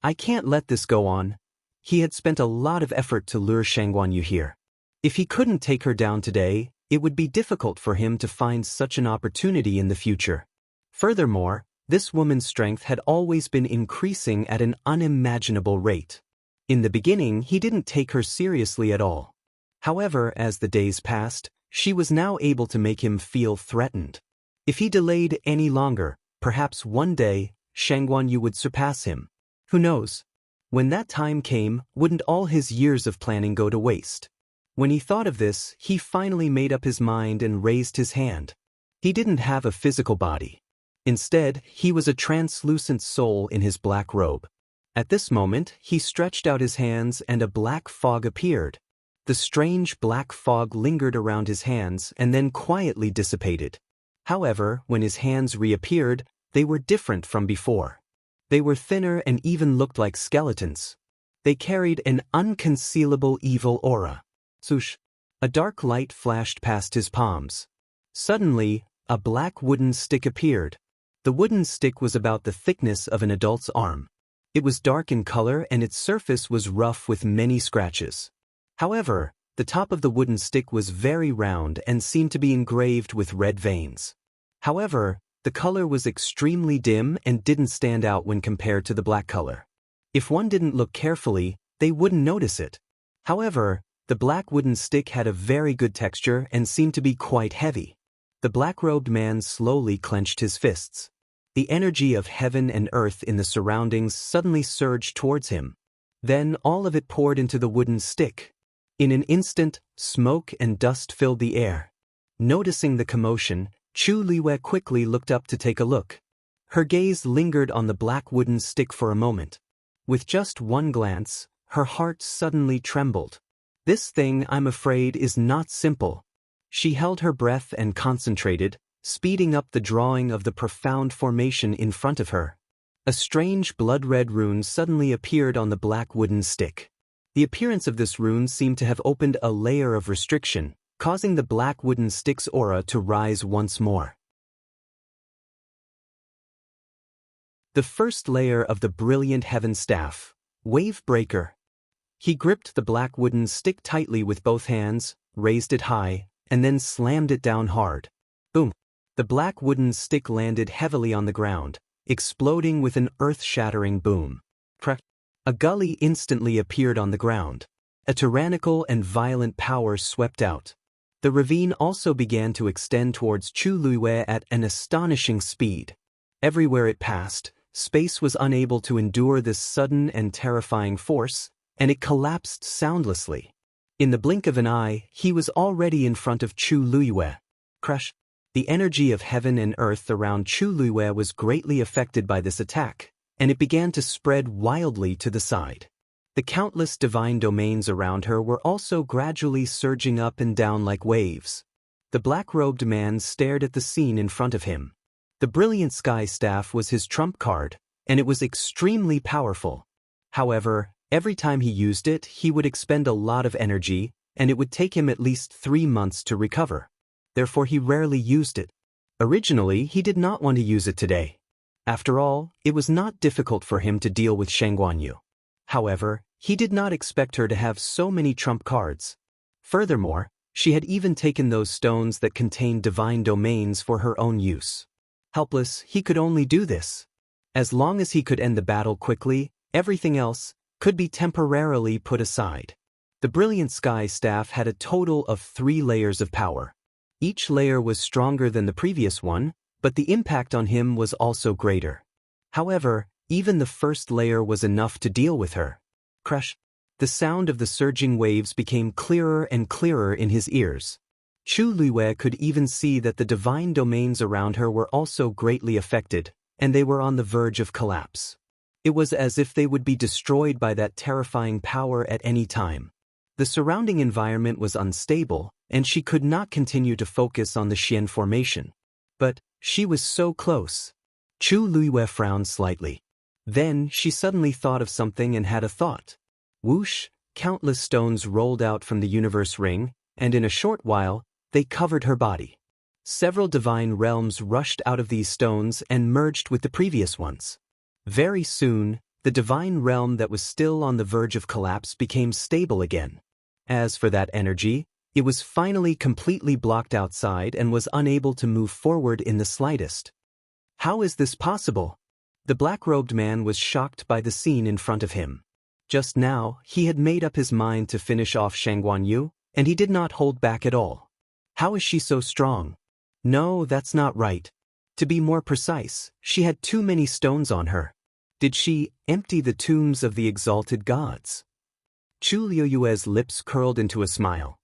I can't let this go on. He had spent a lot of effort to lure Shangguan Yu here. If he couldn't take her down today, it would be difficult for him to find such an opportunity in the future. Furthermore, this woman's strength had always been increasing at an unimaginable rate. In the beginning, he didn't take her seriously at all. However, as the days passed, she was now able to make him feel threatened. If he delayed any longer, perhaps one day, Shangguan Yu would surpass him. Who knows? When that time came, wouldn't all his years of planning go to waste? When he thought of this, he finally made up his mind and raised his hand. He didn't have a physical body. Instead, he was a translucent soul in his black robe. At this moment, he stretched out his hands and a black fog appeared. The strange black fog lingered around his hands and then quietly dissipated. However, when his hands reappeared, they were different from before. They were thinner and even looked like skeletons. They carried an unconcealable evil aura. Swoosh! A dark light flashed past his palms. Suddenly, a black wooden stick appeared. The wooden stick was about the thickness of an adult's arm. It was dark in color and its surface was rough with many scratches. However, the top of the wooden stick was very round and seemed to be engraved with red veins. However, the color was extremely dim and didn't stand out when compared to the black color. If one didn't look carefully, they wouldn't notice it. However, the black wooden stick had a very good texture and seemed to be quite heavy. The black-robed man slowly clenched his fists. The energy of heaven and earth in the surroundings suddenly surged towards him. Then all of it poured into the wooden stick. In an instant, smoke and dust filled the air. Noticing the commotion, Chu Liwei quickly looked up to take a look. Her gaze lingered on the black wooden stick for a moment. With just one glance, her heart suddenly trembled. This thing, I'm afraid, is not simple. She held her breath and concentrated, speeding up the drawing of the profound formation in front of her. A strange blood-red rune suddenly appeared on the black wooden stick. The appearance of this rune seemed to have opened a layer of restriction, causing the black wooden stick's aura to rise once more. The first layer of the brilliant heaven staff, Wave Breaker. He gripped the black wooden stick tightly with both hands, raised it high, and then slammed it down hard. Boom! The black wooden stick landed heavily on the ground, exploding with an earth-shattering boom. Crack! A gully instantly appeared on the ground. A tyrannical and violent power swept out. The ravine also began to extend towards Chu Liwei at an astonishing speed. Everywhere it passed, space was unable to endure this sudden and terrifying force, and it collapsed soundlessly. In the blink of an eye, he was already in front of Chu Liwei. Crash! The energy of heaven and earth around Chu Liwei was greatly affected by this attack, and it began to spread wildly to the side. The countless divine domains around her were also gradually surging up and down like waves. The black-robed man stared at the scene in front of him. The brilliant sky staff was his trump card, and it was extremely powerful. However, every time he used it, he would expend a lot of energy, and it would take him at least 3 months to recover. Therefore, he rarely used it. Originally, he did not want to use it today. After all, it was not difficult for him to deal with Shang Guanyu. However, he did not expect her to have so many trump cards. Furthermore, she had even taken those stones that contained divine domains for her own use. Helpless, he could only do this. As long as he could end the battle quickly, everything else could be temporarily put aside. The brilliant sky staff had a total of 3 layers of power. Each layer was stronger than the previous one, but the impact on him was also greater. However, even the first layer was enough to deal with her. Crash! The sound of the surging waves became clearer and clearer in his ears. Chu Liwei could even see that the divine domains around her were also greatly affected, and they were on the verge of collapse. It was as if they would be destroyed by that terrifying power at any time. The surrounding environment was unstable, and she could not continue to focus on the Xian formation. But she was so close. Chu Liwei frowned slightly. Then she suddenly thought of something and had a thought. Whoosh! Countless stones rolled out from the universe ring, and in a short while, they covered her body. Several divine realms rushed out of these stones and merged with the previous ones. Very soon, the divine realm that was still on the verge of collapse became stable again. As for that energy, it was finally completely blocked outside and was unable to move forward in the slightest. How is this possible? The black-robed man was shocked by the scene in front of him. Just now, he had made up his mind to finish off Shang Guanyu, and he did not hold back at all. How is she so strong? No, that's not right. To be more precise, she had too many stones on her. Did she empty the tombs of the exalted gods? Chu Liu's lips curled into a smile.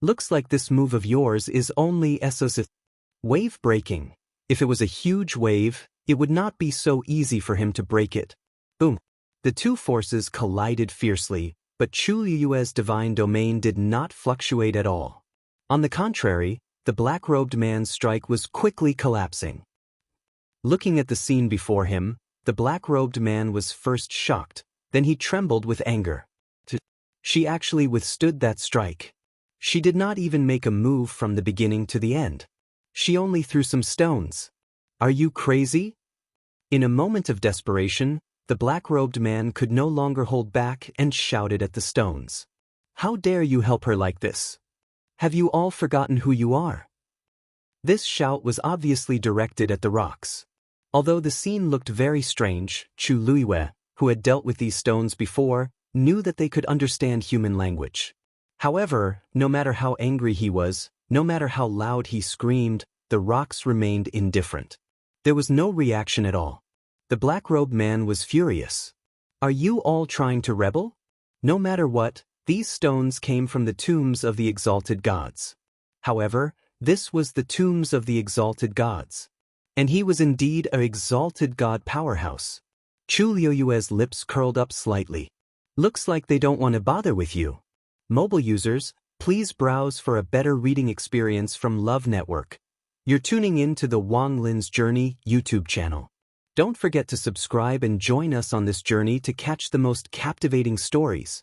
Looks like this move of yours is only SOS. Wave breaking. If it was a huge wave, it would not be so easy for him to break it. Boom. The two forces collided fiercely, but Chu Liu's divine domain did not fluctuate at all. On the contrary, the black-robed man's strike was quickly collapsing. Looking at the scene before him, the black-robed man was first shocked, then he trembled with anger. She actually withstood that strike. She did not even make a move from the beginning to the end. She only threw some stones. Are you crazy? In a moment of desperation, the black-robed man could no longer hold back and shouted at the stones. How dare you help her like this? Have you all forgotten who you are? This shout was obviously directed at the rocks. Although the scene looked very strange, Chu Luiwei, who had dealt with these stones before, knew that they could understand human language. However, no matter how angry he was, no matter how loud he screamed, the rocks remained indifferent. There was no reaction at all. The black-robed man was furious. Are you all trying to rebel? No matter what, these stones came from the tombs of the exalted gods. However, this was the tombs of the exalted gods. And he was indeed an exalted god powerhouse. Chu Luiwei's lips curled up slightly. Looks like they don't want to bother with you. Mobile users, please browse for a better reading experience from Love Network. You're tuning in to the Wang Lin's Journey YouTube channel. Don't forget to subscribe and join us on this journey to catch the most captivating stories.